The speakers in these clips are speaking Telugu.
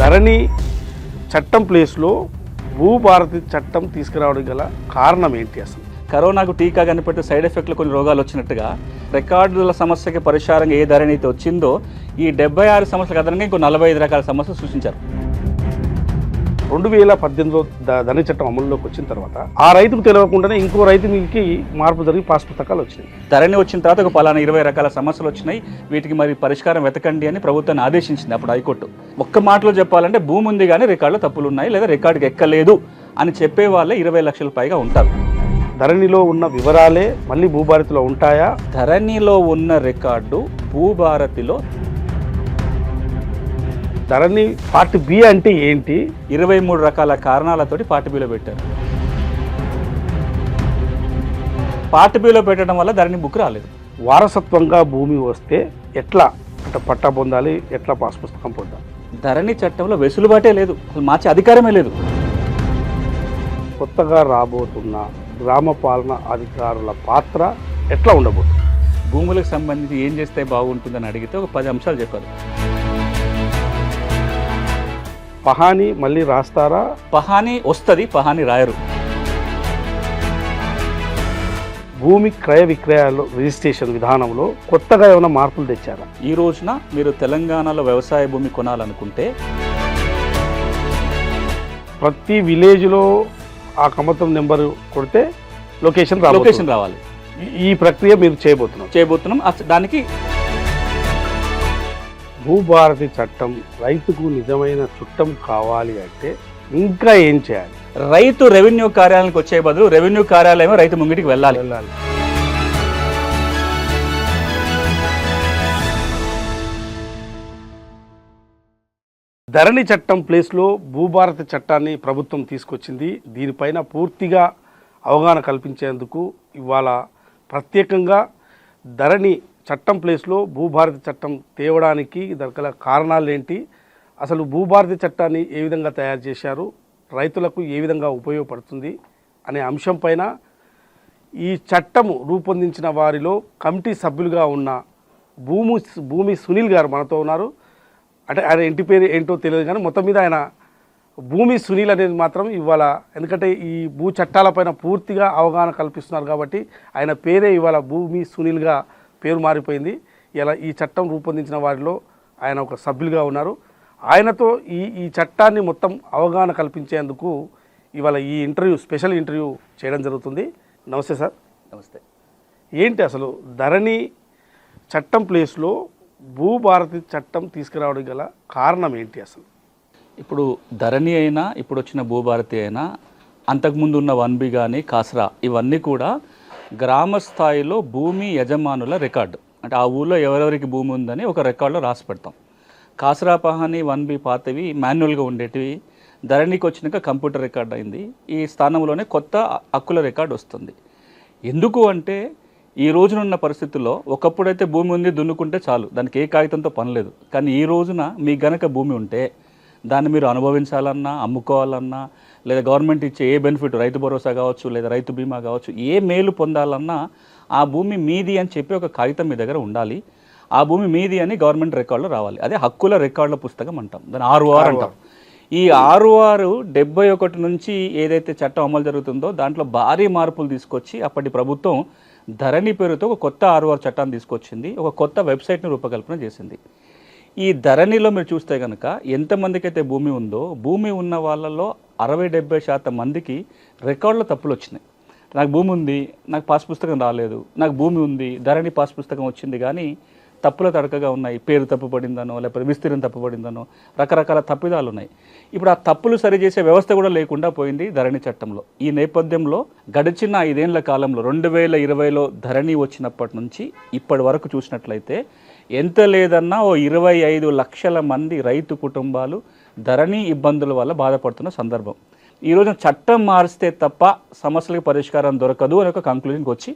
ధరణి చట్టం ప్లేస్లో భూభారతి చట్టం తీసుకురావడం గల కారణం ఏంటి అసలు? కరోనాకు టీకా కనిపెట్టి సైడ్ ఎఫెక్ట్లు కొన్ని రోగాలు వచ్చినట్టుగా రికార్డుల సమస్యకి పరిష్కారంగా ఏ ధరణి అయితే వచ్చిందో ఈ 76 సమస్యలకు అదనంగా ఇంకో 45 రకాల సమస్యలు సృష్టించారు. 2018లో ధరణి చట్టం అమలులోకి వచ్చిన తర్వాత ఆ రైతుకు తెలియకుండానే ఇంకో రైతుకి మార్పు జరిగి పాస్ పుస్తకాలు వచ్చినాయి. ధరణి వచ్చిన తర్వాత ఒక పలానా 20 రకాల సమస్యలు వచ్చినాయి, వీటికి మరి పరిష్కారం వెతకండి అని ప్రభుత్వాన్ని ఆదేశించింది అప్పుడు హైకోర్టు. ఒక్క మాటలో చెప్పాలంటే భూమి ఉంది కానీ రికార్డులో తప్పులు ఉన్నాయి లేదా రికార్డుకి ఎక్కలేదు అని చెప్పే వాళ్ళే 20 లక్షల పైగా ఉంటారు. ధరణిలో ఉన్న వివరాలే మళ్ళీ భూభారతిలో ఉంటాయా? ధరణిలో ఉన్న రికార్డు భూభారతిలో. ధరణి పార్ట్ బి అంటే ఏంటి? 23 రకాల కారణాలతోటి పార్ట్ బిలో పెట్టారు. పార్ట్ బిలో పెట్టడం వల్ల ధరణి బుక్ రాలేదు. వారసత్వంగా భూమి వస్తే ఎట్లా అంటే పట్టా పొందాలి, ఎట్లా పాస్ పుస్తకం పొందాలి? ధరణి చట్టంలో వెసులుబాటే లేదు, అసలు మార్చే అధికారమే లేదు. కొత్తగా రాబోతున్న గ్రామ పాలన అధికారుల పాత్ర ఎట్లా ఉండబోతుంది? భూములకు సంబంధించి ఏం చేస్తే బాగుంటుందని అడిగితే ఒక 10 అంశాలు చెప్పారు. పహాని మళ్ళీ రాస్తారా? పహాని వస్తుంది, పహాని రాయరు. భూమి క్రయ విక్రయాలు రిజిస్ట్రేషన్ విధానంలో కొత్తగా ఏమైనా మార్పులు తెచ్చారా? ఈ రోజున మీరు తెలంగాణలో వ్యవసాయ భూమి కొనాలనుకుంటే ప్రతి విలేజ్లో ఆ కమతం నెంబర్ కొడితే లొకేషన్ రావాలి. ఈ ప్రక్రియ మీరు చేయబోతున్నాం. దానికి భూభారతి చట్టం రైతుకు నిజమైన చుట్టం కావాలి అంటే ఇంకా ఏం చేయాలి? రైతు రెవెన్యూ కార్యాలయానికి వచ్చే బదులు రెవెన్యూ కార్యాలయం రైతు ముంగిటికి వెళ్ళాలి. ధరణి చట్టం ప్లేస్లో భూభారతి చట్టాన్ని ప్రభుత్వం తీసుకొచ్చింది. దీనిపైన పూర్తిగా అవగాహన కల్పించేందుకు ఇవాళ ప్రత్యేకంగా ధరణి చట్టం ప్లేస్లో భూభారతి చట్టం తేవడానికి గల కారణాలు ఏంటి, అసలు భూభారతి చట్టాన్ని ఏ విధంగా తయారు చేశారు, రైతులకు ఏ విధంగా ఉపయోగపడుతుంది అనే అంశం పైన ఈ చట్టము రూపొందించిన వారిలో కమిటీ సభ్యులుగా ఉన్న భూమి సునీల్ గారు మనతో ఉన్నారు. అంటే ఆయన ఇంటి పేరు ఏంటో తెలియదు కానీ మొత్తం మీద ఆయన భూమి సునీల్ అనేది మాత్రం ఇవాళ, ఎందుకంటే ఈ భూ చట్టాలపైన పూర్తిగా అవగాహన కల్పిస్తున్నారు కాబట్టి ఆయన పేరే ఇవాళ భూమి సునీల్గా పేరు మారిపోయింది. ఇలా ఈ చట్టం రూపొందించిన వారిలో ఆయన ఒక సభ్యులుగా ఉన్నారు. ఆయనతో ఈ చట్టాన్ని మొత్తం అవగాహన కల్పించేందుకు ఇవాళ ఈ స్పెషల్ ఇంటర్వ్యూ చేయడం జరుగుతుంది. నమస్తే సార్. నమస్తే. ఏంటి అసలు ధరణి చట్టం ప్లేస్లో భూభారతి చట్టం తీసుకురావడం గల కారణం ఏంటి అసలు? ఇప్పుడు ధరణి అయినా ఇప్పుడు వచ్చిన భూభారతి అయినా అంతకుముందు ఉన్న 1B కానీ కాసరా ఇవన్నీ కూడా గ్రామ స్థాయిలో భూమి యజమానుల రికార్డు. అంటే ఆ ఊళ్ళో ఎవరెవరికి భూమి ఉందని ఒక రికార్డులో రాసి పెడతాం. కాసరా పహాని 1B పాతవి మాన్యువల్గా ఉండేటివి ధరణికి వచ్చినాక కంప్యూటర్ రికార్డ్ అయింది. ఈ స్థానంలోనే కొత్త హక్కుల రికార్డు వస్తుంది. ఎందుకు అంటే ఈ రోజునున్న పరిస్థితుల్లో ఒకప్పుడైతే భూమి ఉంది దున్నుకుంటే చాలు, దానికి ఏ కాగితంతో పని లేదు. కానీ ఈ రోజున మీకు గనక భూమి ఉంటే దాన్ని మీరు అనుభవించాలన్నా, అమ్ముకోవాలన్నా, లేదా గవర్నమెంట్ ఇచ్చే ఏ బెనిఫిట్, రైతు భరోసా కావచ్చు లేదా రైతు బీమా కావచ్చు, ఏ మేలు పొందాలన్నా ఆ భూమి మీది అని చెప్పి ఒక కాగితం మీ దగ్గర ఉండాలి. ఆ భూమి మీది అని గవర్నమెంట్ రికార్డులో రావాలి. అదే హక్కుల రికార్డుల పుస్తకం అంటాం, దాన్ని ROR అంటాం. ఈ ROR 71 నుంచి ఏదైతే చట్టం అమలు జరుగుతుందో దాంట్లో భారీ మార్పులు తీసుకొచ్చి అప్పటి ప్రభుత్వం ధరణి పేరుతో ఒక కొత్త ROR చట్టాన్ని తీసుకొచ్చింది, ఒక కొత్త వెబ్సైట్ని రూపకల్పన చేసింది. ఈ ధరణిలో మీరు చూస్తే కనుక ఎంతమందికి అయితే భూమి ఉందో భూమి ఉన్న వాళ్ళలో 60-70% మందికి రికార్డులో తప్పులు వచ్చినాయి. నాకు భూమి ఉంది, నాకు పాస్ పుస్తకం రాలేదు, నాకు భూమి ఉంది, ధరణి పాస్ పుస్తకం వచ్చింది కానీ తప్పుల తడకగా ఉన్నాయి, పేరు తప్పుపడిందనో లేకపోతే విస్తీర్ణం తప్పుపడిందనో రకరకాల తప్పిదాలు ఉన్నాయి. ఇప్పుడు ఆ తప్పులు సరిచేసే వ్యవస్థ కూడా లేకుండా పోయింది ధరణి చట్టంలో. ఈ నేపథ్యంలో గడిచిన 5 ఏళ్ల కాలంలో 2020లో ధరణి వచ్చినప్పటి నుంచి ఇప్పటి వరకు చూసినట్లయితే ఎంత లేదన్నా 25 లక్షల మంది రైతు కుటుంబాలు ధరణి ఇబ్బందుల వల్ల బాధపడుతున్న సందర్భం. ఈరోజు చట్టం మారిస్తే తప్ప సమస్యలకు పరిష్కారం దొరకదు అని ఒక కంక్లూజన్కి వచ్చి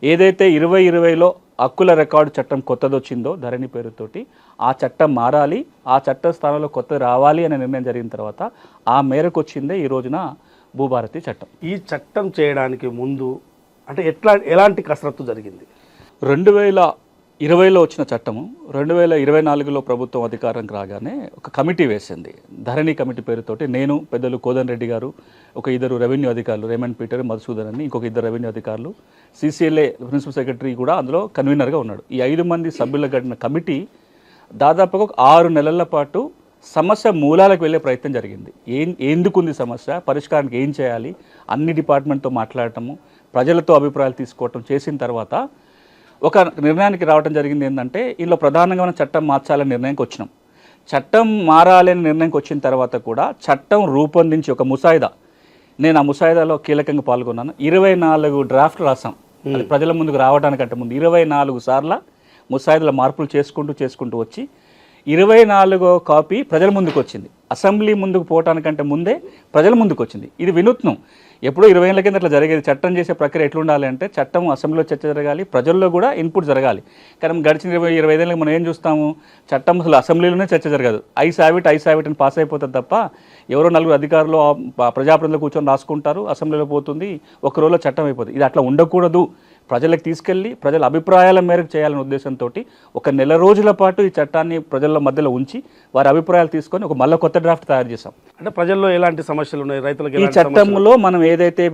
ఏదైతే 2020లో హక్కుల రికార్డు చట్టం కొత్తది వచ్చిందో ధరణి పేరుతోటి ఆ చట్టం మారాలి, ఆ చట్ట స్థానంలో కొత్తది రావాలి అనే నిర్ణయం జరిగిన తర్వాత ఆ మేరకు వచ్చిందే ఈ రోజున భూభారతి చట్టం. ఈ చట్టం చేయడానికి ముందు అంటే ఎలాంటి కసరత్తు జరిగింది? 20లో వచ్చిన చట్టము 2024లో ప్రభుత్వం అధికారంకి రాగానే ఒక కమిటీ వేసింది. ధరణి కమిటీ పేరుతోటి నేను, పెద్దలు కోదన్ రెడ్డి గారు, ఒక ఇద్దరు రెవెన్యూ అధికారులు, రేమండ్ పీటర్, మధుసూదన్ అని ఇంకొక ఇద్దరు రెవెన్యూ అధికారులు, CCLA ప్రిన్సిపల్ సెక్రటరీ కూడా అందులో కన్వీనర్గా ఉన్నాడు. ఈ 5 మంది సభ్యులు గడిన కమిటీ దాదాపుగా ఒక 6 నెలల పాటు సమస్య మూలాలకు వెళ్ళే ప్రయత్నం జరిగింది. ఎందుకుంది సమస్య, పరిష్కారానికి ఏం చేయాలి, అన్ని డిపార్ట్మెంట్తో మాట్లాడటము, ప్రజలతో అభిప్రాయాలు తీసుకోవటం చేసిన తర్వాత ఒక నిర్ణయానికి రావడం జరిగింది. ఏంటంటే ఇందులో ప్రధానంగా మనం చట్టం మార్చాలనే నిర్ణయానికి వచ్చినాం. చట్టం మారాలనే నిర్ణయానికి వచ్చిన తర్వాత కూడా చట్టం రూపొందించి ఒక ముసాయిదా, నేను ఆ ముసాయిదాలో కీలకంగా పాల్గొన్నాను. 24 డ్రాఫ్ట్ రాసాం. అది ప్రజల ముందుకు రావడానికంటే ముందు 24 సార్ల ముసాయిదాల మార్పులు చేసుకుంటూ వచ్చి 24వ కాపీ ప్రజల ముందుకు వచ్చింది. అసెంబ్లీ ముందుకు పోవటానికంటే ముందే ప్రజల ముందుకు వచ్చింది. ఇది వినూత్నం. ఎప్పుడో 20 ఏళ్ళ కింద అట్లా జరిగేది. చట్టం చేసే ప్రక్రియ ఎట్లుండాలి అంటే చట్టం అసెంబ్లీలో చర్చ జరగాలి, ప్రజల్లో కూడా ఇన్పుట్ జరగాలి. కానీ గడిచిన 20-25 ఏళ్ళకి మనం ఏం చూస్తాము, చట్టం అసలు అసెంబ్లీలోనే చర్చ జరగదు. ఐ సావిట్ అని పాస్ అయిపోతుంది తప్ప ఎవరో 4 అధికారులు ప్రజాప్రతినిధులు కూర్చొని రాసుకుంటారు, అసెంబ్లీలో పోతుంది, ఒక రోజులో చట్టం అయిపోతుంది. ఇది అట్లా ఉండకూడదు. ప్రజలకు తీసుకెళ్ళి ప్రజల అభిప్రాయాల మేరకు చేయాలనే ఉద్దేశంతో ఒక నెల రోజుల పాటు ఈ చట్టాన్ని ప్రజల మధ్యలో ఉంచి వారి అభిప్రాయాలు తీసుకొని ఒక మళ్ళీ కొత్త డ్రాఫ్ట్ తయారు చేశాం. అంటే ప్రజల్లో ఎలాంటి సమస్యలు ఉన్నాయి, రైతులకు ఈ చట్టంలో మనం ఏదైతే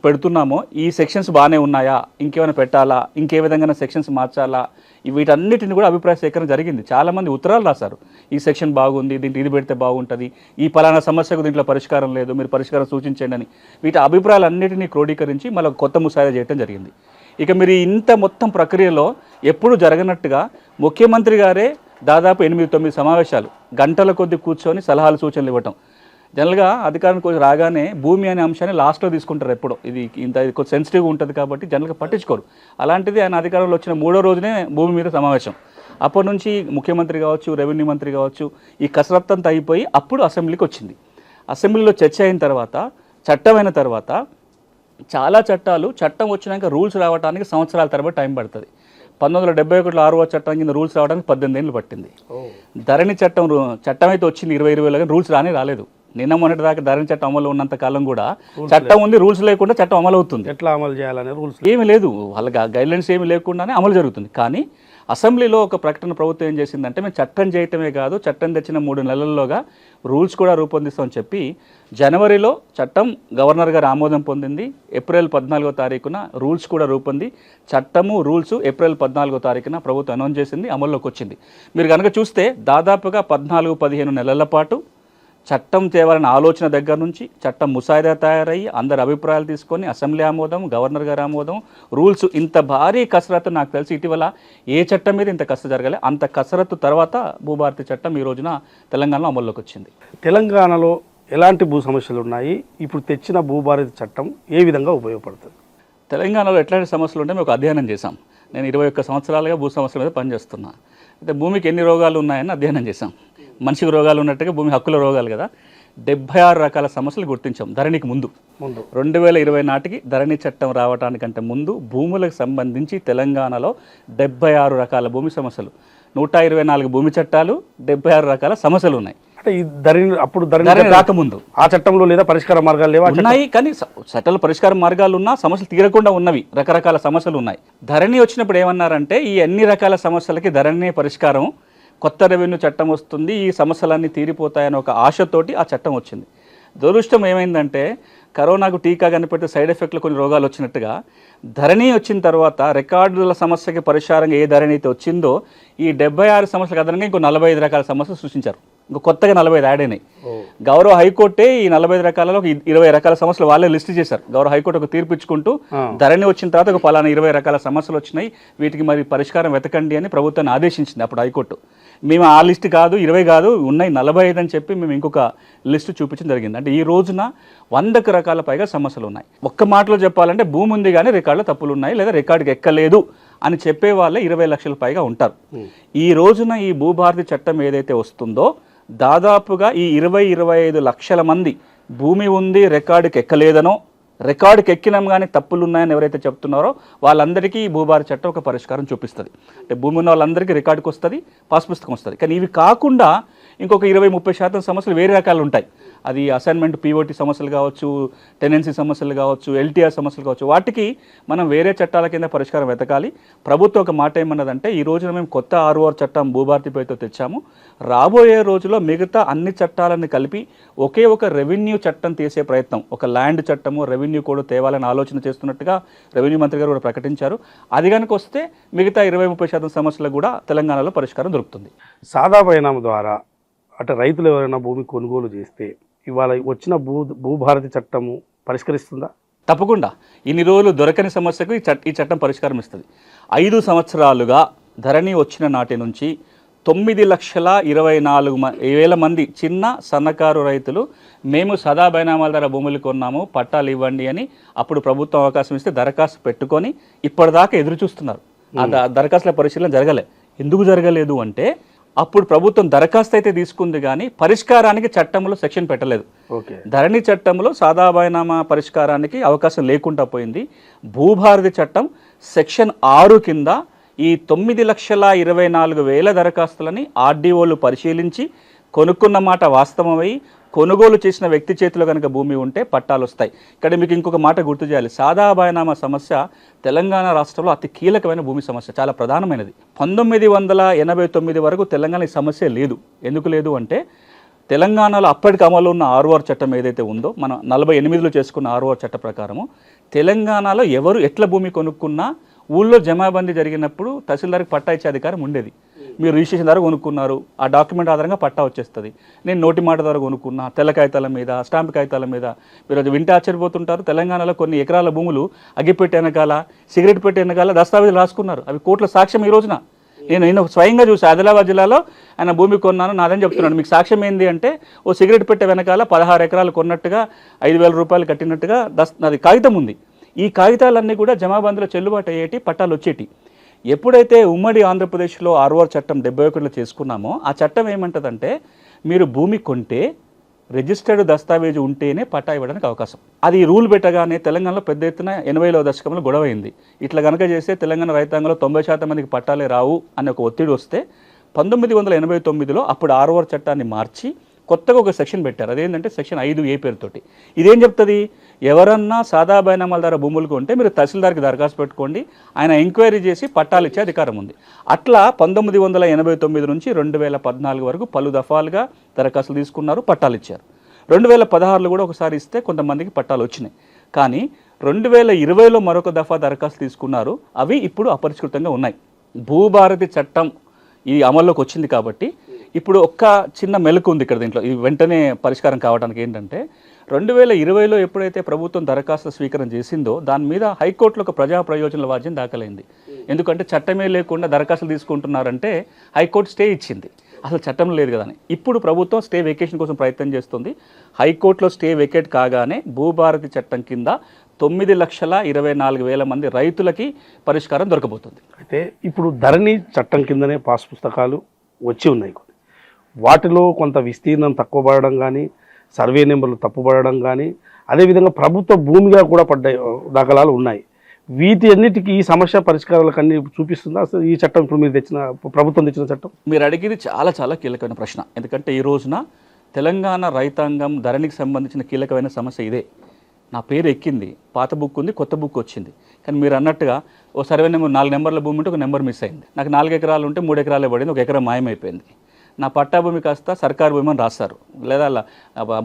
పెడుతున్నామో ఈ సెక్షన్స్ బాగానే ఉన్నాయా, ఇంకేమైనా పెట్టాలా, ఇంకే విధంగా సెక్షన్స్ మార్చాలా, వీటన్నిటిని కూడా అభిప్రాయ సేకరణ జరిగింది. చాలామంది ఉత్తరాలు రాశారు, ఈ సెక్షన్ బాగుంది, దీంట్లో ఇది పెడితే బాగుంటుంది, ఈ పలానా సమస్యకు దీంట్లో పరిష్కారం లేదు, మీరు పరిష్కారం సూచించండి అని. వీటి అభిప్రాయాలన్నిటినీ క్రోడీకరించి మళ్ళీ కొత్త ముసాయిదా చేయడం జరిగింది. ఇక మీరు ఇంత మొత్తం ప్రక్రియలో ఎప్పుడు జరగనట్టుగా ముఖ్యమంత్రి గారే దాదాపు 8-9 సమావేశాలు గంటల కొద్ది కూర్చొని సలహాలు సూచనలు ఇవ్వటం. జనరల్గా అధికారానికి రాగానే భూమి అనే అంశాన్ని లాస్ట్లో తీసుకుంటారు. ఎప్పుడో ఇది కొంచెం సెన్సిటివ్గా ఉంటుంది కాబట్టి జనరల్గా పట్టించుకోరు. అలాంటిది ఆయన అధికారంలో వచ్చిన 3వ రోజునే భూమి మీద సమావేశం. అప్పటి నుంచి ముఖ్యమంత్రి కావచ్చు, రెవెన్యూ మంత్రి కావచ్చు, ఈ కసరత్తు అంతా అయిపోయి అప్పుడు అసెంబ్లీకి వచ్చింది. అసెంబ్లీలో చర్చ అయిన తర్వాత, చట్టమైన తర్వాత చాలా చట్టం వచ్చినాక రూల్స్ రావడానికి సంవత్సరాల తరబడి టైం పడుతుంది. 1971లో 6వ చట్టం కింద రూల్స్ రావడానికి 18 ఏళ్ళు పట్టింది. ధరణి చట్టం అయితే వచ్చింది 2020లో, కానీ రూల్స్ రాలేదు. నిన్న మొన్నటి దాకా ధరణి చట్టం అమలు ఉన్నంత కాలం కూడా చట్టం ఉంది, రూల్స్ లేకుండా చట్టం అమలు అవుతుంది. ఎట్లా అమలు చేయాలనే రూల్స్ ఏమీ లేదు, వాళ్ళ గైడ్లైన్స్ ఏమీ లేకుండానే అమలు జరుగుతుంది. కానీ అసెంబ్లీలో ఒక ప్రకటన ప్రభుత్వం ఏం చేసిందంటే, మేము చట్టం చేయటమే కాదు, చట్టం తెచ్చిన 3 నెలల్లోగా రూల్స్ కూడా రూపొందిస్తామని చెప్పి జనవరిలో చట్టం గవర్నర్ గారు ఆమోదం పొందింది. ఏప్రిల్ 14వ తారీఖున రూల్స్ కూడా రూపొంది చట్టము రూల్స్ ఏప్రిల్ 14వ తారీఖున ప్రభుత్వం అనౌన్స్ చేసింది, అమల్లోకి వచ్చింది. మీరు కనుక చూస్తే దాదాపుగా 14-15 నెలల పాటు చట్టం తేవాలనే ఆలోచన దగ్గర నుంచి చట్టం ముసాయిదా తయారయ్యి అందరి అభిప్రాయాలు తీసుకొని అసెంబ్లీ ఆమోదం, గవర్నర్ గారు ఆమోదం, రూల్స్, ఇంత భారీ కసరత్తు నాకు తెలిసి ఇటీవల ఏ చట్టం మీద ఇంత కసరత్తు జరగాలి. అంత కసరత్తు తర్వాత భూభారతి చట్టం ఈ రోజున తెలంగాణలో అమల్లోకి వచ్చింది. తెలంగాణలో ఎలాంటి భూ సమస్యలు ఉన్నాయి, ఇప్పుడు తెచ్చిన భూభారతి చట్టం ఏ విధంగా ఉపయోగపడుతుంది? తెలంగాణలో ఎట్లాంటి సమస్యలు ఉంటే మేము ఒక అధ్యయనం చేశాం. నేను 21 సంవత్సరాలుగా భూ సమస్యల మీద పనిచేస్తున్నా. అయితే భూమికి ఎన్ని రోగాలు ఉన్నాయని అధ్యయనం చేశాం. మనిషికి రోగాలు ఉన్నట్టుగా భూమి హక్కుల రోగాలు కదా, 76 రకాల సమస్యలు గుర్తించాం ధరణికి ముందు. 2020 నాటికి ధరణి చట్టం రావడానికంటే ముందు భూములకు సంబంధించి తెలంగాణలో 76 రకాల భూమి సమస్యలు, 124 భూమి చట్టాలు, 76 రకాల సమస్యలు ఉన్నాయి. అంటే ఈ ధరణి రాకముందు ఆ చట్టంలో లేదా పరిష్కార మార్గాలు లేవా? ఉన్నాయి, కానీ చట్టాల పరిష్కార మార్గాలు ఉన్నా సమస్యలు తీరకుండా ఉన్నవి, రకరకాల సమస్యలు ఉన్నాయి. ధరణి వచ్చినప్పుడు ఏమన్నారంటే, ఈ అన్ని రకాల సమస్యలకి ధరణి పరిష్కారం, కొత్త రెవెన్యూ చట్టం వస్తుంది, ఈ సమస్యలన్నీ తీరిపోతాయని ఒక ఆశతోటి ఆ చట్టం వచ్చింది. దురదృష్టం ఏమైందంటే, కరోనాకు టీకా కనిపెడితే సైడ్ ఎఫెక్ట్లు కొన్ని రోగాలు వచ్చినట్టుగా ధరణి వచ్చిన తర్వాత రికార్డుల సమస్యకి పరిష్కారంగా ఏ ధరణి అయితే వచ్చిందో ఈ 76 సమస్యలకు అదనంగా ఇంకో 45 రకాల సమస్యలు సృష్టించారు. ఇంకో కొత్తగా 45 యాడ్ అయినాయి. గౌరవ హైకోర్టే ఈ 45 రకాలలో 20 రకాల సమస్యలు వాళ్ళే లిస్ట్ చేశారు. గౌరవ హైకోర్టు ఒక తీర్పు ఇచ్చుకుంటూ ధరణి వచ్చిన తర్వాత ఒక పలానా 20 రకాల సమస్యలు వచ్చినాయి, వీటికి మరి పరిష్కారం వెతకండి అని ప్రభుత్వాన్ని ఆదేశించింది అప్పుడు హైకోర్టు. మేము ఆ లిస్ట్ కాదు, 20 కాదు, ఉన్నాయి 45 అని చెప్పి మేము ఇంకొక లిస్టు చూపించడం జరిగింది. అంటే ఈ రోజున 100 రకాల పైగా సమస్యలు ఉన్నాయి. ఒక్క మాటలో చెప్పాలంటే భూమి ఉంది కానీ రికార్డులో తప్పులు ఉన్నాయి, లేదా రికార్డుకి ఎక్కలేదు అని చెప్పే వాళ్ళే 20 లక్షల పైగా ఉంటారు. ఈ రోజున ఈ భూభారతి చట్టం ఏదైతే వస్తుందో దాదాపుగా ఈ 20-25 లక్షల మంది భూమి ఉంది రికార్డుకి ఎక్కలేదనో, రికార్డుకి ఎక్కినాం కానీ తప్పులు ఉన్నాయని ఎవరైతే చెప్తున్నారో వాళ్ళందరికీ ఈ భూభారతి చట్టం ఒక పరిష్కారం చూపిస్తుంది. అంటే భూమి ఉన్న వాళ్ళందరికీ రికార్డుకి వస్తుంది, పాస్ పుస్తకం వస్తుంది. కానీ ఇవి కాకుండా ఇంకొక 20-30% సమస్యలు వేరే రకాలు ఉంటాయి. అది అసైన్మెంట్ పీఓటీ సమస్యలు కావచ్చు, టెనెన్సీ సమస్యలు కావచ్చు, ఎల్టీఆర్ సమస్యలు కావచ్చు. వాటికి మనం వేరే చట్టాల కింద పరిష్కారం వెతకాలి. ప్రభుత్వం ఒక మాట ఏమన్నదంటే, ఈ రోజున మేము కొత్త ఆర్ఓఆర్ చట్టం భూభారతి పేరుతో తెచ్చాము, రాబోయే రోజుల్లో మిగతా అన్ని చట్టాలను కలిపి ఒకే ఒక రెవెన్యూ చట్టం తీసే ప్రయత్నం, ఒక ల్యాండ్ చట్టము రెవెన్యూ కూడా తేవాలని ఆలోచన చేస్తున్నట్టుగా రెవెన్యూ మంత్రి గారు కూడా ప్రకటించారు. అది కనుక వస్తే మిగతా 20-30% సమస్యలకు కూడా తెలంగాణలో పరిష్కారం దొరుకుతుంది. సాదా పరిణామం ద్వారా అటు రైతులు ఎవరైనా భూమి కొనుగోలు చేస్తే ఇవాళ వచ్చిన భూభారతి చట్టము పరిష్కరిస్తుందా? తప్పకుండా. ఇన్ని రోజులు దొరకని సమస్యకు ఈ చట్టం పరిష్కారం ఇస్తుంది. 5 సంవత్సరాలుగా ధరణి వచ్చిన నాటి నుంచి 9,24,000 మంది చిన్న సన్నకారు రైతులు మేము సదా బైనామాల ద్వారా భూములు కొన్నాము, పట్టాలు ఇవ్వండి అని అప్పుడు ప్రభుత్వం అవకాశం ఇస్తే దరఖాస్తు పెట్టుకొని ఇప్పటిదాకా ఎదురు చూస్తున్నారు. ఆ దరఖాస్తుల పరిశీలన జరగలే. ఎందుకు జరగలేదు అంటే, అప్పుడు ప్రభుత్వం దరఖాస్తు అయితే తీసుకుంది కానీ పరిష్కారానికి చట్టంలో సెక్షన్ పెట్టలేదు. ధరణి చట్టంలో సాదా బైనామా పరిష్కారానికి అవకాశం లేకుండా పోయింది. భూభారతి చట్టం సెక్షన్ 6 కింద ఈ 9,24,000 దరఖాస్తులని ఆర్డీఓలు పరిశీలించి కొనుక్కున్న మాట వాస్తవమై కొనుగోలు చేసిన వ్యక్తి చేతిలో కనుక భూమి ఉంటే పట్టాలు వస్తాయి. ఇక్కడ మీకు ఇంకొక మాట గుర్తు చేయాలి. సాదా బైనామా సమస్య తెలంగాణ రాష్ట్రంలో అతి కీలకమైన భూమి సమస్య, చాలా ప్రధానమైనది. 1989 వరకు తెలంగాణ ఈ సమస్య లేదు. ఎందుకు లేదు అంటే, తెలంగాణలో అప్పటికి అమలు ఉన్న ఆర్ఓఆర్ చట్టం ఏదైతే ఉందో, మనం 48లో చేసుకున్న ఆర్ఓఆర్ చట్ట ప్రకారము తెలంగాణలో ఎవరు ఎట్ల భూమి కొనుక్కున్నా ఊళ్ళో జమాబందీ జరిగినప్పుడు తహసీల్దార్కి పట్టా ఇచ్చే అధికారం ఉండేది. మీరు రిజిస్ట్రేషన్ ద్వారా కొనుక్కున్నారు, ఆ డాక్యుమెంట్ ఆధారంగా పట్టా వచ్చేస్తుంది. నేను నోటి మాట ద్వారా కొనుక్కున్నా, తెల్ల కాగితాల మీద, స్టాంప్ కాగితాల మీద. మీరు అది వింటే ఆశ్చర్యపోతుంటారు. తెలంగాణలో కొన్ని ఎకరాల భూములు అగ్గిపెట్టి వెనకాల, సిగరెట్ పెట్టి వెనకాల దస్తావేజులు రాసుకున్నారు. అవి కోర్టుల సాక్ష్యం. ఈ రోజున నేను స్వయంగా చూసి ఆదిలాబాద్ జిల్లాలో ఆయన భూమి కొన్నాను, నాదని చెప్తున్నాను. మీకు సాక్ష్యం ఏంది అంటే, ఓ సిగరెట్ పెట్టే వెనకాల 16 ఎకరాలు కొన్నట్టుగా 5,000 రూపాయలు కట్టినట్టుగా అది కాగితం ఉంది. ఈ కాగితాలన్నీ కూడా జమాబందీలో చెల్లుబాటు అయ్యేటి, పట్టాలు వచ్చేటి. ఎప్పుడైతే ఉమ్మడి ఆంధ్రప్రదేశ్లో ఆర్ఓఆర్ చట్టం 71లో చేసుకున్నామో, ఆ చట్టం ఏమంటుందంటే, మీరు భూమి కొంటే రిజిస్టర్డ్ దస్తావేజు ఉంటేనే పట్టా ఇవ్వడానికి అవకాశం. అది రూల్ పెట్టగానే తెలంగాణలో పెద్ద ఎత్తున 80వ దశకంలో గొడవ అయింది. ఇట్లా కనుక చేస్తే తెలంగాణ రైతాంగంలో 90% మందికి పట్టాలే రావు అనే ఒక ఒత్తిడి వస్తే 1989లో అప్పుడు ఆర్ఓఆర్ చట్టాన్ని మార్చి కొత్తగా ఒక సెక్షన్ పెట్టారు. అదేంటంటే సెక్షన్ 5A పేరుతోటి. ఇదేం చెప్తుంది, ఎవరన్నా సాదా బైనామాల ద్వారా భూములు కొంటే మీరు తహసీల్దార్కి దరఖాస్తు పెట్టుకోండి, ఆయన ఎంక్వైరీ చేసి పట్టాలు ఇచ్చే అధికారం ఉంది. అట్లా 1989 నుంచి 2014 వరకు పలు దఫాలుగా దరఖాస్తులు తీసుకున్నారు, పట్టాలు ఇచ్చారు. 2016లో కూడా ఒకసారి ఇస్తే కొంతమందికి పట్టాలు వచ్చినాయి. కానీ 2020లో మరొక దఫా దరఖాస్తు తీసుకున్నారు. అవి ఇప్పుడు అపరిష్కృతంగా ఉన్నాయి. భూభారతి చట్టం ఈ అమల్లోకి వచ్చింది కాబట్టి ఇప్పుడు ఒక్క చిన్న మెలకు ఉంది ఇక్కడ దీంట్లో. ఈ వెంటనే పరిష్కారం కావడానికి ఏంటంటే, 2020లో ఎప్పుడైతే ప్రభుత్వం దరఖాస్తు స్వీకరణ చేసిందో దాని మీద హైకోర్టులో ఒక ప్రజా ప్రయోజనాల వాద్యం దాఖలైంది. ఎందుకంటే చట్టమే లేకుండా దరఖాస్తులు తీసుకుంటున్నారంటే హైకోర్టు స్టే ఇచ్చింది. అసలు చట్టం లేదు కదా అని. ఇప్పుడు ప్రభుత్వం స్టే వెకేషన్ కోసం ప్రయత్నం చేస్తుంది. హైకోర్టులో స్టే వెకేట్ కాగానే భూభారతి చట్టం కింద 9,24,000 మంది రైతులకి పరిష్కారం దొరకబోతుంది. అయితే ఇప్పుడు ధరణి చట్టం కిందనే పాస్ పుస్తకాలు వచ్చి ఉన్నాయి. వాటిలో కొంత విస్తీర్ణం తక్కువ పడడం కానీ, సర్వే నెంబర్లు తప్పుపడడం కానీ, అదేవిధంగా ప్రభుత్వ భూమిగా కూడా పడ్డ దాఖలాలు ఉన్నాయి. వీటి అన్నిటికీ ఈ సమస్య పరిష్కారాలకు అన్ని చూపిస్తుందా అసలు ఈ చట్టం? ఇప్పుడు మీరు ప్రభుత్వం తెచ్చిన చట్టం మీరు అడిగేది చాలా చాలా కీలకమైన ప్రశ్న. ఎందుకంటే ఈ రోజున తెలంగాణ రైతాంగం ధరణికి సంబంధించిన కీలకమైన సమస్య ఇదే. నా పేరు ఎక్కింది, పాత బుక్ ఉంది, కొత్త బుక్ వచ్చింది. కానీ మీరు అన్నట్టుగా ఓ సర్వే నెంబర్ 4 నెంబర్ల భూమి ఉంటే ఒక నెంబర్ మిస్ అయింది. నాకు 4 ఎకరాలు ఉంటే 3 ఎకరాలే పడింది, 1 ఎకరం మాయమైపోయింది. నా పట్టా భూమి కాస్త సర్కారు భూమి అని రాశారు, లేదా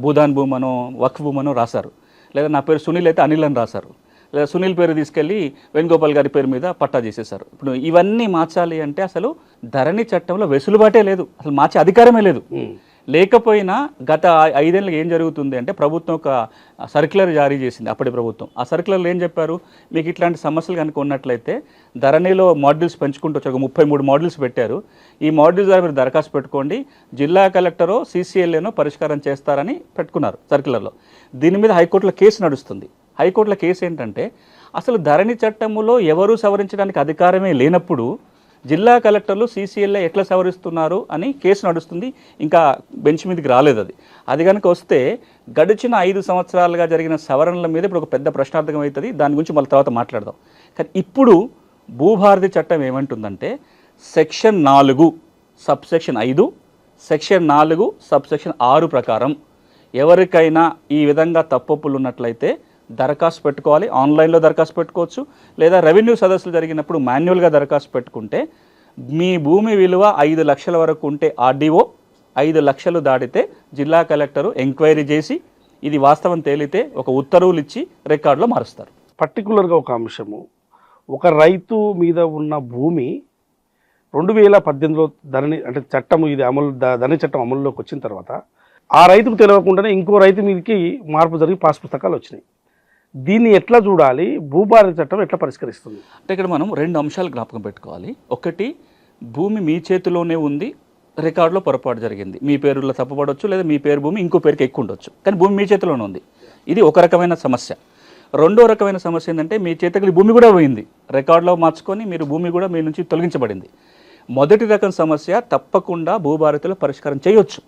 భూదాన్ భూమనో వక్ఫ్ భూమనో రాశారు, లేదా నా పేరు సునీల్ అయితే అనిల్ అని రాశారు, లేదా సునీల్ పేరు తీసుకెళ్ళి వేణుగోపాల్ గారి పేరు మీద పట్టా చేసేశారు. ఇప్పుడు ఇవన్నీ మార్చాలి అంటే అసలు ధరణి చట్టంలో వెసులుబాటే లేదు, అసలు మార్చే అధికారమే లేదు. లేకపోయినా గత 5 ఏళ్ళకి ఏం జరుగుతుంది అంటే, ప్రభుత్వం ఒక సర్క్యులర్ జారీ చేసింది అప్పటి ప్రభుత్వం. ఆ సర్క్యులర్లో ఏం చెప్పారు, మీకు ఇట్లాంటి సమస్యలు కనుక ఉన్నట్లయితే ధరణిలో మాడ్యూల్స్ పెంచుకుంటూ వచ్చారు. 33 మాడ్యూల్స్ పెట్టారు. ఈ మాడ్యూల్స్ ద్వారా మీరు దరఖాస్తు పెట్టుకోండి, జిల్లా కలెక్టరో CCLAనో పరిష్కారం చేస్తారని పెట్టుకున్నారు సర్క్యులర్లో. దీని మీద హైకోర్టులో కేసు నడుస్తుంది. హైకోర్టులో కేసు ఏంటంటే, అసలు ధరణి చట్టములో ఎవరూ సవరించడానికి అధికారమే లేనప్పుడు జిల్లా కలెక్టర్లు CCLA ఎట్లా సవరిస్తున్నారు అని కేసు నడుస్తుంది. ఇంకా బెంచ్ మీదకి రాలేదు అది. అది కనుక వస్తే గడిచిన 5 సంవత్సరాలుగా జరిగిన సవరణల మీద ఇప్పుడు ఒక పెద్ద ప్రశ్నార్థకం అవుతుంది. దాని గురించి మళ్ళీ తర్వాత మాట్లాడదాం. కానీ ఇప్పుడు భూభారతి చట్టం ఏమంటుందంటే, సెక్షన్ 4 సబ్సెక్షన్ 5 సెక్షన్ 4 సబ్సెక్షన్ 6 ప్రకారం ఎవరికైనా ఈ విధంగా తప్పొప్పులు ఉన్నట్లయితే దరఖాస్తు పెట్టుకోవాలి. ఆన్లైన్లో దరఖాస్తు పెట్టుకోవచ్చు, లేదా రెవెన్యూ సదస్సులు జరిగినప్పుడు మాన్యువల్గా దరఖాస్తు పెట్టుకుంటే మీ భూమి విలువ 5 లక్షల వరకు ఉంటే ఆర్డీఓ, 5 లక్షలు దాటితే జిల్లా కలెక్టరు ఎంక్వైరీ చేసి ఇది వాస్తవం తేలితే ఒక ఉత్తర్వులు ఇచ్చి రికార్డులో మారుస్తారు. పర్టికులర్గా ఒక అంశము, ఒక రైతు మీద ఉన్న భూమి 2018లో ధరణి అంటే చట్టం ఇది అమలు ధరణి చట్టం అమలులోకి వచ్చిన తర్వాత ఆ రైతుకు తెలియకుండానే ఇంకో రైతు మీదకి మార్పు జరిగి పాస్ పుస్తకాలు వచ్చినాయి. దీన్ని ఎట్లా చూడాలి? భూభారతి చట్టం ఎట్లా పరిష్కరిస్తుంది? అంటే ఇక్కడ మనం 2 అంశాలు జ్ఞాపకం పెట్టుకోవాలి. ఒకటి, భూమి మీ చేతిలోనే ఉంది, రికార్డులో పొరపాటు జరిగింది, మీ పేరులో తప్పుపడవచ్చు, లేదా మీ పేరు భూమి ఇంకో పేరుకి ఎక్కువ ఉండొచ్చు, కానీ భూమి మీ చేతిలోనే ఉంది. ఇది ఒక రకమైన సమస్య. రెండో రకమైన సమస్య ఏంటంటే మీ చేతికి భూమి కూడా పోయింది, రికార్డులో మార్చుకొని మీరు భూమి కూడా మీ నుంచి తొలగించబడింది. మొదటి రకం సమస్య తప్పకుండా భూభారతిలో పరిష్కారం చేయొచ్చు.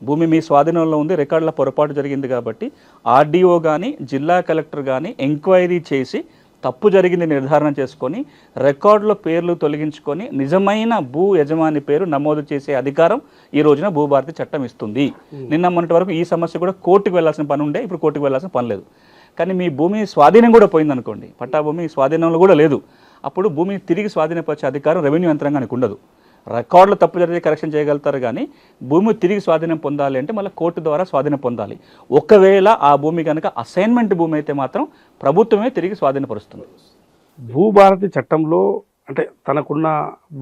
భూమి మీ స్వాధీనంలో ఉంది, రికార్డులో పొరపాటు జరిగింది కాబట్టి ఆర్డీఓ కానీ జిల్లా కలెక్టర్ కానీ ఎంక్వైరీ చేసి తప్పు జరిగింది నిర్ధారణ చేసుకొని రికార్డులో పేర్లు తొలగించుకొని నిజమైన భూ యజమాని పేరు నమోదు చేసే అధికారం ఈ రోజున భూభారతి చట్టం ఇస్తుంది. నిన్న మొన్నటి వరకు ఈ సమస్య కూడా కోర్టుకు వెళ్లాల్సిన పని ఉండే, ఇప్పుడు కోర్టుకు వెళ్లాల్సిన పని లేదు. కానీ మీ భూమి స్వాధీనం కూడా పోయిందనుకోండి, పట్టా భూమి స్వాధీనంలో కూడా లేదు, అప్పుడు భూమిని తిరిగి స్వాధీనపరిచే అధికారం రెవెన్యూ యంత్రాంగానికి ఉండదు. రికార్డులు తప్పు జరిగితే కరెక్షన్ చేయగలుగుతారు, కానీ భూమి తిరిగి స్వాధీనం పొందాలి అంటే మళ్ళీ కోర్టు ద్వారా స్వాధీనం పొందాలి. ఒకవేళ ఆ భూమి కనుక అసైన్మెంట్ భూమి అయితే మాత్రం ప్రభుత్వమే తిరిగి స్వాధీనపరుస్తుంది. భూభారతి చట్టంలో అంటే తనకున్న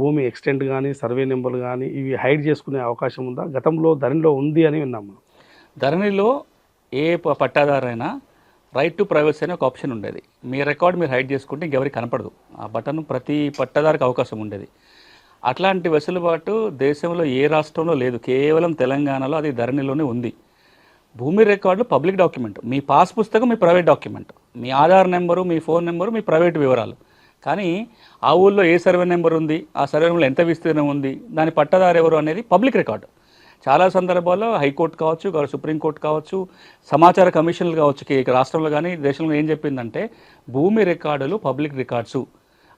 భూమి ఎక్స్టెంట్ కానీ సర్వే నెంబర్లు కానీ ఇవి హైడ్ చేసుకునే అవకాశం ఉందా? గతంలో ధరణిలో ఉంది అని విన్నాము. ధరణిలో ఏ పట్టాదారైనా రైట్ టు ప్రైవసీ అనే ఒక ఆప్షన్ ఉండేది. మీ రికార్డు మీరు హైడ్ చేసుకుంటే ఇంకెవరికి కనపడదు. ఆ బటన్ ప్రతి పట్టాదారికి అవకాశం ఉండేది. అట్లాంటి వెసులుబాటు దేశంలో ఏ రాష్ట్రంలో లేదు, కేవలం తెలంగాణలో అది ధరణిలోనే ఉంది. భూమి రికార్డులు పబ్లిక్ డాక్యుమెంట్, మీ పాస్ పుస్తకం మీ ప్రైవేట్ డాక్యుమెంట్, మీ ఆధార్ నెంబరు మీ ఫోన్ నెంబరు మీ ప్రైవేట్ వివరాలు. కానీ ఆ ఊళ్ళో ఏ సర్వే నెంబర్ ఉంది, ఆ సర్వే నెంబర్లో ఎంత విస్తీర్ణం ఉంది, దాని పట్టదారు ఎవరు అనేది పబ్లిక్ రికార్డు. చాలా సందర్భాల్లో హైకోర్టు కావచ్చు, సుప్రీంకోర్టు కావచ్చు, సమాచార కమిషన్లు కావచ్చు, రాష్ట్రంలో కానీ దేశంలో ఏం చెప్పిందంటే భూమి రికార్డులు పబ్లిక్ రికార్డ్సు.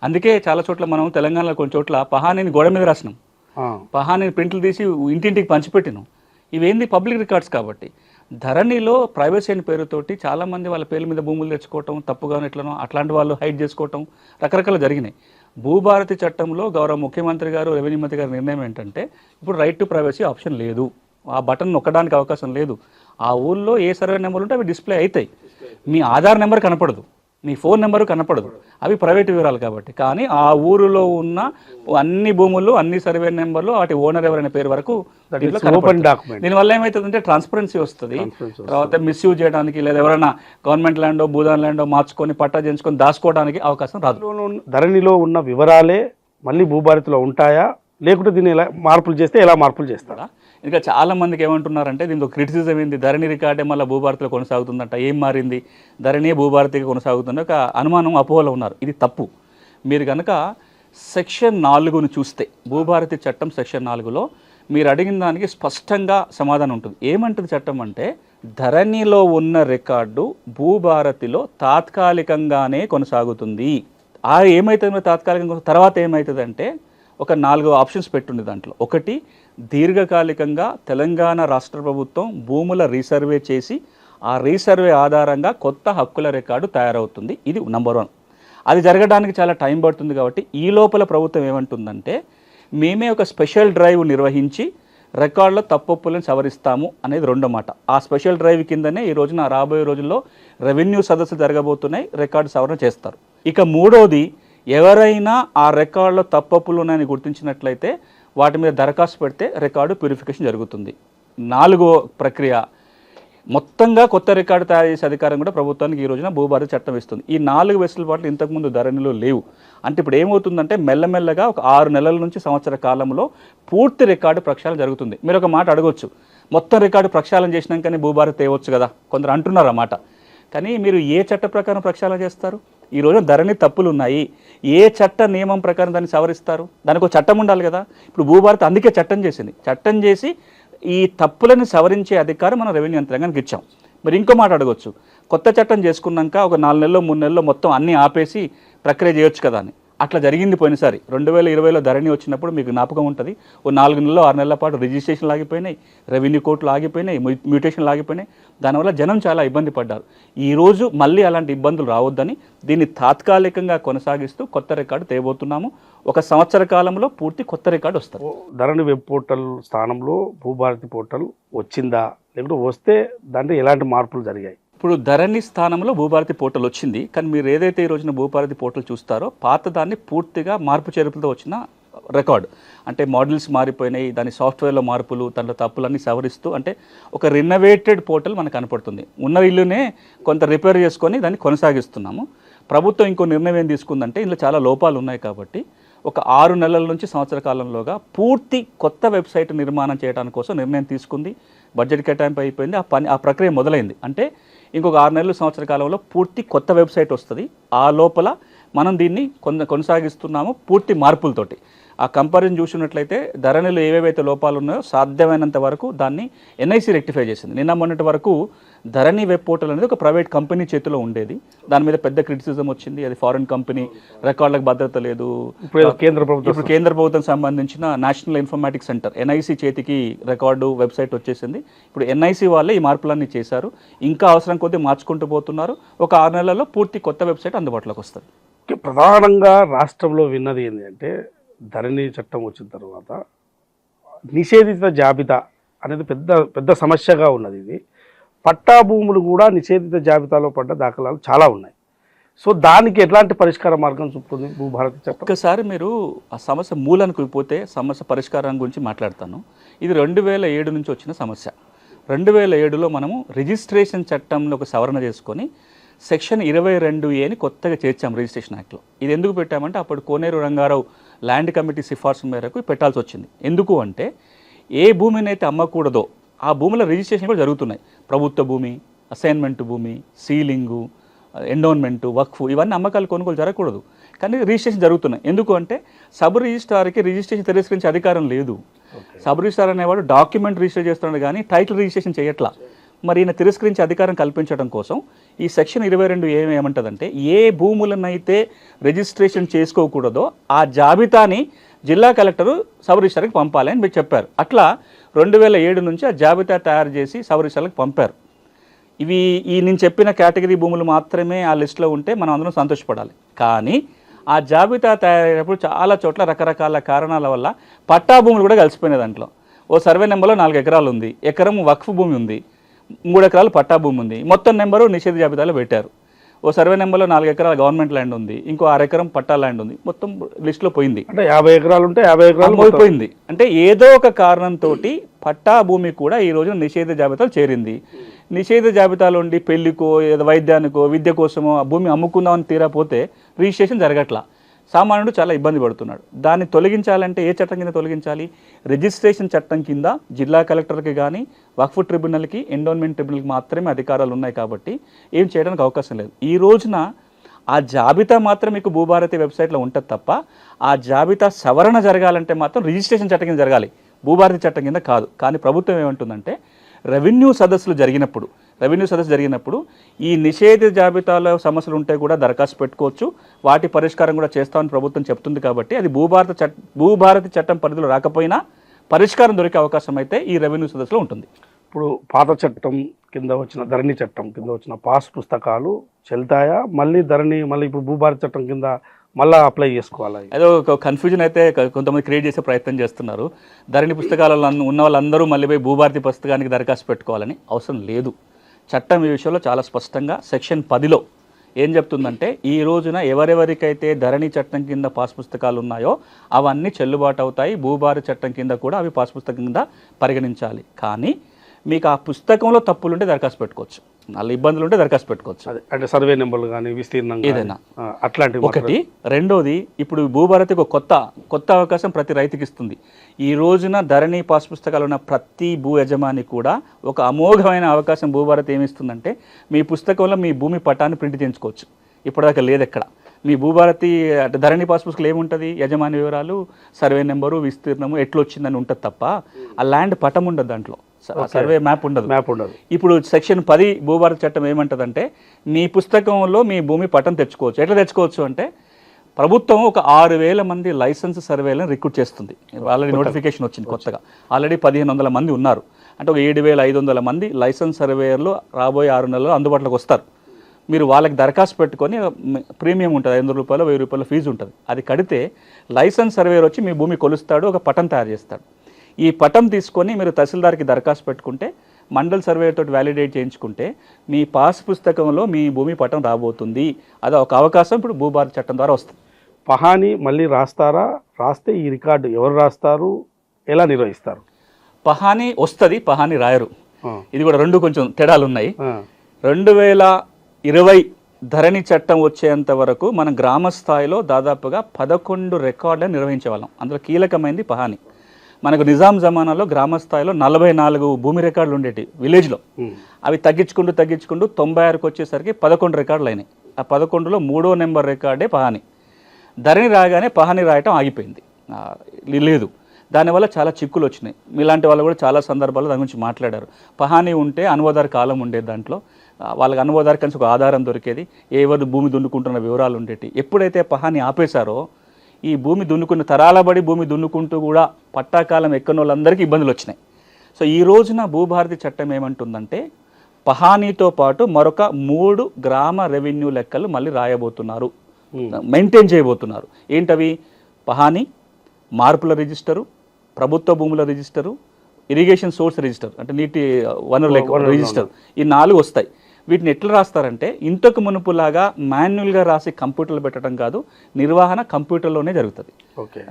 అందుకే చాలా చోట్ల మనం తెలంగాణలో కొన్ని చోట్ల పహానీని గోడ మీద రాసినాం, పహానీని ప్రింట్లు తీసి ఇంటింటికి పంచిపెట్టినాం. ఇవేంది పబ్లిక్ రికార్డ్స్ కాబట్టి. ధరణిలో ప్రైవసీ అని పేరుతోటి చాలామంది వాళ్ళ పేర్ల మీద భూములు తెచ్చుకోవటం, తప్పుగా ఎట్లనో అట్లాంటి వాళ్ళు హైడ్ చేసుకోవటం రకరకాలు జరిగినాయి. భూభారతి చట్టంలో గౌరవ ముఖ్యమంత్రి గారు, రెవెన్యూ మంత్రి గారి నిర్ణయం ఏంటంటే ఇప్పుడు రైట్ టు ప్రైవసీ ఆప్షన్ లేదు, ఆ బటన్ నొక్కడానికి అవకాశం లేదు. ఆ ఊళ్ళో ఏ సర్వే నెంబర్ ఉంటే అవి డిస్ప్లే అవుతాయి. మీ ఆధార్ నెంబర్ కనపడదు, మీ ఫోన్ నెంబరు కనపడదు, అవి ప్రైవేట్ వివరాలు కాబట్టి. కానీ ఆ ఊరిలో ఉన్న అన్ని భూములు, అన్ని సర్వే నెంబర్లు, వాటి ఓనర్ ఎవరైన పేరు వరకు దీనివల్ల ఏమవుతుందంటే ట్రాన్స్పరెన్సీ వస్తుంది. తర్వాత మిస్యూజ్ చేయడానికి లేదా ఎవరైనా గవర్నమెంట్ ల్యాండో భూదాన్ ల్యాండో మార్చుకొని పట్టా చేయించుకొని దాచుకోవడానికి అవకాశం రాదు. ధరణిలో ఉన్న వివరాలే మళ్ళీ భూభారతిలో ఉంటాయా, లేకుంటే దీన్ని ఎలా మార్పులు చేస్తే ఎలా మార్పులు చేస్తారా? ఇంకా చాలా మందికి ఏమంటున్నారంటే దీంతో క్రిటిసిజం ఏంది, ధరణి రికార్డే మళ్ళీ భూభారతిలో కొనసాగుతుందంట, ఏం మారింది, ధరణి భూభారతిగా కొనసాగుతుంది ఒక అనుమానం, అపోహలో ఉన్నారు. ఇది తప్పు. మీరు కనుక సెక్షన్ 4ను చూస్తే, భూభారతి చట్టం సెక్షన్ 4లో మీరు అడిగిన దానికి స్పష్టంగా సమాధానం ఉంటుంది. ఏమంటుంది చట్టం అంటే ధరణిలో ఉన్న రికార్డు భూభారతిలో తాత్కాలికంగానే కొనసాగుతుంది. ఏమవుతుందో తాత్కాలికంగా తర్వాత ఏమవుతుందంటే ఒక 4 ఆప్షన్స్ పెట్టుండే దాంట్లో. ఒకటి, దీర్ఘకాలికంగా తెలంగాణ రాష్ట్ర ప్రభుత్వం భూముల రీసర్వే చేసి ఆ రీసర్వే ఆధారంగా కొత్త హక్కుల రికార్డు తయారవుతుంది. ఇది నెంబర్ 1. అది జరగడానికి చాలా టైం పడుతుంది కాబట్టి ఈ లోపల ప్రభుత్వం ఏమంటుందంటే మేమే ఒక స్పెషల్ డ్రైవ్ నిర్వహించి రికార్డులో తప్పొప్పులను సవరిస్తాము అనేది రెండో మాట. ఆ స్పెషల్ డ్రైవ్ కిందనే ఈ రోజున రాబోయే రోజుల్లో రెవెన్యూ సదస్సులు జరగబోతున్నాయి, రికార్డు సవరణ చేస్తారు. ఇక మూడోది, ఎవరైనా ఆ రికార్డులో తప్పొప్పులు ఉన్నాయని గుర్తించినట్లయితే వాటి మీద దరఖాస్తు పెడితే రికార్డు ప్యూరిఫికేషన్ జరుగుతుంది. 4వ ప్రక్రియ, మొత్తంగా కొత్త రికార్డు తయారు చేసే అధికారం కూడా ప్రభుత్వానికి ఈ రోజున భూభారతి చట్టం ఇస్తుంది. ఈ 4 వెసులుబాట్లు ఇంతకుముందు ధరణిలో లేవు. అంటే ఇప్పుడు ఏమవుతుందంటే మెల్లమెల్లగా ఒక 6 నెలల నుంచి సంవత్సర కాలంలో పూర్తి రికార్డు ప్రక్షాళన జరుగుతుంది. మీరు ఒక మాట అడగొచ్చు, మొత్తం రికార్డు ప్రక్షాళన చేసినాకనే భూభారతి తేవచ్చు కదా, కొందరు అంటున్నారు అన్నమాట. కానీ మీరు ఏ చట్ట ప్రకారం ప్రక్షాళన చేస్తారు? ఈ రోజు ధరణి తప్పులు ఉన్నాయి, ఏ చట్ట నియమం ప్రకారం దాన్ని సవరిస్తారు? దానికి ఒక చట్టం ఉండాలి కదా. ఇప్పుడు భూభారతి అందుకే చట్టం చేసింది. చట్టం చేసి ఈ తప్పులను సవరించే అధికారం మనం రెవెన్యూ యంత్రాంగానికి ఇచ్చాం. మరి ఇంకో మాట అడగొచ్చు, కొత్త చట్టం చేసుకున్నాక ఒక 4 నెలలో 3 నెలల్లో మొత్తం అన్నీ ఆపేసి ప్రక్రియ చేయొచ్చు కదా అని. అట్లా జరిగింది పోయినసారి 2020లో ధరణి వచ్చినప్పుడు మీకు జ్ఞాపకం ఉంటుంది. ఓ 4 నెలలు 6 నెలల పాటు రిజిస్ట్రేషన్లు ఆగిపోయినాయి, రెవెన్యూ కోర్టులు ఆగిపోయినాయి, మ్యూటేషన్లు ఆగిపోయినాయి. దానివల్ల జనం చాలా ఇబ్బంది పడ్డారు. ఈరోజు మళ్ళీ అలాంటి ఇబ్బందులు రావద్దని దీన్ని తాత్కాలికంగా కొనసాగిస్తూ కొత్త రికార్డు తేబోతున్నాము. 1 సంవత్సర కాలంలో పూర్తి కొత్త రికార్డు వస్తుంది. ధరణి వెబ్ పోర్టల్ స్థానంలో భూభారతి పోర్టల్ వచ్చిందా, లేకుంటే వస్తే దాంట్లో ఎలాంటి మార్పులు జరిగాయి? ఇప్పుడు ధరణి స్థానంలో భూభారతి పోర్టల్ వచ్చింది. కానీ మీరు ఏదైతే ఈ రోజున భూభారతి పోర్టల్ చూస్తారో పాత దాన్ని పూర్తిగా మార్పు చేర్పులతో వచ్చిన రికార్డు. అంటే మోడల్స్ మారిపోయినాయి, దాని సాఫ్ట్వేర్లో మార్పులు, దాంట్లో తప్పులన్నీ సవరిస్తూ అంటే ఒక రినోవేటెడ్ పోర్టల్ మనకు కనపడుతుంది. ఉన్న ఇల్లునే కొంత రిపేర్ చేసుకొని దాన్ని కొనసాగిస్తున్నాము. ప్రభుత్వం ఇంకో నిర్ణయం ఏం తీసుకుందంటే ఇందులో చాలా లోపాలు ఉన్నాయి కాబట్టి ఒక 6 నెలల నుంచి సంవత్సర కాలంలోగా పూర్తి కొత్త వెబ్సైట్ నిర్మాణం చేయడానికి కోసం నిర్ణయం తీసుకుంది. బడ్జెట్ కేటాయింపు అయిపోయింది, ఆ ప్రక్రియ మొదలైంది. అంటే ఇంకొక 6 నెలలు సంవత్సర కాలంలో పూర్తి కొత్త వెబ్సైట్ వస్తుంది. ఆ లోపల మనం దీన్ని కొనసాగిస్తున్నాము పూర్తి మార్పులతోటి. ఆ కంపారిజన్ చూసినట్లయితే ధరణిలో ఏవేవైతే లోపాలు ఉన్నాయో సాధ్యమైనంత వరకు దాన్ని ఎన్ఐసి రెక్టిఫై చేసింది. నిన్న మొన్నటి వరకు ధరణి వెబ్ పోర్టల్ అనేది ఒక ప్రైవేట్ కంపెనీ చేతిలో ఉండేది. దాని మీద పెద్ద క్రిటిసిజం వచ్చింది. అది ఫారిన్ కంపెనీ, రికార్డులకు భద్రత లేదు. ఇప్పుడు కేంద్ర ప్రభుత్వం సంబంధించిన నేషనల్ ఇన్ఫర్మేటిక్స్ సెంటర్ ఎన్ఐసి చేతికి రికార్డు వెబ్సైట్ వచ్చేసింది. ఇప్పుడు ఎన్ఐసి వాళ్ళే ఈ మార్పులన్నీ చేశారు. ఇంకా అవసరం కొద్దీ మార్చుకుంటూ పోతున్నారు. ఒక 6 నెలల్లో పూర్తి కొత్త వెబ్సైట్ అందుబాటులోకి వస్తుంది. ప్రధానంగా రాష్ట్రంలో విన్నది ఏంటి అంటే ధరణి చట్టం వచ్చిన తర్వాత నిషేధిత జాబితా అనేది పెద్ద సమస్యగా ఉన్నది. ఇది పట్టా భూములు కూడా నిషేధిత జాబితాలో పడ్డ దాఖలాలు చాలా ఉన్నాయి. సో దానికి ఎట్లాంటి పరిష్కార మార్గం చూపుతుంది భూభారతి చట్టం? ఒక్కసారి మీరు ఆ సమస్య మూలానికి పోతే సమస్య పరిష్కారం గురించి మాట్లాడతాను. ఇది 2007 నుంచి వచ్చిన సమస్య. 2007లో మనము రిజిస్ట్రేషన్ చట్టంలో ఒక సవరణ చేసుకొని సెక్షన్ 22A కొత్తగా చేర్చాం రిజిస్ట్రేషన్ యాక్ట్లో. ఇది ఎందుకు పెట్టామంటే అప్పుడు కోనేరు రంగారావు ల్యాండ్ కమిటీ సిఫార్సు మేరకు పెట్టాల్సి వచ్చింది. ఎందుకు అంటే ఏ భూమిని అయితే అమ్మకూడదో ఆ భూముల రిజిస్ట్రేషన్ కూడా జరుగుతున్నాయి. ప్రభుత్వ భూమి, అసైన్మెంట్ భూమి, సీలింగు, ఎండోన్మెంటు, వక్ఫ్ ఇవన్నీ అమ్మకాలు కొనుగోలు జరగకూడదు. కానీ రిజిస్ట్రేషన్ జరుగుతున్నాయి. ఎందుకు అంటే సబ్ రిజిస్ట్రార్కి రిజిస్ట్రేషన్ తిరస్కరించే అధికారం లేదు. సబ్ రిజిస్ట్రార్ అనేవాడు డాక్యుమెంట్ రిజిస్టర్ చేస్తున్నాడు కానీ టైటిల్ రిజిస్ట్రేషన్ చేయట్లా. మరి ఈయన తిరస్కరించే అధికారం కల్పించడం కోసం ఈ సెక్షన్ 22 ఏమంటుందంటే ఏ భూములనైతే రిజిస్ట్రేషన్ చేసుకోకూడదో ఆ జాబితాని జిల్లా కలెక్టరు సబ్ రిజిస్టర్కి పంపాలి అని మీరు చెప్పారు. అట్లా 2007 నుంచి ఆ జాబితా తయారు చేసి సబ్ రిజిస్టర్లకు పంపారు. ఇవి నేను చెప్పిన కేటగిరీ భూములు మాత్రమే ఆ లిస్టులో ఉంటే మనం అందరం సంతోషపడాలి. కానీ ఆ జాబితా తయారయ్యేటప్పుడు చాలా చోట్ల రకరకాల కారణాల వల్ల పట్టా భూములు కూడా కలిసిపోయినాయి. దాంట్లో ఓ సర్వే నెంబర్లో 4 ఎకరాలు ఉంది, ఎకరం వక్ఫ్ భూమి ఉంది, 3 ఎకరాలు పట్టా భూమి ఉంది. మొత్తం నెంబరు నిషేధ జాబితాలో పెట్టారు. ఓ సర్వే నెంబర్లో 4 ఎకరాల గవర్నమెంట్ ల్యాండ్ ఉంది, ఇంకో 6 ఎకరం పట్టా ల్యాండ్ ఉంది. మొత్తం లిస్టులో పోయింది. అంటే 50 ఎకరాలు ఉంటే 50 ఎకరాలు పోయింది. అంటే ఏదో ఒక కారణంతో పట్టా భూమి కూడా ఈ రోజున నిషేధ జాబితాలో చేరింది. నిషేధ జాబితాలో ఉండి పెళ్లికో వైద్యానికో విద్య కోసమో ఆ భూమి అమ్ముకుందామని తీరాపోతే రిజిస్ట్రేషన్ జరగట్లా. సామాన్యుడు చాలా ఇబ్బంది పడుతున్నాడు. దాన్ని తొలగించాలంటే ఏ చట్టం కింద తొలగించాలి? రిజిస్ట్రేషన్ చట్టం కింద జిల్లా కలెక్టర్కి కానీ వక్ఫ్ ట్రిబ్యునల్కి ఎండోన్మెంట్ ట్రిబ్యునల్కి మాత్రమే అధికారాలు ఉన్నాయి కాబట్టి ఏం చేయడానికి అవకాశం లేదు. ఈ రోజున ఆ జాబితా మాత్రం మీకు భూభారతి వెబ్సైట్లో ఉంటుంది తప్ప ఆ జాబితా సవరణ జరగాలంటే మాత్రం రిజిస్ట్రేషన్ చట్టం కింద జరగాలి, భూభారతి చట్టం కింద కాదు. కానీ ప్రభుత్వం ఏమంటుందంటే రెవెన్యూ సదస్సులు జరిగినప్పుడు ఈ నిషేధ జాబితాలో సమస్యలు ఉంటే కూడా దరఖాస్తు పెట్టుకోవచ్చు, వాటి పరిష్కారం కూడా చేస్తామని ప్రభుత్వం చెప్తుంది. కాబట్టి అది భూభారతి చట్టం పరిధిలో రాకపోయినా పరిష్కారం దొరికే అవకాశం అయితే ఈ రెవెన్యూ సదస్సులో ఉంటుంది. ఇప్పుడు పాత చట్టం కింద వచ్చిన ధరణి చట్టం కింద వచ్చిన పాస్ పుస్తకాలు చెల్తాయా? మళ్ళీ ఇప్పుడు భూభారతి చట్టం కింద మళ్ళీ అప్లై చేసుకోవాలి? ఏదో ఒక కన్ఫ్యూజన్ అయితే కొంతమంది క్రియేట్ చేసే ప్రయత్నం చేస్తున్నారు. ధరణి పుస్తకాలలో ఉన్న వాళ్ళందరూ మళ్ళీ పోయి భూభారతి పుస్తకానికి దరఖాస్తు పెట్టుకోవాలని అవసరం లేదు. చట్టం ఈ విషయంలో చాలా స్పష్టంగా సెక్షన్ 10లో ఏం చెప్తుందంటే ఈ రోజున ఎవరెవరికైతే ధరణి చట్టం కింద పాస్ పుస్తకాలు ఉన్నాయో అవన్నీ చెల్లుబాటు అవుతాయి. భూభారతి చట్టం కింద కూడా అవి పాస్ పుస్తకం కింద పరిగణించాలి. కానీ మీకు ఆ పుస్తకంలో తప్పులుంటే దరఖాస్తు పెట్టుకోవచ్చు, నాలుగు ఇబ్బందులు ఉంటే దరఖాస్తు పెట్టుకోవచ్చు. అంటే సర్వే నెంబర్లు కానీ విస్తీర్ణం ఏదైనా అట్లాంటివి ఒకటి. రెండోది, ఇప్పుడు భూభారతికి ఒక కొత్త అవకాశం ప్రతి రైతుకి ఇస్తుంది. ఈ రోజున ధరణి పాస్ పుస్తకాలు ఉన్న ప్రతి భూ యజమాని కూడా ఒక అమోఘమైన అవకాశం భూభారతి ఏమిస్తుందంటే మీ పుస్తకంలో మీ భూమి పట్టాన్ని ప్రింట్ చేయించుకోవచ్చు. ఇప్పటిదాకా లేదు ఎక్కడ. మీ భూభారతి అంటే ధరణి పాస్ పుస్తకాలు ఏముంటుంది? యజమాని వివరాలు, సర్వే నెంబరు, విస్తీర్ణము ఎట్లొచ్చిందని ఉంటుంది తప్ప ఆ ల్యాండ్ పటం ఉండదు, దాంట్లో సర్వే మ్యాప్ ఉండదు. ఇప్పుడు సెక్షన్ 10 భూభారతి చట్టం ఏమంటుందంటే మీ పుస్తకంలో మీ భూమి పటం తెచ్చుకోవచ్చు. ఎట్లా తెచ్చుకోవచ్చు అంటే ప్రభుత్వం ఒక 6,000 మంది లైసెన్స్ సర్వేలను రిక్రూట్ చేస్తుంది. ఆల్రెడీ నోటిఫికేషన్ వచ్చింది కొత్తగా. ఆల్రెడీ 1,500 మంది ఉన్నారు. అంటే ఒక 7,500 మంది లైసెన్స్ సర్వేయర్లు రాబోయే 6 నెలల్లో అందుబాటులోకి వస్తారు. మీరు వాళ్ళకి దరఖాస్తు పెట్టుకొని ప్రీమియం ఉంటుంది, 500 రూపాయలు 1000 రూపాయల ఫీజు ఉంటుంది. అది కడితే లైసెన్స్ సర్వేయర్ వచ్చి మీ భూమి కొలుస్తాడు, ఒక పటం తయారు చేస్తాడు. ఈ పటం తీసుకొని మీరు తహసీల్దార్కి దరఖాస్తు పెట్టుకుంటే, మండల్ సర్వేయర్ తోటి వ్యాలిడేట్ చేయించుకుంటే మీ పాస్ పుస్తకంలో మీ భూమి పటం రాబోతుంది. అది ఒక అవకాశం ఇప్పుడు భూభారతి చట్టం ద్వారా వస్తుంది. పహాని మళ్ళీ రాస్తారా? రాస్తే ఈ రికార్డు ఎవరు రాస్తారు, ఎలా నిర్వహిస్తారు? పహాని వస్తుంది, పహాని రాయరు. ఇది కూడా రెండు కొంచెం తేడాలు ఉన్నాయి. 2020 ధరణి చట్టం వచ్చేంత వరకు మనం గ్రామ స్థాయిలో దాదాపుగా 11 రికార్డులను నిర్వహించేవాళ్ళం. అందులో కీలకమైనది పహాని. మనకు నిజాం జమానాలో గ్రామ స్థాయిలో 44 భూమి రికార్డులు ఉండేవి విలేజ్లో. అవి తగ్గించుకుంటూ 96కి వచ్చేసరికి 11 రికార్డులు అయినాయి. ఆ 11లో 3వ నెంబర్ రికార్డే పహాని. ధరణి రాగానే పహాని రాయటం ఆగిపోయింది, లేదు. దానివల్ల చాలా చిక్కులు వచ్చినాయి. మీలాంటి వాళ్ళు కూడా చాలా సందర్భాల్లో దాని గురించి మాట్లాడారు. పహాని ఉంటే అనువాదార కాలం ఉండేది, దాంట్లో వాళ్ళకి అనువాదార కలిసి ఒక ఆధారం దొరికేది, ఎవరు భూమి దున్నుకుంటున్న వివరాలు ఉండేవి. ఎప్పుడైతే పహాని ఆపేశారో ఈ భూమి దున్నుకున్న తరాలబడి భూమి దున్నుకుంటూ కూడా పట్టాకాలం ఎక్కని వాళ్ళందరికీ ఇబ్బందులు వచ్చినాయి. సో ఈ రోజున భూభారతి చట్టం ఏమంటుందంటే పహానీతో పాటు మరొక 3 గ్రామ రెవెన్యూ లెక్కలు మళ్ళీ రాయబోతున్నారు, మెయింటైన్ చేయబోతున్నారు. ఏంటవి? పహాని, మార్పుల రిజిస్టరు, ప్రభుత్వ భూముల రిజిస్టరు, ఇరిగేషన్ సోర్స్ రిజిస్టర్ అంటే నీటి వనరుల రిజిస్టర్. ఈ 4 వస్తాయి. వీటిని ఎట్లా రాస్తారంటే ఇంతకు మునుపులాగా మాన్యువల్గా రాసి కంప్యూటర్లో పెట్టడం కాదు, నిర్వహణ కంప్యూటర్లోనే జరుగుతుంది.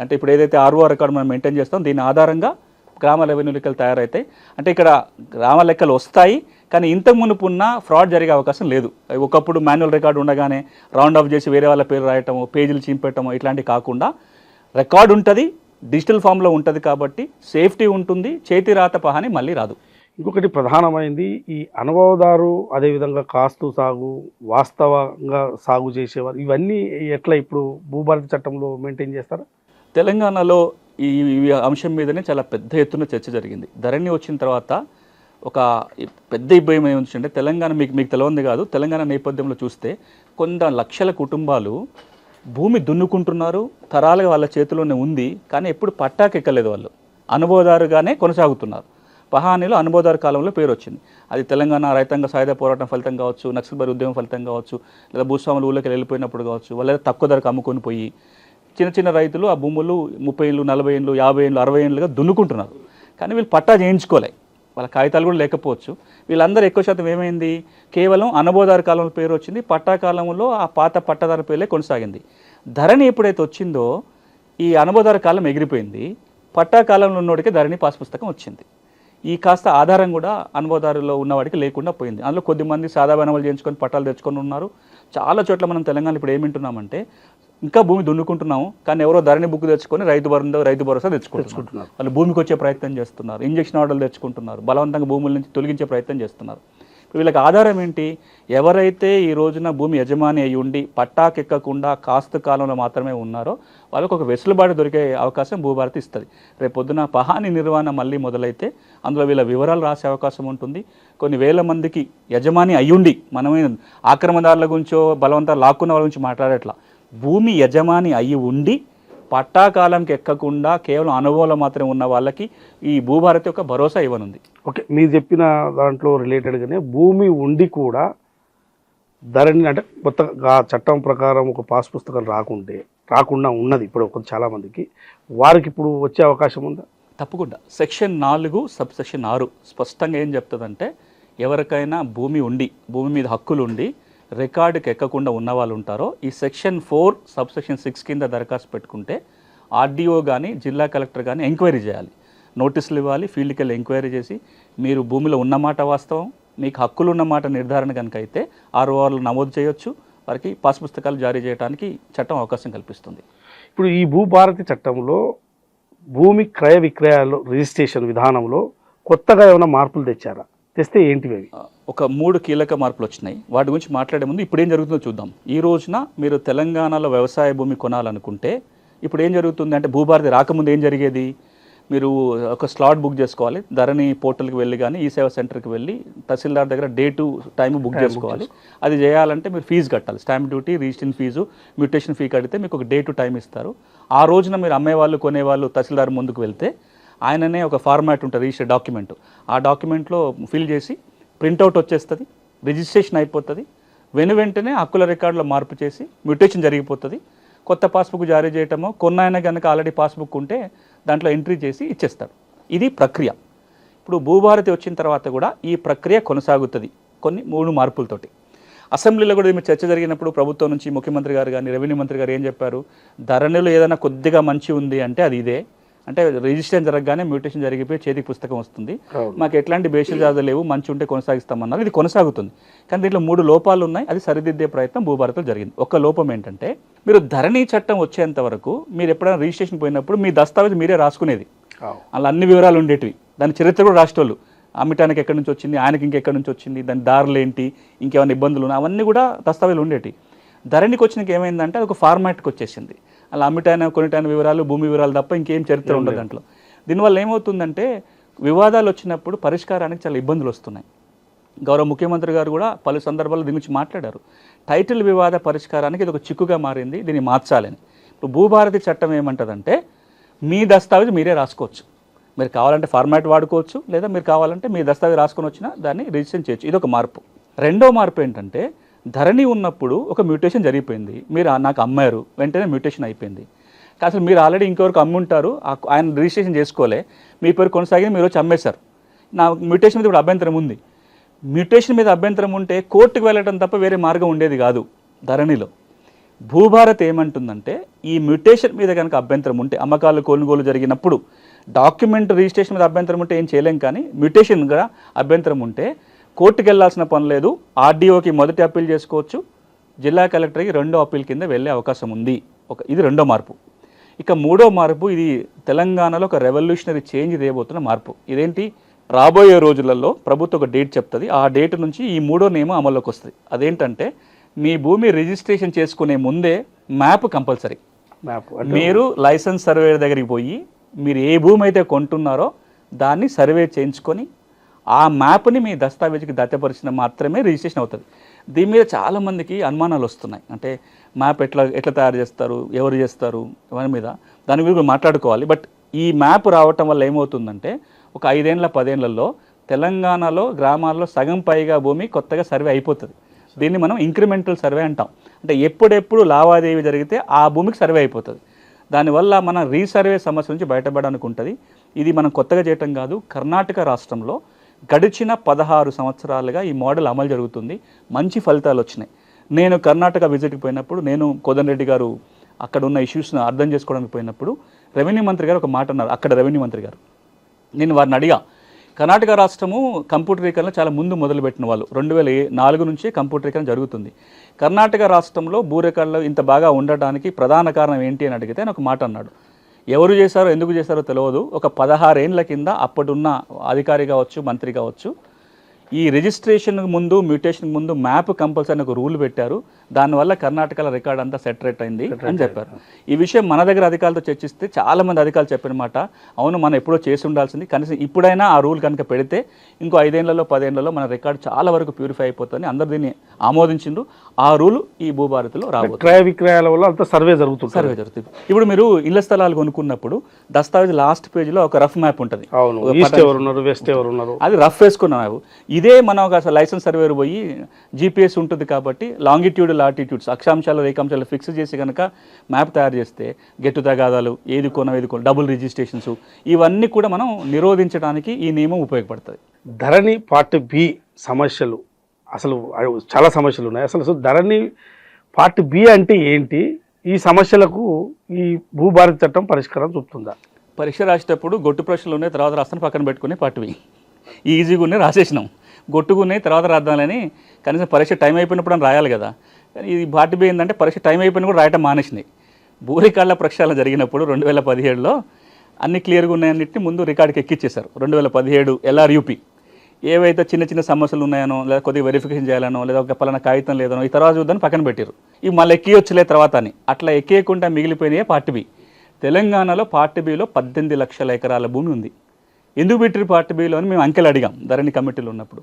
అంటే ఇప్పుడు ఏదైతే ఆర్ఓ రికార్డు మనం మెయింటైన్ చేస్తాం, దీని ఆధారంగా గ్రామ రెవెన్యూ లెక్కలు తయారవుతాయి. అంటే ఇక్కడ గ్రామ లెక్కలు వస్తాయి, కానీ ఇంతకు మునుపు ఉన్న ఫ్రాడ్ జరిగే అవకాశం లేదు. ఒకప్పుడు మాన్యువల్ రికార్డు ఉండగానే రౌండ్ ఆఫ్ చేసి వేరే వాళ్ళ పేరు రాయటము, పేజీలు చింపెట్టము ఇట్లాంటివి కాకుండా రికార్డు ఉంటుంది, డిజిటల్ ఫామ్లో ఉంటుంది. కాబట్టి సేఫ్టీ ఉంటుంది, చేతి రాత పహాని మళ్ళీ రాదు. ఇంకొకటి ప్రధానమైంది, ఈ అనుభవదారు అదేవిధంగా కాస్తు సాగు, వాస్తవంగా సాగు చేసేవారు, ఇవన్నీ ఎట్లా ఇప్పుడు భూభారతి చట్టంలో మెయింటైన్ చేస్తారా? తెలంగాణలో ఈ అంశం మీదనే చాలా పెద్ద ఎత్తున చర్చ జరిగింది. ధరణి వచ్చిన తర్వాత ఒక పెద్ద ఇబ్బంది ఏమొచ్చిందంటే తెలంగాణ మీకు తెలియంది కాదు, తెలంగాణ నేపథ్యంలో చూస్తే కొంత లక్షల కుటుంబాలు భూమి దున్నుకుంటున్నారు, తరాలుగా వాళ్ళ చేతిలోనే ఉంది, కానీ ఎప్పుడు పట్టాకెక్కలేదు. వాళ్ళు అనుభవదారుగానే కొనసాగుతున్నారు. పహానీలో అనుభవదారు కాలంలో పేరు వచ్చింది. అది తెలంగాణ రైతాంగ సాయుధ పోరాటం ఫలితం కావచ్చు, నక్సల్బరీ ఉద్యమం ఫలితం కావచ్చు, లేదా భూస్వాములు ఊళ్ళకి వెళ్ళిపోయినప్పుడు కావచ్చు, వాళ్ళ తక్కువ ధరకు అమ్ముకొని పోయి చిన్న రైతులు ఆ భూములు 30 ఏళ్ళు 40 ఏళ్ళు 50 ఏళ్ళు 60 ఏళ్ళుగా దున్నుకుంటున్నారు. కానీ వీళ్ళు పట్టా చేయించుకోలే, వాళ్ళ కాగితాలు కూడా లేకపోవచ్చు. వీళ్ళందరూ ఎక్కువ శాతం ఏమైంది, కేవలం అనుభవదారు కాలంలో పేరు వచ్చింది, పట్టా కాలంలో ఆ పాత పట్టాదారు పేర్లే కొనసాగింది. ధరణి ఎప్పుడైతే వచ్చిందో ఈ అనుభవదారు కాలం ఎగిరిపోయింది, పట్టా కాలంలో ఉన్నోడికి ధరణి పాస్ పుస్తకం వచ్చింది. ఈ కాస్త ఆధారం కూడా అనుభవదారులో ఉన్నవాడికి లేకుండా పోయింది. అందులో కొద్దిమంది సాదా బనవలు చేయించుకొని పట్టాలు తెచ్చుకొని ఉన్నారు. చాలా చోట్ల మనం తెలంగాణలో ఇప్పుడు ఏమింటున్నామంటే ఇంకా భూమి దున్నుకుంటున్నాము, కానీ ఎవరో ధరణి బుక్ తెచ్చుకొని రైతు భరోసా తెచ్చుకుంటున్నారు. వాళ్ళు భూమికి వచ్చే ప్రయత్నం చేస్తున్నారు, ఇంజక్షన్ ఆర్డర్లు తెచ్చుకుంటున్నారు, బలవంతంగా భూముల నుంచి తొలగించే ప్రయత్నం చేస్తున్నారు. వీళ్ళకి ఆధారం ఏంటి? ఎవరైతే ఈ రోజున భూమి యజమాని అయి ఉండి పట్టాకెక్కకుండా కాస్తు కాలంలో మాత్రమే ఉన్నారో వాళ్ళకు ఒక వెసులుబాటు దొరికే అవకాశం భూభారతి ఇస్తుంది. రేపు పొద్దున పహాని నిర్వహణ మళ్ళీ మొదలైతే అందులో వీళ్ళ వివరాలు రాసే అవకాశం ఉంటుంది. కొన్ని వేల మందికి యజమాని అయ్యుండి, మనమే ఆక్రమణదారుల గురించో బలవంతంగా లాక్కున్న వాళ్ళ గురించి మాట్లాడేట్లా, భూమి యజమాని అయి ఉండి పట్టాకాలంకి ఎక్కకుండా కేవలం అనుభవంలో మాత్రమే ఉన్న వాళ్ళకి ఈ భూభారతి యొక్క భరోసా ఇవ్వనుంది. ఓకే, మీరు చెప్పిన దాంట్లో రిలేటెడ్గానే భూమి ఉండి కూడా ధరణి అంటే కొత్తగా చట్టం ప్రకారం ఒక పాస్ పుస్తకం రాకుండా ఉన్నది ఇప్పుడు చాలామందికి, వారికి ఇప్పుడు వచ్చే అవకాశం ఉందా? తప్పకుండా. సెక్షన్ 4 సబ్సెక్షన్ 6 స్పష్టంగా ఏం చెప్తుందంటే ఎవరికైనా భూమి ఉండి, భూమి మీద హక్కులు ఉండి రికార్డుకి ఎక్కకుండా ఉన్న వాళ్ళు ఉంటారో ఈ సెక్షన్ 4 సబ్సెక్షన్ 6 కింద దరఖాస్తు పెట్టుకుంటే ఆర్డీఓ కానీ జిల్లా కలెక్టర్ కానీ ఎంక్వైరీ చేయాలి, నోటీసులు ఇవ్వాలి, ఫీల్డ్కి వెళ్ళి ఎంక్వైరీ చేసి మీరు భూమిలో ఉన్నమాట వాస్తవం, మీకు హక్కులు ఉన్నమాట నిర్ధారణ కనుక అయితే ఆర్ఓఆర్లు నమోదు చేయొచ్చు, వారికి పాస్ పుస్తకాలు జారీ చేయడానికి చట్టం అవకాశం కల్పిస్తుంది. ఇప్పుడు ఈ భూభారతి చట్టంలో భూమి క్రయ విక్రయాలు రిజిస్ట్రేషన్ విధానంలో కొత్తగా ఏమైనా మార్పులు తెచ్చారా? తెస్తే ఏంటివి? ఒక 3 కీలక మార్పులు వచ్చినాయి. వాటి గురించి మాట్లాడే ముందు ఇప్పుడు ఏం జరుగుతుందో చూద్దాం. ఈ రోజున మీరు తెలంగాణలో వ్యవసాయ భూమి కొనాలనుకుంటే ఇప్పుడు ఏం జరుగుతుంది అంటే భూభారతి రాకముందు ఏం జరిగేది, మీరు ఒక స్లాట్ బుక్ చేసుకోవాలి. ధరణి పోర్టల్కి వెళ్ళి కానీ ఈ సేవా సెంటర్కి వెళ్ళి తహసీల్దార్ దగ్గర డే టు టైం బుక్ చేసుకోవాలి. అది చేయాలంటే మీరు ఫీజు కట్టాలి. Stamp duty, registration fees, mutation fee కడితే మీకు ఒక డే టు టైం ఇస్తారు. ఆ రోజున మీరు అమ్మేవాళ్ళు కొనేవాళ్ళు తహసీల్దార్ ముందుకు వెళ్తే ఆయననే ఒక ఫార్మాట్ ఉంటుంది, రిజిస్టర్ డాక్యుమెంట్. ఆ డాక్యుమెంట్లో ఫిల్ చేసి ప్రింట్అవుట్ వచ్చేస్తుంది, రిజిస్ట్రేషన్ అయిపోతుంది. వెంటనే హక్కుల రికార్డులో మార్పు చేసి మ్యూటేషన్ జరిగిపోతుంది. కొత్త పాస్బుక్ జారీ చేయటమో, కొన్నాయన కనుక ఆల్రెడీ పాస్బుక్ ఉంటే దాంట్లో ఎంట్రీ చేసి ఇచ్చేస్తాడు. ఇది ప్రక్రియ. ఇప్పుడు భూభారతి వచ్చిన తర్వాత కూడా ఈ ప్రక్రియ కొనసాగుతుంది కొన్ని 3 మార్పులతోటి. అసెంబ్లీలో కూడా మీరు చర్చ జరిగినప్పుడు ప్రభుత్వం నుంచి ముఖ్యమంత్రి గారు కానీ రెవెన్యూ మంత్రి గారు ఏం చెప్పారు, ధరణిలో ఏదైనా కొద్దిగా మంచి ఉంది అంటే అది ఇదే. అంటే రిజిస్ట్రేషన్ జరగగానే మ్యూటేషన్ జరిగిపోయి చేతికి పుస్తకం వస్తుంది, మాకు ఎట్లాంటి బేషజాలు లేవు, మంచి ఉంటే కొనసాగిస్తామన్నారు. ఇది కొనసాగుతుంది. కానీ దీంట్లో 3 లోపాలు ఉన్నాయి. అది సరిదిద్దే ప్రయత్నం భూభారతిలో జరిగింది. ఒక లోపం ఏంటంటే, మీరు ధరణి చట్టం వచ్చేంత వరకు మీరు ఎప్పుడైనా రిజిస్ట్రేషన్ పోయినప్పుడు మీ దస్తావేజ్ మీరే రాసుకునేది. అలా అన్ని వివరాలు ఉండేటివి. దాని చరిత్ర కూడా రాసేటోళ్ళు. అమ్మటానికి ఎక్కడి నుంచి వచ్చింది, ఆయనకి ఇంకెక్కడి నుంచి వచ్చింది, దాని దారులు ఏంటి, ఇంకేమైనా ఇబ్బందులు ఉన్నాయి, అవన్నీ కూడా దస్తావేజులు ఉండేవి. ధరణికి వచ్చినాక ఏమైందంటే అది ఒక ఫార్మాట్కి వచ్చేసింది. అలా అమ్మిటైన కొనిటైన వివరాలు, భూమి వివరాలు తప్ప ఇంకేం చరిత్ర ఉండదు దాంట్లో. దీనివల్ల ఏమవుతుందంటే వివాదాలు వచ్చినప్పుడు పరిష్కారానికి చాలా ఇబ్బందులు వస్తున్నాయి. గౌరవ ముఖ్యమంత్రి గారు కూడా పలు సందర్భాల్లో దీని గురించి మాట్లాడారు. టైటిల్ వివాద పరిష్కారానికి ఇది ఒక చిక్కుగా మారింది, దీన్ని మార్చాలని. ఇప్పుడు భూభారతి చట్టం ఏమంటుందంటే మీ దస్తావేజ్ మీరే రాసుకోవచ్చు. మీరు కావాలంటే ఫార్మాట్ వాడుకోవచ్చు, లేదా మీరు కావాలంటే మీ దస్తావేజ్ రాసుకొని వచ్చినా దాన్ని రిజిస్ట్రేషన్ చేయొచ్చు. ఇది ఒక మార్పు. రెండో మార్పు ఏంటంటే, ధరణి ఉన్నప్పుడు ఒక మ్యూటేషన్ జరిగిపోయింది, మీరు నాకు అమ్మారు, వెంటనే మ్యూటేషన్ అయిపోయింది. అసలు మీరు ఆల్రెడీ ఇంకొకరికి అమ్ముంటారు, ఆయన రిజిస్ట్రేషన్ చేసుకోలే, మీ పేరు కొనసాగి మీరు వచ్చి అమ్మేశారు. నా మ్యూటేషన్ మీద ఇప్పుడు అభ్యంతరం ఉంది. మ్యూటేషన్ మీద అభ్యంతరం ఉంటే కోర్టుకు వెళ్ళడం తప్ప వేరే మార్గం ఉండేది కాదు ధరణిలో. భూభారత్ ఏమంటుందంటే, ఈ మ్యూటేషన్ మీద కనుక అభ్యంతరం ఉంటే, అమ్మకాలు కొనుగోలు జరిగినప్పుడు డాక్యుమెంట్ రిజిస్ట్రేషన్ మీద అభ్యంతరం ఉంటే ఏం చేయలేం, కానీ మ్యూటేషన్గా అభ్యంతరం ఉంటే కోర్టుకు వెళ్ళాల్సిన పని లేదు. ఆర్డీఓకి మొదటి అప్పీల్ చేసుకోవచ్చు, జిల్లా కలెక్టర్కి రెండో అప్పీల్ కింద వెళ్ళే అవకాశం ఉంది. ఇది రెండో మార్పు. ఇక మూడో మార్పు, ఇది తెలంగాణలో ఒక రెవల్యూషనరీ చేంజ్ తేబోతున్న మార్పు. ఇదేంటి, రాబోయే రోజులలో ప్రభుత్వం ఒక డేట్ చెప్తుంది. ఆ డేట్ నుంచి ఈ మూడో నియమం అమల్లోకి వస్తుంది. అదేంటంటే, మీ భూమి రిజిస్ట్రేషన్ చేసుకునే ముందే మ్యాప్ కంపల్సరీ. మీరు లైసెన్స్ సర్వే దగ్గరికి పోయి మీరు ఏ భూమి అయితే కొంటున్నారో దాన్ని సర్వే చేయించుకొని ఆ మ్యాప్ని మీ దస్తావేజ్కి దత్తపరిచిన మాత్రమే రిజిస్ట్రేషన్ అవుతుంది. దీని మీద చాలామందికి అనుమానాలు వస్తున్నాయి. అంటే మ్యాప్ ఎట్లా తయారు చేస్తారు, ఎవరు చేస్తారు, దాని మీద మాట్లాడుకోవాలి. బట్ ఈ మ్యాప్ రావటం వల్ల ఏమవుతుందంటే, ఒక 5 ఏళ్ళ 10 ఏళ్లలో తెలంగాణలో గ్రామాల్లో సగం పైగా భూమి కొత్తగా సర్వే అయిపోతుంది. దీన్ని మనం ఇంక్రిమెంటల్ సర్వే అంటాం. అంటే ఎప్పుడెప్పుడు లావాదేవీ జరిగితే ఆ భూమికి సర్వే అయిపోతుంది. దానివల్ల మన రీసర్వే సమస్య నుంచి బయటపడడానికి ఉంటుంది. ఇది మనం కొత్తగా చేయటం కాదు. కర్ణాటక రాష్ట్రంలో గడిచిన 16 సంవత్సరాలుగా ఈ మోడల్ అమలు జరుగుతుంది. మంచి ఫలితాలు వచ్చినాయి. నేను కర్ణాటక విజిట్కి పోయినప్పుడు, నేను కోదండరెడ్డి గారు అక్కడ ఉన్న ఇష్యూస్ను అర్థం చేసుకోవడానికి పోయినప్పుడు రెవెన్యూ మంత్రి గారు ఒక మాట అన్నారు. అక్కడ రెవెన్యూ మంత్రి గారు, నేను వారిని అడిగా, కర్ణాటక రాష్ట్రము కంప్యూటరీకరణ చాలా ముందు మొదలుపెట్టిన వాళ్ళు. 2004 నుంచి కంప్యూటరీకరణ జరుగుతుంది. కర్ణాటక రాష్ట్రంలో భూ రికార్డులు ఇంత బాగా ఉండటానికి ప్రధాన కారణం ఏంటి అని అడిగితే ఆయన ఒక మాట అన్నాడు. ఎవరు చేశారో ఎందుకు చేశారో తెలియదు. ఒక 16 ఏళ్ల కింద అప్పుడున్న అధికారి కావచ్చు, మంత్రి కావచ్చు, ఈ రిజిస్ట్రేషన్కి ముందు, మ్యూటేషన్కి ముందు మ్యాప్ కంపల్సరీ ఒక రూల్ పెట్టారు. దానివల్ల కర్ణాటకలో రికార్డ్ అంతా సెటరేట్ అయింది అని చెప్పారు. ఈ విషయం మన దగ్గర అధికారులతో చర్చిస్తే చాలామంది అధికారులు చెప్పిన మాట, అవును మనం ఎప్పుడో చేసి ఉండాల్సింది, కనీసం ఇప్పుడైనా ఆ రూల్ కనుక పెడితే ఇంకో 5 ఏళ్లలో 10 ఏళ్లలో మన రికార్డు చాలా వరకు ప్యూరిఫై అయిపోతుంది. అందరు దీన్ని ఆమోదించిండ్రు. ఆ రూల్ ఈ భూభారతిలో రాబోతుంది. క్రయ విక్రయాల వల్ల అంతా సర్వే జరుగుతుంది. ఇప్పుడు మీరు ఇళ్ల స్థలాలు కొనుక్కున్నప్పుడు దస్తావేజ్ లాస్ట్ పేజీలో ఒక రఫ్ మ్యాప్ ఉంటుంది. అది రఫ్ వేసుకున్న మ్యాప్. ఇదే మనం ఒక లైసెన్స్ సర్వేర్ పోయి జీపీఎస్ ఉంటుంది కాబట్టి లాంగిట్యూడ్, లాటిట్యూడ్స్, అక్షాంశాలు, రేఖాంశాలు ఫిక్స్ చేసి కనుక మ్యాప్ తయారు చేస్తే గెట్టు తగాదాలు, ఏది కొనం ఏది కొనం, డబుల్ రిజిస్ట్రేషన్స్, ఇవన్నీ కూడా మనం నిరోధించడానికి ఈ నియమం ఉపయోగపడుతుంది. ధరణి పార్ట్ బి సమస్యలు, అసలు చాలా సమస్యలు ఉన్నాయి. అసలు ధరణి పార్ట్ బి అంటే ఏంటి, ఈ సమస్యలకు ఈ భూభారతి చట్టం పరిష్కారం చూపుతుందా? పరీక్ష రాసేటప్పుడు గొట్టు ప్రశ్నలు ఉన్నాయి, తర్వాత రాస్తాను పక్కన పెట్టుకుని పార్ట్ బి ఈజీగా ఉన్నాయి, రాసేసినాం. గొట్టుకున్నాయి తర్వాత రాద్దామని కనీసం పరీక్ష టైం అయిపోయినప్పుడు అని రాయాలి కదా. కానీ ఇది పార్ట్ బి ఏంటంటే పరీక్ష టైం అయిపోయినా కూడా రాయటం మానేసినాయి. భూ రికార్డుల ప్రక్షాళన జరిగినప్పుడు 2017లో అన్ని క్లియర్గా ఉన్నాయన్నింటినీ ముందు రికార్డుకి ఎక్కిచ్చేశారు. 2017 LRUP ఏవైతే చిన్న చిన్న సమస్యలు ఉన్నాయనో, లేదా కొద్దిగా వెరిఫికేషన్ చేయాలనో, లేదా ఒక పలానా కాగితం లేదనో, ఈ తర్వాత చూద్దాని పక్కన పెట్టారు. ఇవి మళ్ళీ ఎక్కియొచ్చులే తర్వాత అని. అట్లా ఎక్కేయకుండా మిగిలిపోయినాయే పార్ట్ బి. తెలంగాణలో పార్ట్ బిలో 18 లక్షల ఎకరాల భూమి ఉంది. ఎందుకు పెట్టారు పార్ట్ బిలో అని మేము అంకెలు అడిగాం ధరణి కమిటీలో ఉన్నప్పుడు.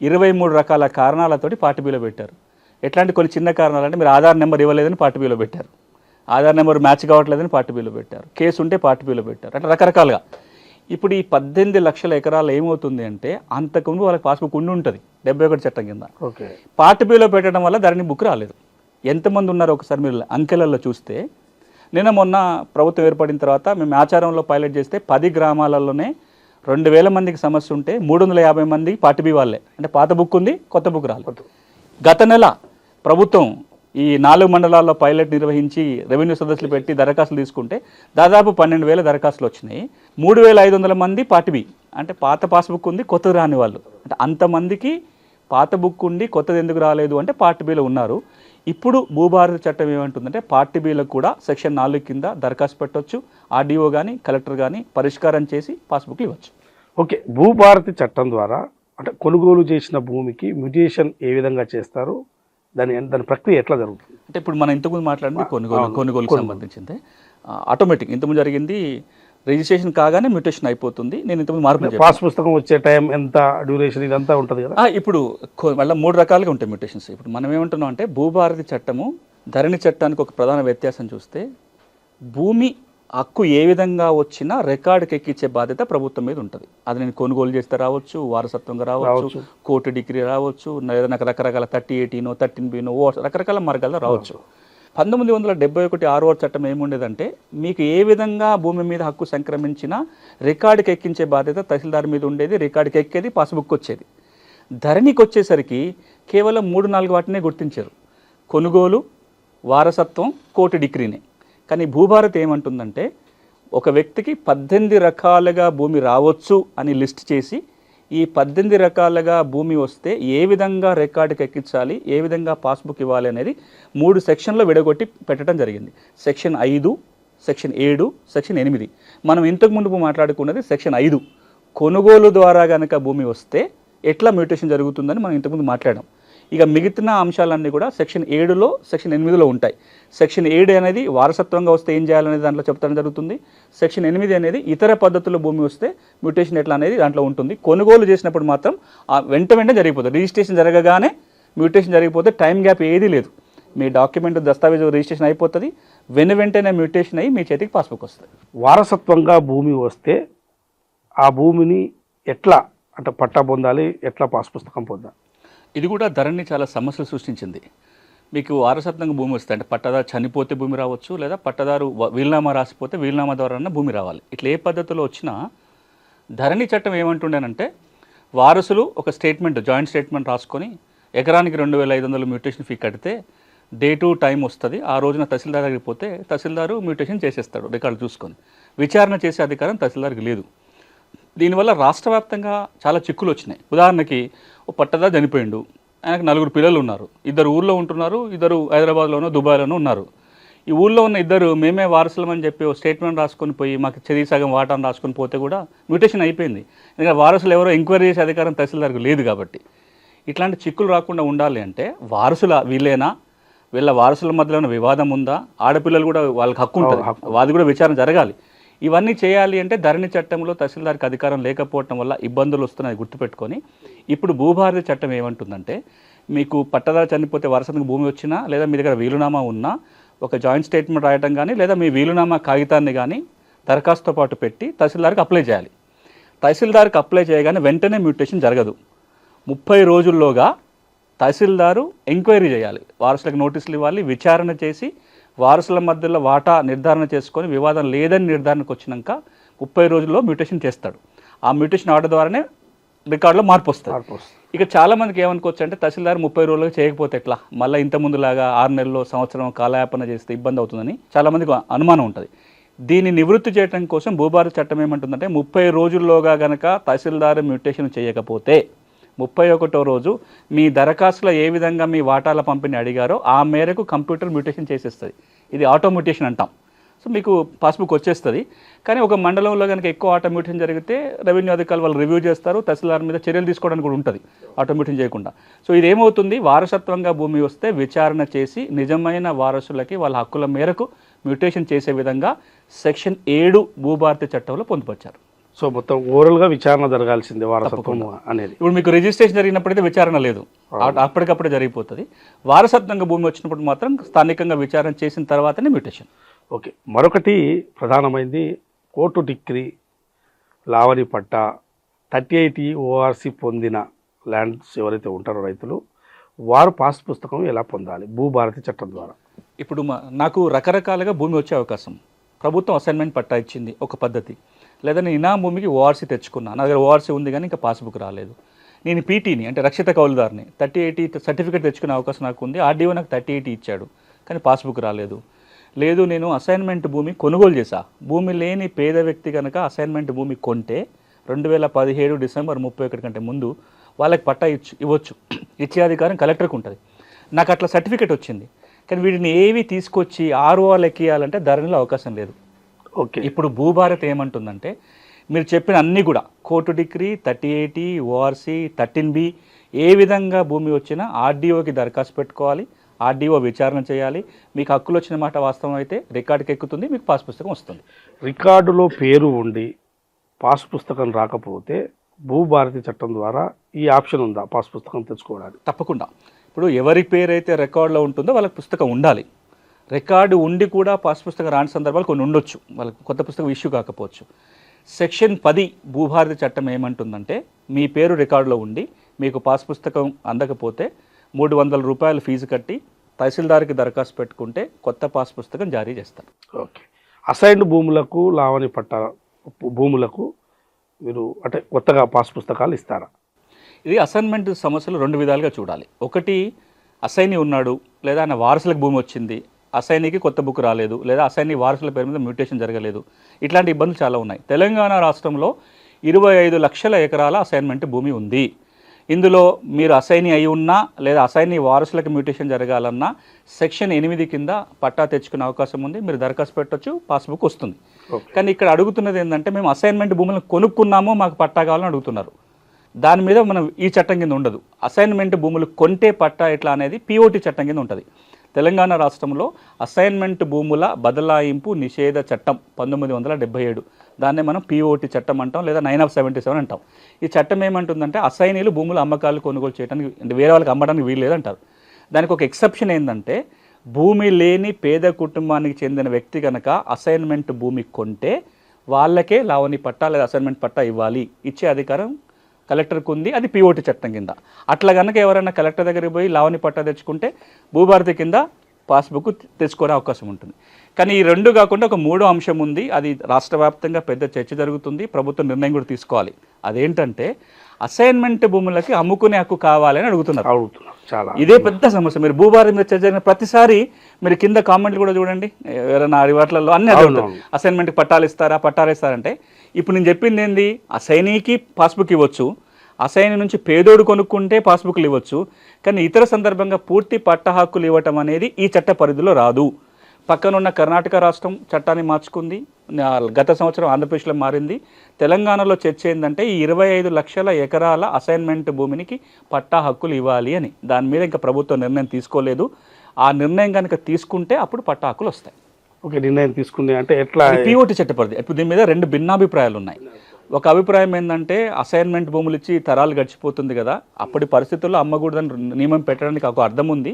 23 రకాల కారణాలతోటి పార్ట్ బిలో పెట్టారు. ఎట్లాంటి కొన్ని చిన్న కారణాలు అంటే మీరు ఆధార్ నెంబర్ ఇవ్వలేదని పార్ట్ బిలో పెట్టారు, ఆధార్ నెంబర్ మ్యాచ్ కావట్లేదని పార్ట్ బిలో పెట్టారు, కేసు ఉంటే పార్ట్ బిలో పెట్టారు, అట్లా రకరకాలుగా. ఇప్పుడు ఈ 18 లక్షల ఎకరాలు ఏమవుతుంది అంటే అంతకుముందు వాళ్ళకి పాస్బుక్ ఉండి ఉంటుంది 71 చట్టం కింద. ఓకే, పార్ట్ బిలో పెట్టడం వల్ల ధరణి బుక్ రాలేదు. ఎంతమంది ఉన్నారో ఒకసారి మీరు అంకెలలో చూస్తే, నిన్న మొన్న ప్రభుత్వం ఏర్పడిన తర్వాత మేము ఆచారంలో పైలట్ చేస్తే 10 గ్రామాలలోనే 2000 మందికి సమస్య ఉంటే 350 మంది పార్ట్ బి వాళ్ళే, అంటే పాత బుక్ ఉంది, కొత్త బుక్ రాలేదు. గత నెల ప్రభుత్వం ఈ 4 మండలాల్లో పైలట్ నిర్వహించి రెవెన్యూ సదస్సులు పెట్టి దరఖాస్తులు తీసుకుంటే దాదాపు 12,000 దరఖాస్తులు వచ్చినాయి. 3,500 మంది పార్ట్ బి, అంటే పాత పాస్బుక్ ఉంది, కొత్తది రాని వాళ్ళు. అంటే అంతమందికి పాత బుక్ ఉండి కొత్తది ఎందుకు రాలేదు అంటే పార్ట్ బిలో ఉన్నారు. ఇప్పుడు భూభారతి చట్టం ఏమంటుందంటే పార్ట్ బిలకు కూడా సెక్షన్ 4 కింద దరఖాస్తు పెట్టవచ్చు, ఆర్డీఓ కానీ కలెక్టర్ కానీ పరిష్కారం చేసి పాస్బుక్లు ఇవ్వచ్చు. ఓకే, భూభారతి చట్టం ద్వారా అంటే కొనుగోలు చేసిన భూమికి మ్యూటేషన్ ఏ విధంగా చేస్తారు, దాని ప్రక్రియ ఎట్లా జరుగుతుంది? అంటే ఇప్పుడు మనం ఇంతకుముందు మాట్లాడింది కొనుగోలుకు సంబంధించింది. ఆటోమేటిక్ ఇంతకుముందు జరిగింది రిజిస్ట్రేషన్ కాగానే మ్యూటేషన్ అయిపోతుంది. నేను ఇంతకుముందు మార్పు పాస్ పుస్తకం వచ్చే టైం ఎంత, డ్యూరేషన్, ఇదంతా ఉంటుంది కదా. ఇప్పుడు మళ్ళీ 3 రకాలుగా ఉంటాయి మ్యూటేషన్స్. ఇప్పుడు మనం ఏమంటున్నాం అంటే భూభారతి చట్టము ధరణి చట్టానికి ఒక ప్రధాన వ్యత్యాసం చూస్తే, భూమి హక్కు ఏ విధంగా వచ్చినా రికార్డుకి ఎక్కించే బాధ్యత ప్రభుత్వం మీద ఉంటుంది. అది నేను కొనుగోలు చేస్తే రావచ్చు, వారసత్వంగా రావచ్చు, కోర్టు డిగ్రీ రావచ్చు, ఏదైనా రకరకాల 30/18 13B రకరకాల మార్గాల్లో రావచ్చు. 1971 6వ చట్టం ఏముండేదంటే మీకు ఏ విధంగా భూమి మీద హక్కు సంక్రమించినా రికార్డుకి ఎక్కించే బాధ్యత తహసీల్దార్ మీద ఉండేది, రికార్డుకి ఎక్కేది, పాస్బుక్ వచ్చేది. ధరణికి వచ్చేసరికి కేవలం 3-4 వాటినే గుర్తించారు: కొనుగోలు, వారసత్వం, కోర్టు డిగ్రీనే. కానీ భూభారతి ఏమంటుందంటే ఒక వ్యక్తికి 18 రకాలుగా భూమి రావచ్చు అని లిస్ట్ చేసి, ఈ 18 రకాలుగా భూమి వస్తే ఏ విధంగా రికార్డుకి ఎక్కించాలి, ఏ విధంగా పాస్బుక్ ఇవ్వాలి అనేది 3 సెక్షన్లో విడగొట్టి పెట్టడం జరిగింది. Section 5, section 7, section 8. మనం ఇంతకుముందు మాట్లాడుకున్నది సెక్షన్ 5. కొనుగోలు ద్వారా కనుక భూమి వస్తే ఎట్లా మ్యూటేషన్ జరుగుతుందని మనం ఇంతకుముందు మాట్లాడాం. ఇక మిగతా అంశాలన్నీ కూడా సెక్షన్ 7లో, సెక్షన్ 8లో ఉంటాయి. సెక్షన్ 7 అనేది వారసత్వంగా వస్తే ఏం చేయాలనేది దాంట్లో చెప్తాను జరుగుతుంది. సెక్షన్ 8 అనేది ఇతర పద్ధతుల్లో భూమి వస్తే మ్యూటేషన్ ఎట్లా అనేది దాంట్లో ఉంటుంది. కొనుగోలు చేసినప్పుడు మాత్రం వెంటనే జరిగిపోతుంది. రిజిస్ట్రేషన్ జరగగానే మ్యూటేషన్ జరిగిపోతే టైం గ్యాప్ ఏదీ లేదు. మీ డాక్యుమెంట్ దస్తావేజు రిజిస్ట్రేషన్ అయిపోతుంది, వెంటనే మ్యూటేషన్ అయ్యి మీ చేతికి పాస్బుక్ వస్తుంది. వారసత్వంగా భూమి వస్తే ఆ భూమిని ఎట్లా అంటే పట్టా పొందాలి, ఎట్లా పాస్ పుస్తకం పొందాలి? ఇది కూడా ధరణి చాలా సమస్యలు సృష్టించింది. మీకు వారసత్వంగా భూమి వస్తే అంటే పట్టదారు చనిపోతే భూమి రావచ్చు, లేదా పట్టదారు వీలునామా రాసిపోతే వీలునామా ద్వారా భూమి రావాలి. ఇట్లా ఏ పద్ధతిలో వచ్చినా ధరణి చట్టం ఏమంటుండేనంటే వారసులు ఒక స్టేట్మెంట్, జాయింట్ స్టేట్మెంట్ రాసుకొని ఎకరానికి 2,500 మ్యూటేషన్ ఫీ కడితే డేటు టైం వస్తుంది. ఆ రోజున తహసీల్దార్ దగ్గరికి పోతే తహసీల్దారు మ్యూటేషన్ చేసేస్తాడు రికార్డు చూసుకొని. విచారణ చేసే అధికారం తహసీల్దార్కి లేదు. దీనివల్ల రాష్ట్ర వ్యాప్తంగా చాలా చిక్కులు వచ్చినాయి. ఉదాహరణకి ఓ పట్టదారు చనిపోయిండు, ఆయనకు 4 పిల్లలు ఉన్నారు, 2 ఊళ్ళో ఉంటున్నారు, 2 హైదరాబాద్లోనో దుబాయ్లోనో ఉన్నారు. ఈ ఊళ్ళో ఉన్న 2 మేమే వారసులమని చెప్పి ఓ స్టేట్మెంట్ రాసుకొని పోయి మాకు చెరిగి సగం వాటాను రాసుకొని పోతే కూడా మ్యూటేషన్ అయిపోయింది. ఎందుకంటే వారసులు ఎవరో ఎంక్వైరీ చేసే అధికారం తహసీల్దార్కి లేదు కాబట్టి. ఇట్లాంటి చిక్కులు రాకుండా ఉండాలి అంటే వారసుల వీళ్ళేనా, వీళ్ళ వారసుల మధ్యలో ఉన్న వివాదం ఉందా, ఆడపిల్లలు కూడా వాళ్ళకి హక్కు ఉంటుంది, అది కూడా విచారణ జరగాలి. ఇవన్నీ చేయాలి అంటే ధరణి చట్టంలో తహసీల్దార్కి అధికారం లేకపోవటం వల్ల ఇబ్బందులు వస్తున్నాయి గుర్తుపెట్టుకొని, ఇప్పుడు భూభారతి చట్టం ఏమంటుందంటే మీకు పట్టదారు చనిపోతే వారసత్వంగా భూమి వచ్చినా, లేదా మీ దగ్గర వీలునామా ఉన్నా ఒక జాయింట్ స్టేట్మెంట్ రాయటం కానీ, లేదా మీ వీలునామా కాగితాన్ని కానీ దరఖాస్తుతో పాటు పెట్టి తహసీల్దార్కి అప్లై చేయాలి. తహసీల్దార్కి అప్లై చేయగానే వెంటనే మ్యూటేషన్ జరగదు. 30 రోజుల్లోగా తహసీల్దారు ఎంక్వైరీ చేయాలి, వారసులకు నోటీసులు ఇవ్వాలి, విచారణ చేసి వారసుల మధ్యలో వాటా నిర్ధారణ చేసుకొని వివాదం లేదని నిర్ధారణకు వచ్చినాక 30 రోజుల్లో మ్యూటేషన్ చేస్తాడు. ఆ మ్యూటేషన్ ఆర్డర్ ద్వారానే రికార్డులో మార్పు వస్తుంది. ఇక చాలామందికి ఏమనుకోవచ్చు అంటే తహసీల్దార్ 30 రోజులకు చేయకపోతే ఎట్లా, మళ్ళీ ఇంతకుముందులాగా 6 నెలల్లో సంవత్సరం కాలయాపన చేస్తే ఇబ్బంది అవుతుందని చాలామందికి అనుమానం ఉంటుంది. దీన్ని నివృత్తి చేయడం కోసం భూభారతి చట్టం ఏమంటుందంటే 30 రోజుల్లోగా కనుక తహసీల్దార్ మ్యూటేషన్ చేయకపోతే 31వ రోజు మీ దరఖాస్తులో ఏ విధంగా మీ వాటాల పంపిణీ అడిగారో ఆ మేరకు కంప్యూటర్ మ్యూటేషన్ చేసేస్తుంది. ఇది ఆటో మ్యూటేషన్ అంటాం. సో మీకు పాస్బుక్ వచ్చేస్తుంది. కానీ ఒక మండలంలో కనుక ఎక్కువ ఆటోమేషన్ జరిగితే రెవెన్యూ అధికారులు వాళ్ళు రివ్యూ చేస్తారు, తహసీల్దార్ మీద చర్యలు తీసుకోవడానికి కూడా ఉంటుంది ఆటోమేషన్ చేయకుండా. సో ఇదేమవుతుంది, వారసత్వంగా భూమి వస్తే విచారణ చేసి నిజమైన వారసులకి వాళ్ళ హక్కుల మేరకు మ్యూటేషన్ చేసే విధంగా సెక్షన్ 7 భూభారతి చట్టంలో పొందుపరిచారు. సో మొత్తం ఓవరాల్గా విచారణ జరగాల్సిందే వారసత్వం అనేది. ఇప్పుడు మీకు రిజిస్ట్రేషన్ జరిగినప్పుడైతే విచారణ లేదు, అప్పటికప్పుడే జరిగిపోతుంది. వారసత్వంగా భూమి వచ్చినప్పుడు మాత్రం స్థానికంగా విచారణ చేసిన తర్వాతనే మ్యూటేషన్. ఓకే, మరొకటి ప్రధానమైంది కోర్టు డిగ్రీ లావణి పట్టా 38 ఓఆర్సీ పొందిన ల్యాండ్స్ ఎవరైతే ఉంటారో రైతులు, వారు పాస్ పుస్తకం ఎలా పొందాలి భూభారతి చట్టం ద్వారా? ఇప్పుడు నాకు రకరకాలుగా భూమి వచ్చే అవకాశం. ప్రభుత్వం అసైన్మెంట్ పట్టా ఇచ్చింది ఒక పద్ధతి, లేదా నేను ఇనాం భూమికి ఓఆర్సీ తెచ్చుకున్నా, నా దగ్గర ఓఆర్సీ ఉంది కానీ ఇంకా పాస్బుక్ రాలేదు. నేను పీటీని అంటే రక్షిత కౌలుదారిని 38 సర్టిఫికేట్ తెచ్చుకునే అవకాశం నాకు ఉంది. ఆర్డీఓ నాకు 38 ఇచ్చాడు కానీ పాస్బుక్ రాలేదు. లేదు నేను అసైన్మెంట్ భూమి కొనుగోలు చేశా, భూమి లేని పేద వ్యక్తి కనుక అసైన్మెంట్ భూమి కొంటే 2017 డిసెంబర్ 31 కంటే ముందు వాళ్ళకి పట్టా ఇవ్వచ్చు, ఇచ్చే అధికారం కలెక్టర్కి ఉంటుంది. నాకు అట్లా సర్టిఫికేట్ వచ్చింది, కానీ వీటిని ఏవి తీసుకొచ్చి ఆర్ఓఆర్ ఎక్కియాలంటే ధరణిలో అవకాశం లేదు. ఓకే, ఇప్పుడు భూభారత్ ఏమంటుందంటే మీరు చెప్పిన అన్నీ కూడా కోర్టు డిగ్రీ 38 ఓఆర్సీ 13B ఏ విధంగా భూమి వచ్చినా ఆర్డీఓకి దరఖాస్తు పెట్టుకోవాలి, ఆర్డీఓ విచారణ చేయాలి. మీకు హక్కులు వచ్చిన మాట వాస్తవం అయితే రికార్డుకి ఎక్కుతుంది, మీకు పాస్ పుస్తకం వస్తుంది. రికార్డులో పేరు ఉండి పాస్ పుస్తకం రాకపోతే భూభారతి చట్టం ద్వారా ఈ ఆప్షన్ ఉందా పాస్ పుస్తకం తెచ్చుకోవడానికి? తప్పకుండా. ఇప్పుడు ఎవరి పేరు అయితే రికార్డులో ఉంటుందో వాళ్ళకి పుస్తకం ఉండాలి. రికార్డు ఉండి కూడా పాస్ పుస్తకం రాని సందర్భాలు కొన్ని ఉండొచ్చు, వాళ్ళకి కొత్త పుస్తకం ఇష్యూ కాకపోవచ్చు. సెక్షన్ 10 భూభారతి చట్టం ఏమంటుందంటే మీ పేరు రికార్డులో ఉండి మీకు పాస్ పుస్తకం అందకపోతే 300 రూపాయలు ఫీజు కట్టి తహసీల్దార్కి దరఖాస్తు పెట్టుకుంటే కొత్త పాస్ పుస్తకం జారీ చేస్తారు. ఓకే, అసైన్డ్ భూములకు లావణి పట్టా భూములకు మీరు అంటే కొత్తగా పాస్ పుస్తకాలు ఇస్తారా? ఇది అసైన్మెంట్ సమస్యలు 2 విధాలుగా చూడాలి. ఒకటి, అసైనీ ఉన్నాడు లేదా ఆయన వారసులకు భూమి వచ్చింది, అసైనీకి కొత్త బుక్ రాలేదు, లేదా అసైనీ వారసుల పేరు మీద మ్యూటేషన్ జరగలేదు, ఇట్లాంటి ఇబ్బందులు చాలా ఉన్నాయి. తెలంగాణ రాష్ట్రంలో 25 లక్షల ఎకరాల అసైన్మెంట్ భూమి ఉంది. ఇందులో మీరు అసైనీ అయి ఉన్నా లేదా అసైనీ వారసులకు మ్యూటేషన్ జరగాలన్నా సెక్షన్ 8 కింద పట్టా తెచ్చుకునే అవకాశం ఉంది. మీరు దరఖాస్తు పెట్టొచ్చు, పాస్బుక్ వస్తుంది. కానీ ఇక్కడ అడుగుతున్నది ఏంటంటే మేము అసైన్మెంట్ భూములను కొనుక్కున్నాము, మాకు పట్టా కావాలని అడుగుతున్నారు. దాని మీద మనం ఈ చట్టం కింద ఉండదు. అసైన్మెంట్ భూములు కొంటే పట్టా ఎట్లా అనేది పిఓటి చట్టం కింద ఉంటుంది. తెలంగాణ రాష్ట్రంలో అసైన్మెంట్ భూముల బదలాయింపు నిషేధ చట్టం 1977, దాన్నే మనం పిఓటి చట్టం అంటాం, లేదా 9 of 77 అంటాం. ఈ చట్టం ఏమంటుందంటే అసైనీలు భూముల అమ్మకాలు కొనుగోలు చేయడానికి అంటే వేరే వాళ్ళకి అమ్మడానికి వీలు లేదంటారు. దానికి ఒక ఎక్సెప్షన్ ఏంటంటే భూమి లేని పేద కుటుంబానికి చెందిన వ్యక్తి కనుక అసైన్మెంట్ భూమి కొంటే వాళ్ళకే లావణి పట్టా లేదా అసైన్మెంట్ పట్టా ఇవ్వాలి, ఇచ్చే అధికారం కలెక్టర్కి ఉంది. అది పిఓటి చట్టం కింద. అట్లా కనుక ఎవరైనా కలెక్టర్ దగ్గరికి పోయి లావణి పట్టా తెచ్చుకుంటే భూభారతి కింద పాస్బుక్ తెచ్చుకునే అవకాశం ఉంటుంది. కానీ ఈ 2 కాకుండా ఒక 3వ అంశం ఉంది. అది రాష్ట్ర వ్యాప్తంగా పెద్ద చర్చ జరుగుతుంది, ప్రభుత్వం నిర్ణయం కూడా తీసుకోవాలి. అదేంటంటే అసైన్మెంట్ భూములకి అమ్ముకునే హక్కు కావాలని అడుగుతున్నారు. చాలా ఇదే పెద్ద సమస్య. మీరు భూభారతి మీద చర్చ జరిగిన ప్రతిసారి మీరు కింద కామెంట్లు కూడా చూడండి, ఎవరైనా వాటిలలో అన్నీ అడుగుతారు, అసైన్మెంట్కి పట్టాలు ఇస్తారా, పట్టాలు ఇస్తారంటే. ఇప్పుడు నేను చెప్పింది ఏంది, అసైనీకి పాస్బుక్ ఇవ్వచ్చు, అసైన్ నుంచి పేదోడు కొనుక్కుంటే పాస్బుక్లు ఇవ్వచ్చు, కానీ ఇతర సందర్భంగా పూర్తి పట్ట హక్కులు ఇవ్వటం అనేది ఈ చట్ట పరిధిలో రాదు. పక్కనున్న కర్ణాటక రాష్ట్రం చట్టాన్ని మార్చుకుంది, గత సంవత్సరం ఆంధ్రప్రదేశ్లో మారింది. తెలంగాణలో చర్చ ఏంటంటే ఈ 25 లక్షల ఎకరాల అసైన్మెంట్ భూమికి పట్టా హక్కులు ఇవ్వాలి అని. దాని మీద ఇంకా ప్రభుత్వం నిర్ణయం తీసుకోలేదు. ఆ నిర్ణయం కనుక తీసుకుంటే అప్పుడు పట్టా హక్కులు వస్తాయి. ఓకే, నిర్ణయం తీసుకుంది అంటే ఎట్లా? పిఓటి చట్టపరిధి. ఇప్పుడు దీని మీద 2 భిన్నాభిప్రాయాలు ఉన్నాయి. ఒక అభిప్రాయం ఏంటంటే అసైన్మెంట్ భూములు ఇచ్చి తరాలు గడిచిపోతుంది కదా, అప్పటి పరిస్థితుల్లో అమ్మకూడదని నియమం పెట్టడానికి ఒక అర్థం ఉంది.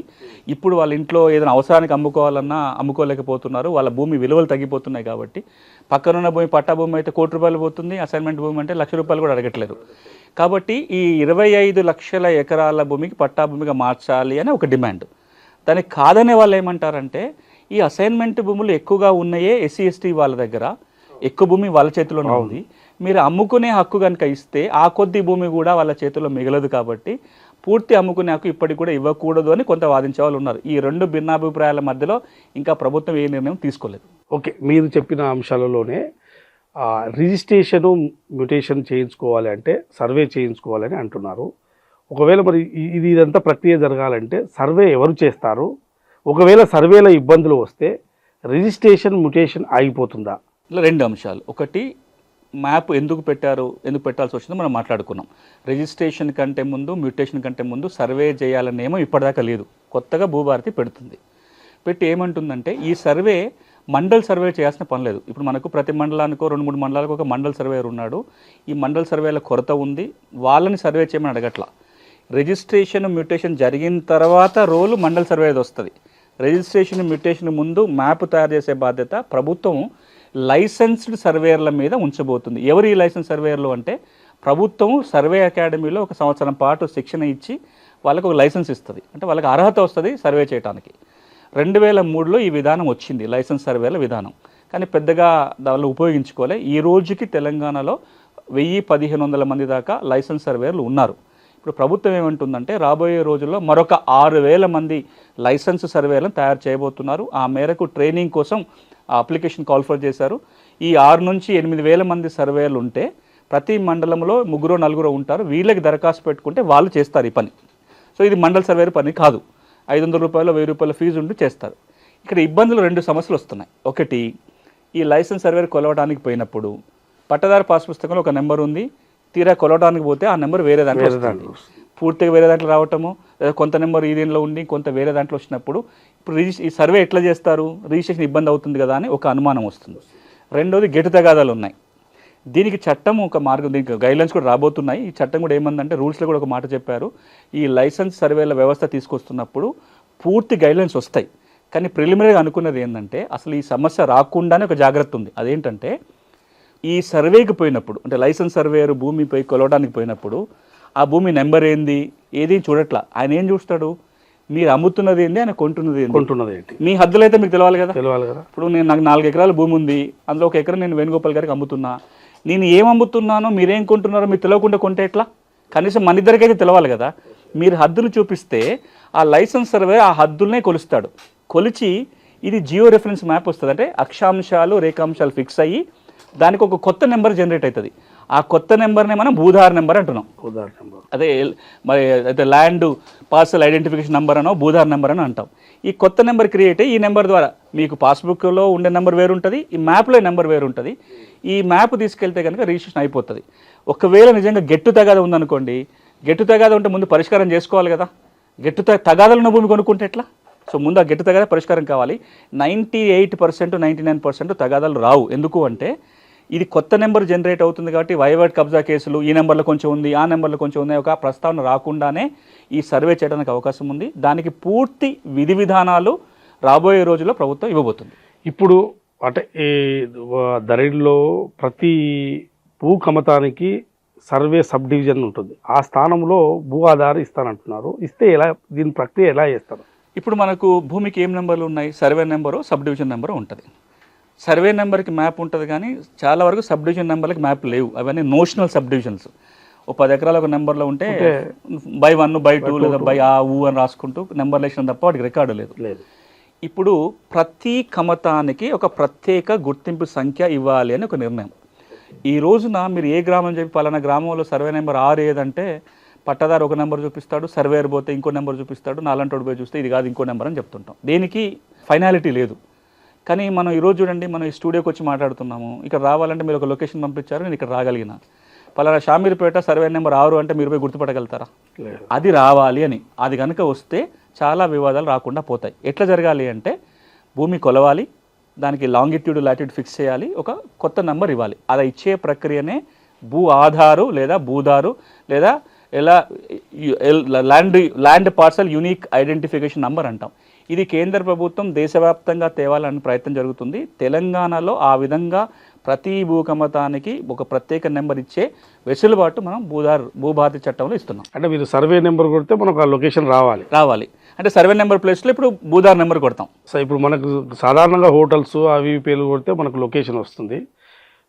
ఇప్పుడు వాళ్ళ ఇంట్లో ఏదైనా అవసరానికి అమ్ముకోవాలన్నా అమ్ముకోలేకపోతున్నారు, వాళ్ళ భూమి విలువలు తగ్గిపోతున్నాయి. కాబట్టి పక్కనున్న భూమి పట్టా భూమి అయితే ₹1,00,000 పోతుంది, అసైన్మెంట్ భూమి అంటే ₹1,00,000 కూడా అడగట్లేదు. కాబట్టి ఈ 25 లక్షల ఎకరాల భూమికి పట్టా భూమిగా మార్చాలి అని ఒక డిమాండ్. దానికి కాదనే వాళ్ళు ఏమంటారంటే ఈ అసైన్మెంట్ భూములు ఎక్కువగా ఉన్నాయే ఎస్సీ ఎస్టీ వాళ్ళ దగ్గర, ఎక్కువ భూమి వాళ్ళ చేతిలోనే ఉంది, మీరు అమ్ముకునే హక్కు కనుక ఇస్తే ఆ కొద్ది భూమి కూడా వాళ్ళ చేతిలో మిగలదు, కాబట్టి పూర్తి అమ్ముకునే హక్కు ఇప్పటికి కూడా ఇవ్వకూడదు అని కొంత వాదించే వాళ్ళు ఉన్నారు. ఈ 2 భిన్నాభిప్రాయాల మధ్యలో ఇంకా ప్రభుత్వం ఏ నిర్ణయం తీసుకోలేదు. ఓకే, మీరు చెప్పిన అంశాలలోనే రిజిస్ట్రేషను మ్యూటేషన్ చేయించుకోవాలి అంటే సర్వే చేయించుకోవాలని అంటున్నారు. ఒకవేళ మరి ఇదంతా ప్రక్రియ జరగాలంటే సర్వే ఎవరు చేస్తారు? ఒకవేళ సర్వేలో ఇబ్బందులు వస్తే రిజిస్ట్రేషన్ మ్యుటేషన్ ఆగిపోతుందా? ఇలా రెండు అంశాలు. ఒకటి, మ్యాప్ ఎందుకు పెట్టాల్సి వచ్చిందో మనం మాట్లాడుకున్నాం. రిజిస్ట్రేషన్ కంటే ముందు, మ్యూటేషన్ కంటే ముందు సర్వే చేయాలనే నియమం ఇప్పటిదాకా లేదు. కొత్తగా భూభారతి పెడుతుంది. పెట్టి ఏమంటుందంటే ఈ సర్వే మండల్ సర్వే చేయాల్సిన పని లేదు. ఇప్పుడు మనకు ప్రతి మండలానికో 2-3 మండలాలకు ఒక మండల్ సర్వేయర్ ఉన్నాడు. ఈ మండల్ సర్వేల కొరత ఉంది, వాళ్ళని సర్వే చేయమని అడగట్లా. రిజిస్ట్రేషన్ మ్యూటేషన్ జరిగిన తర్వాత రోలు మండల్ సర్వేది వస్తుంది. రిజిస్ట్రేషన్ మ్యూటేషన్ ముందు మ్యాప్ తయారు చేసే బాధ్యత ప్రభుత్వం లైసెన్స్డ్ సర్వేయర్ల మీద ఉంచబోతుంది. ఎవరు ఈ లైసెన్స్ సర్వేయర్లు అంటే, ప్రభుత్వం సర్వే అకాడమీలో 1 సంవత్సరం పాటు శిక్షణ ఇచ్చి వాళ్ళకు ఒక లైసెన్స్ ఇస్తుంది. అంటే వాళ్ళకి అర్హత వస్తుంది సర్వే చేయడానికి. 2003లో ఈ విధానం వచ్చింది, లైసెన్స్ సర్వేల విధానం. కానీ పెద్దగా దానిలో ఉపయోగించుకోలే. ఈ రోజుకి తెలంగాణలో 1000-1500 మంది దాకా లైసెన్స్ సర్వేయర్లు ఉన్నారు. ఇప్పుడు ప్రభుత్వం ఏమంటుందంటే రాబోయే రోజుల్లో మరొక 6000 మంది లైసెన్స్ సర్వేలను తయారు చేయబోతున్నారు. ఆ మేరకు ట్రైనింగ్ కోసం అప్లికేషన్ కాల్ఫర్ చేశారు. ఈ 6 నుంచి 8000 మంది సర్వేయర్లు ఉంటే ప్రతి మండలంలో 3-4 ఉంటారు. వీళ్ళకి దరఖాస్తు పెట్టుకుంటే వాళ్ళు చేస్తారు ఈ పని. సో ఇది మండల సర్వేయర్ పని కాదు. 500 రూపాయలు 1000 రూపాయల ఫీజు ఉండి చేస్తారు. ఇక్కడ ఇబ్బందులు 2 సమస్యలు వస్తున్నాయి. ఒకటి, ఈ లైసెన్స్ సర్వేయర్ కొలవడానికి పోయినప్పుడు పట్టదారు పాస్ పుస్తకంలో ఒక నెంబర్ ఉంది, తీరా కొలవడానికి పోతే ఆ నెంబర్ వేరే దాంట్లో వస్తుంది. పూర్తిగా వేరే దాంట్లో రావటము, లేదా కొంత నెంబర్ ఈ దీనిలో ఉండి కొంత వేరే దాంట్లో వచ్చినప్పుడు ఇప్పుడు ఈ సర్వే ఎట్లా చేస్తారు, రిజిస్ట్రేషన్ ఇబ్బంది అవుతుంది కదా అని ఒక అనుమానం వస్తుంది. రెండోది, గెటు తగాదాలు ఉన్నాయి. దీనికి చట్టం ఒక మార్గం, దీనికి గైడ్లైన్స్ కూడా రాబోతున్నాయి. ఈ చట్టం కూడా ఏమందంటే రూల్స్లో కూడా ఒక మాట చెప్పారు, ఈ లైసెన్స్ సర్వేల వ్యవస్థ తీసుకొస్తున్నప్పుడు పూర్తి గైడ్లైన్స్ వస్తాయి. కానీ ప్రిలిమినరీగా అనుకున్నది ఏంటంటే అసలు ఈ సమస్య రాకుండానే ఒక జాగ్రత్త ఉంది. అదేంటంటే ఈ సర్వేకి పోయినప్పుడు, అంటే లైసెన్స్ సర్వేయర్ భూమిపై కొలవడానికి పోయినప్పుడు ఆ భూమి నెంబర్ ఏంది ఏది చూడట్లా. ఆయన ఏం చూస్తాడు, మీరు అమ్ముతున్నది ఏంది, ఆయన కొంటున్నది ఏంటి. మీ హద్దులు అయితే మీకు తెలవాలి కదా. ఇప్పుడు నాకు 4 ఎకరాల భూమి ఉంది, అందులో 1 ఎకరం నేను వేణుగోపాల్ గారికి అమ్ముతున్నా. నేను ఏం అమ్ముతున్నానో మీరేం కొంటున్నారో మీరు తెలియకుండా కొంటే ఎట్లా? కనీసం మన ఇద్దరికైతే తెలవాలి కదా. మీరు హద్దులు చూపిస్తే ఆ లైసెన్స్ సర్వే ఆ హద్దులనే కొలుస్తాడు. కొలిచి ఇది జియో రెఫరెన్స్ మ్యాప్ వస్తుంది. అంటే అక్షాంశాలు రేఖాంశాలు ఫిక్స్ అయ్యి దానికి ఒక కొత్త నెంబర్ జనరేట్ అవుతుంది. ఆ కొత్త నెంబర్నే మనం భూధార నెంబర్ అంటున్నాం. అదే మరి అయితే ల్యాండ్ పార్సల్ ఐడెంటిఫికేషన్ నెంబర్ అనో భూధార నెంబర్ అని అంటాం. ఈ కొత్త నెంబర్ క్రియేట్ అయ్యి ఈ నెంబర్ ద్వారా మీకు పాస్బుక్లో ఉండే నెంబర్ వేరు ఉంటుంది, ఈ మ్యాప్లో నెంబర్ వేరు ఉంటుంది. ఈ మ్యాప్ తీసుకెళ్తే కనుక రిజిస్ట్రేషన్ అయిపోతుంది. ఒకవేళ నిజంగా గెట్టు తగాద ఉందనుకోండి, గెట్టు తగాద ఉంటే ముందు పరిష్కారం చేసుకోవాలి కదా. గెట్టు తగాదలున్న భూమి కొనుక్కుంటే ఎట్లా? సో ముందు ఆ గెట్టు తగాద పరిష్కారం కావాలి. 98% 99% తగాదాలు రావు. ఎందుకు అంటే ఇది కొత్త నెంబర్ జనరేట్ అవుతుంది కాబట్టి వైవర్డ్ కబ్జా కేసులు ఈ నెంబర్లో కొంచెం ఉంది, ఆ నెంబర్లో కొంచెం ఉంది, ఒక ప్రస్తావన రాకుండానే ఈ సర్వే చేయడానికి అవకాశం ఉంది. దానికి పూర్తి విధి విధానాలు రాబోయే రోజుల్లో ప్రభుత్వం ఇవ్వబోతుంది. ఇప్పుడు అంటే ఈ ధరణిలో ప్రతి భూ కమతానికి సర్వే సబ్ డివిజన్ ఉంటుంది. ఆ స్థానంలో భూ ఆధారం ఇస్తానంటున్నారు. ఇస్తే ఎలా, దీని ప్రక్రియ ఎలా చేస్తారు? ఇప్పుడు మనకు భూమికి ఏం నెంబర్లు ఉన్నాయి, survey number sub division number ఉంటుంది. సర్వే నెంబర్కి మ్యాప్ ఉంటుంది కానీ చాలా వరకు సబ్ డివిజన్ నెంబర్లకి మ్యాప్ లేవు. అవన్నీ నోషనల్ సబ్ డివిజన్స్. ఓ 10 ఎకరాల ఒక నెంబర్లో ఉంటే బై 1 బై 2 లేదా బై ఆ ఊ అని రాసుకుంటూ నెంబర్ లేచిన తప్ప వాటికి రికార్డు లేదు. ఇప్పుడు ప్రతి కమతానికి ఒక ప్రత్యేక గుర్తింపు సంఖ్య ఇవ్వాలి అని ఒక నిర్ణయం. ఈ రోజున మీరు ఏ గ్రామం చెప్పి పలానా గ్రామంలో సర్వే నెంబర్ 6 ఏదంటే పట్టదారు ఒక నెంబర్ చూపిస్తాడు, సర్వేయర్ పోతే ఇంకో నెంబర్ చూపిస్తాడు, నాలంటోడు పోయి చూస్తే ఇది కాదు ఇంకో నెంబర్ అని చెప్తుంటాం. దేనికి ఫైనాలిటీ లేదు. కానీ మనం ఈరోజు చూడండి, మనం ఈ స్టూడియోకి వచ్చి మాట్లాడుతున్నాము. ఇక్కడ రావాలంటే మీరు ఒక లొకేషన్ పంపించారు, నేను ఇక్కడ రాగలిగిన. పలానా షామీర్పేట సర్వే నెంబర్ 6 అంటే మీరు పోయి గుర్తుపట్టగలుగుతారా? అది రావాలి అని. అది కనుక వస్తే చాలా వివాదాలు రాకుండా పోతాయి. ఎట్లా జరగాలి అంటే భూమి కొలవాలి, దానికి లాంగిట్యూడ్ లాటిట్యూడ్ ఫిక్స్ చేయాలి, ఒక కొత్త నెంబర్ ఇవ్వాలి. అది ఇచ్చే ప్రక్రియనే భూ ఆధారు లేదా భూదారు లేదా ఎలా land parcel unique identification number అంటాం. ఇది కేంద్ర ప్రభుత్వం దేశవ్యాప్తంగా తేవాలని ప్రయత్నం జరుగుతుంది. తెలంగాణలో ఆ విధంగా ప్రతి భూకమతానికి ఒక ప్రత్యేక నెంబర్ ఇచ్చే వెసులుబాటు మనం భూభారతి చట్టంలో ఇస్తున్నాం. అంటే మీరు సర్వే నెంబర్ కొడితే మనకు ఆ లొకేషన్ రావాలి. అంటే సర్వే నెంబర్ ప్లేస్లో ఇప్పుడు భూధార్ నెంబర్ కొడతాం. సో ఇప్పుడు మనకు సాధారణంగా హోటల్స్ అవి పేర్లు కొడితే మనకు లొకేషన్ వస్తుంది.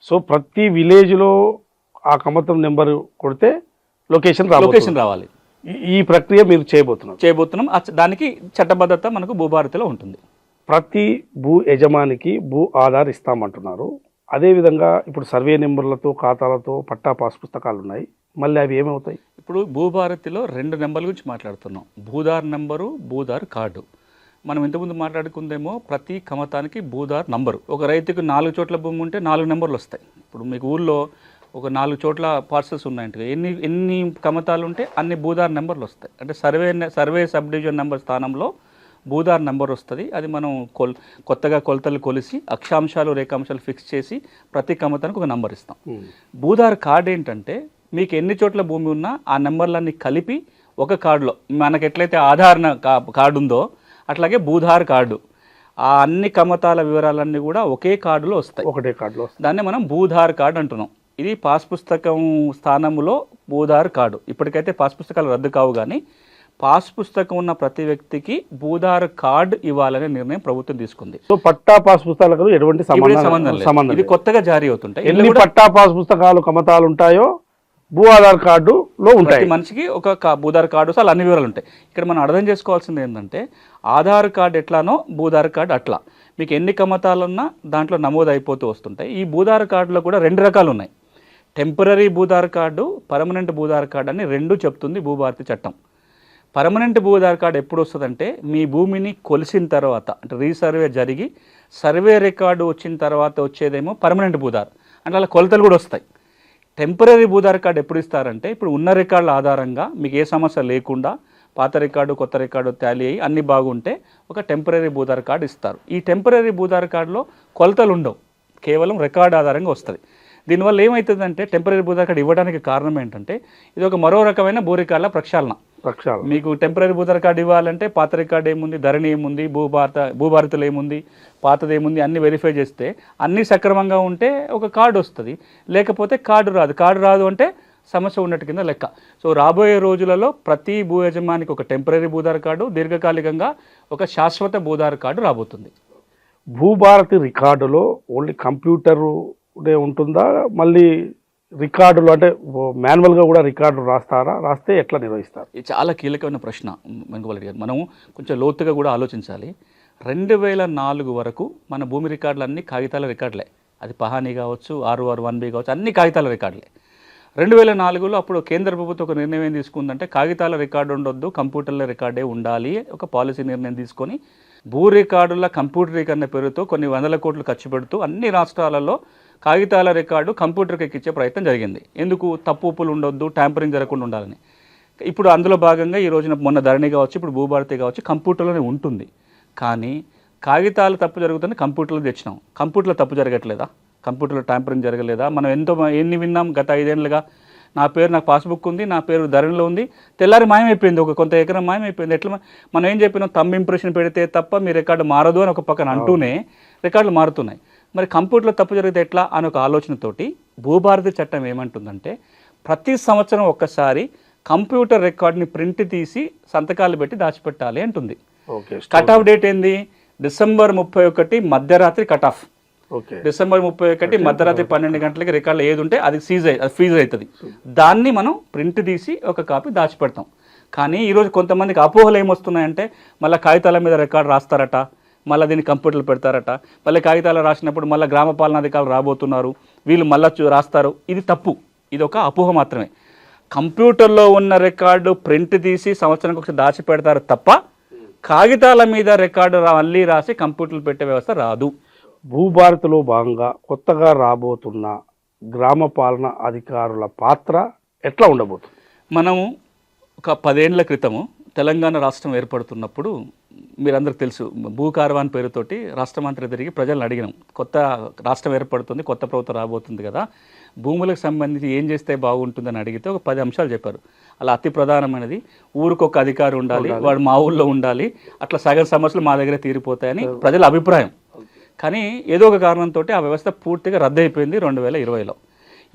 సో ప్రతి విలేజ్లో ఆ కమతం నెంబర్ కొడితే లొకేషన్ రావాలి. ఈ ప్రక్రియ మీరు చేయబోతున్నాం. దానికి చట్టబద్ధత మనకు భూభారతిలో ఉంటుంది. ప్రతి భూ యజమానికి భూ ఆధార్ ఇస్తామంటున్నారు. అదేవిధంగా ఇప్పుడు సర్వే నెంబర్లతో ఖాతాలతో పట్టా పాస్ పుస్తకాలు ఉన్నాయి. మళ్ళీ అవి ఏమవుతాయి? ఇప్పుడు భూభారతిలో 2 నెంబర్ల గురించి మాట్లాడుతున్నాం. Bhudhaar number, Bhudhaar card. మనం ఇంతకుముందు మాట్లాడుకుందేమో ప్రతి కమతానికి భూదార్ నంబరు. ఒక రైతుకు 4 చోట్ల భూమి ఉంటే 4 నెంబర్లు వస్తాయి. ఇప్పుడు మీకు ఊళ్ళో ఒక 4 చోట్ల పార్సల్స్ ఉన్నాయంటే ఎన్ని కమతాలు ఉంటే అన్ని భూదార్ నెంబర్లు వస్తాయి. అంటే సర్వే సబ్ డివిజన్ నెంబర్ స్థానంలో భూదార్ నెంబర్ వస్తుంది. అది మనం కొత్తగా కొలతలు కొలిసి అక్షాంశాలు రేఖాంశాలు ఫిక్స్ చేసి ప్రతి కమతానికి ఒక నెంబర్ ఇస్తాం. భూదార్ కార్డు ఏంటంటే మీకు ఎన్ని చోట్ల భూమి ఉన్నా ఆ నెంబర్లన్నీ కలిపి ఒక కార్డులో, మనకి ఎట్లయితే ఆధార్ కార్డు ఉందో అట్లాగే భూధార్ కార్డు, ఆ అన్ని కమతాల వివరాలన్నీ కూడా ఒకే కార్డులో వస్తాయి, ఒకటే కార్డులో. దాన్ని మనం భూధార్ కార్డు అంటున్నాం. ఇది పాస్ పుస్తకం స్థానంలో భూధార్ కార్డు. ఇప్పటికైతే పాస్ పుస్తకాలు రద్దు కావు, కానీ పాస్ పుస్తకం ఉన్న ప్రతి వ్యక్తికి భూధార్ కార్డు ఇవ్వాలనే నిర్ణయం ప్రభుత్వం తీసుకుంది. సో పట్టా పాస్ పుస్తకాలకు ఎటువంటి సంబంధం లేదు. ఇది కొత్తగా జారీ అవుతుంటాయి. ఎన్ని పట్టా పాస్ పుస్తకాలు కమతాలు ఉంటాయో భూ ఆధార్ కార్డులో ఉంటాయి. ప్రతి మనిషికి ఒక భూధార్ కార్డు అసలు అన్ని వివరాలు ఉంటాయి. ఇక్కడ మనం అర్థం చేసుకోవాల్సింది ఏంటంటే ఆధార్ కార్డు ఎట్లానో భూధార్ కార్డు అట్లా మీకు ఎన్ని కమతాలున్నా దాంట్లో నమోదు అయిపోతూ వస్తుంటాయి. ఈ భూధార్ కార్డులో కూడా 2 రకాలు ఉన్నాయి. Temporary Bhudhaar card, permanent Bhudhaar card అని 2 చెప్తుంది భూభారతి చట్టం. పర్మనెంట్ భూధార్ కార్డు ఎప్పుడు వస్తుందంటే మీ భూమిని కొలిసిన తర్వాత, అంటే రీసర్వే జరిగి సర్వే రికార్డు వచ్చిన తర్వాత వచ్చేదేమో పర్మనెంట్ భూధార్, అంటే అలా కొలతలు కూడా వస్తాయి. టెంపరీ భూధార్ కార్డు ఎప్పుడు ఇస్తారంటే ఇప్పుడు ఉన్న రికార్డుల ఆధారంగా మీకు ఏ సమస్య లేకుండా పాత రికార్డు కొత్త రికార్డు టాలీ అయ్యి అన్నీ బాగుంటే ఒక టెంపరీ భూధార్ కార్డు ఇస్తారు. ఈ టెంపరీ భూధార్ కార్డులో కొలతలు ఉండవు, కేవలం రికార్డు ఆధారంగా వస్తుంది. దీనివల్ల ఏమవుతుందంటే టెంపరీ భూధార్ కార్డు ఇవ్వడానికి కారణం ఏంటంటే ఇది ఒక మరో రకమైన భూ రికార్డుల ప్రక్షాళన. మీకు టెంపరీ భూధార్ కార్డు ఇవ్వాలంటే పాత రికార్డు ఏముంది, ధరణి ఏముంది, భూభారతిలో ఏముంది, పాతది ఏముంది అన్నీ వెరిఫై చేస్తే అన్నీ సక్రమంగా ఉంటే ఒక కార్డు వస్తుంది. లేకపోతే కార్డు రాదు అంటే సమస్య ఉన్నట్టు కింద లెక్క. సో రాబోయే రోజులలో ప్రతి భూ యజమానికి ఒక టెంపరీ భూధార్ కార్డు, దీర్ఘకాలికంగా ఒక శాశ్వత భూధార్ కార్డు రాబోతుంది. భూభారతి రికార్డులో ఓన్లీ కంప్యూటర్ ఉంటుందా, మళ్ళీ రికార్డులు అంటే మాన్యువల్గా కూడా రికార్డు రాస్తే ఎట్లా నిర్వహిస్తారు? ఇది చాలా కీలకమైన ప్రశ్న వెంకటరెడ్డి గారు. మనం కొంచెం లోతుగా కూడా ఆలోచించాలి. 2004 వరకు మన భూమి రికార్డులు అన్నీ కాగితాల రికార్డులే. అది పహానీ కావచ్చు, 6R1B కావచ్చు, అన్ని కాగితాల రికార్డులే. 2004లో అప్పుడు కేంద్ర ప్రభుత్వం ఒక నిర్ణయం ఏం తీసుకుందంటే కాగితాల రికార్డు ఉండొద్దు, కంప్యూటర్ల రికార్డే ఉండాలి ఒక పాలసీ నిర్ణయం తీసుకొని భూ రికార్డుల కంప్యూటరీకరణ పేరుతో కొన్ని 100 కోట్లు ఖర్చు పెడుతూ అన్ని రాష్ట్రాలలో కాగితాల రికార్డు కంప్యూటర్కి ఎక్కించే ప్రయత్నం జరిగింది. ఎందుకు? తప్పు ఒప్పులు ఉండొద్దు, ట్యాంపరింగ్ జరగకుండా ఉండాలని. ఇప్పుడు అందులో భాగంగా ఈ రోజున మొన్న ధరణి కావచ్చు, ఇప్పుడు భూభారతి కావచ్చు, కంప్యూటర్లోనే ఉంటుంది. కానీ కాగితాలు తప్పు జరుగుతుంది, కంప్యూటర్లో తెచ్చినాం. కంప్యూటర్లో తప్పు జరగట్లేదా? కంప్యూటర్లో ట్యాంపరింగ్ జరగలేదా? మనం ఎన్ని విన్నాం గత 5 ఏళ్ళుగా. నాకు పాస్బుక్ ఉంది, నా పేరు ధరణిలో ఉంది, తెల్లారి మాయమైపోయింది, ఒక కొంత ఎకరం మాయమైపోయింది. ఎట్లా మనం ఏం చెప్పినాం? థంబ్ ఇంప్రెషన్ పెడితే తప్ప మీ రికార్డు మారదు అని ఒక పక్కన అంటూనే రికార్డులు మారుతున్నాయి. మరి కంప్యూటర్లో తప్పు జరిగితే ఎట్లా అని ఒక ఆలోచనతోటి భూభారతి చట్టం ఏమంటుందంటే ప్రతి సంవత్సరం ఒక్కసారి కంప్యూటర్ రికార్డుని ప్రింట్ తీసి సంతకాలు పెట్టి దాచిపెట్టాలి అంటుంది. కట్ ఆఫ్ డేట్ ఏంది? December 31 మధ్యరాత్రి కట్ ఆఫ్. December 31 మధ్యరాత్రి 12 గంటలకి రికార్డులో ఏది ఉంటే అది ఫీజు అవుతుంది. దాన్ని మనం ప్రింట్ తీసి ఒక కాపీ దాచిపెడతాం. కానీ ఈరోజు కొంతమందికి అపోహలు ఏమొస్తున్నాయంటే మళ్ళీ కాగితాల మీద రికార్డు రాస్తారట, మళ్ళీ దీన్ని కంప్యూటర్లు పెడతారట, మళ్ళీ కాగితాలు రాసినప్పుడు మళ్ళీ గ్రామ పాలనాధికారులు రాబోతున్నారు, వీళ్ళు మళ్ళీ రాస్తారు. ఇది తప్పు, ఇది ఒక అపోహ మాత్రమే. కంప్యూటర్లో ఉన్న రికార్డు ప్రింట్ తీసి సంవత్సరానికి ఒకసారి దాచి పెడతారు తప్ప కాగితాల మీద రికార్డు మళ్ళీ రాసి కంప్యూటర్లు పెట్టే వ్యవస్థ రాదు. భూభారతిలో భాగంగా కొత్తగా రాబోతున్న గ్రామ పాలన అధికారుల పాత్ర ఎట్లా ఉండబోతుంది? మనము ఒక 10 ఏళ్ల క్రితము తెలంగాణ రాష్ట్రం ఏర్పడుతున్నప్పుడు మీరందరికీ తెలుసు, భూ కార్వాన్ పేరుతోటి రాష్ట్రమంత్రి తిరిగి ప్రజలను అడిగినాం. కొత్త రాష్ట్రం ఏర్పడుతుంది, కొత్త ప్రభుత్వం రాబోతుంది కదా, భూములకు సంబంధించి ఏం చేస్తే బాగుంటుందని అడిగితే ఒక 10 అంశాలు చెప్పారు. అలా అతి ప్రధానమైనది ఊరికొక అధికారి ఉండాలి, వాడు మా ఊళ్ళో ఉండాలి, అట్లా సగం సమస్యలు మా దగ్గర తీరిపోతాయని ప్రజల అభిప్రాయం. కానీ ఏదో ఒక కారణంతో ఆ వ్యవస్థ పూర్తిగా రద్దయిపోయింది 2020లో.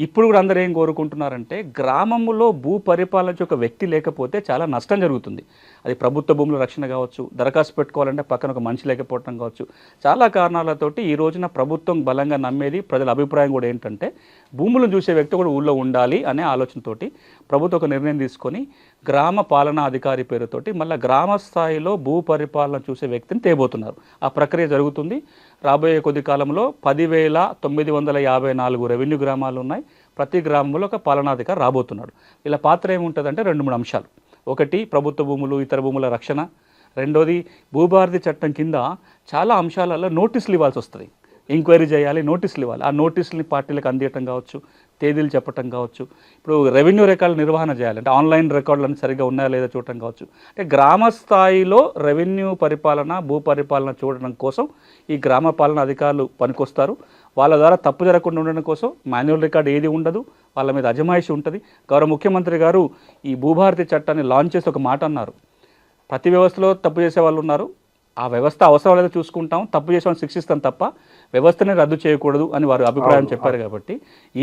ఇప్పుడు కూడా అందరూ ఏం కోరుకుంటున్నారంటే గ్రామంలో భూ పరిపాలన ఒక వ్యక్తి లేకపోతే చాలా నష్టం జరుగుతుంది. అది ప్రభుత్వ భూముల రక్షణ కావచ్చు, దరఖాస్తు పెట్టుకోవాలంటే పక్కన ఒక మనిషి లేకపోవడం కావచ్చు, చాలా కారణాలతోటి ఈ రోజున ప్రభుత్వం బలంగా నమ్మేది, ప్రజల అభిప్రాయం కూడా ఏంటంటే భూములను చూసే వ్యక్తి కూడా ఊళ్ళో ఉండాలి అనే ఆలోచనతోటి ప్రభుత్వం ఒక నిర్ణయం తీసుకొని గ్రామ పాలనా అధికారి పేరుతోటి మళ్ళీ గ్రామ స్థాయిలో భూ పరిపాలన చూసే వ్యక్తిని తేబోతున్నారు. ఆ ప్రక్రియ జరుగుతుంది. రాబోయే కొద్ది కాలంలో 10,954 రెవెన్యూ గ్రామాలు ఉన్నాయి. ప్రతి గ్రామంలో ఒక పాలనాధికారి రాబోతున్నాడు. ఇలా పాత్ర ఏముంటుందంటే 2-3 అంశాలు. ఒకటి ప్రభుత్వ భూములు, ఇతర భూముల రక్షణ. రెండోది భూభారతి చట్టం కింద చాలా అంశాలలో నోటీసులు ఇవ్వాల్సి వస్తుంది. ఎంక్వైరీ చేయాలి, నోటీసులు ఇవ్వాలి. ఆ నోటీసులని పార్టీలకు అందియటం కావచ్చు, తేదీలు చెప్పటం కావచ్చు. ఇప్పుడు రెవెన్యూ రికార్డుల నిర్వహణ చేయాలి, అంటే ఆన్లైన్ రికార్డులను సరిగ్గా ఉన్నాయా లేదా చూడటం కావచ్చు. అంటే గ్రామ స్థాయిలో రెవెన్యూ పరిపాలన, భూ పరిపాలన చూడడం కోసం ఈ గ్రామ పాలన అధికారులు పనికొస్తారు. వాళ్ళ ద్వారా తప్పు జరగకుండా ఉండడం కోసం మాన్యువల్ రికార్డు ఏది ఉండదు, వాళ్ళ మీద అజమాయిషి ఉంటుంది. గౌరవ ముఖ్యమంత్రి గారు ఈ భూభారతి చట్టాన్ని లాంచ్ చేసి ఒక మాట అన్నారు, ప్రతి వ్యవస్థలో తప్పు చేసే వాళ్ళు ఉన్నారు, ఆ వ్యవస్థ అవసరం లేదో చూసుకుంటాం, తప్పు చేసే వాళ్ళని శిక్షిస్తాం తప్ప వ్యవస్థని రద్దు చేయకూడదు అని వారు అభిప్రాయం చెప్పారు. కాబట్టి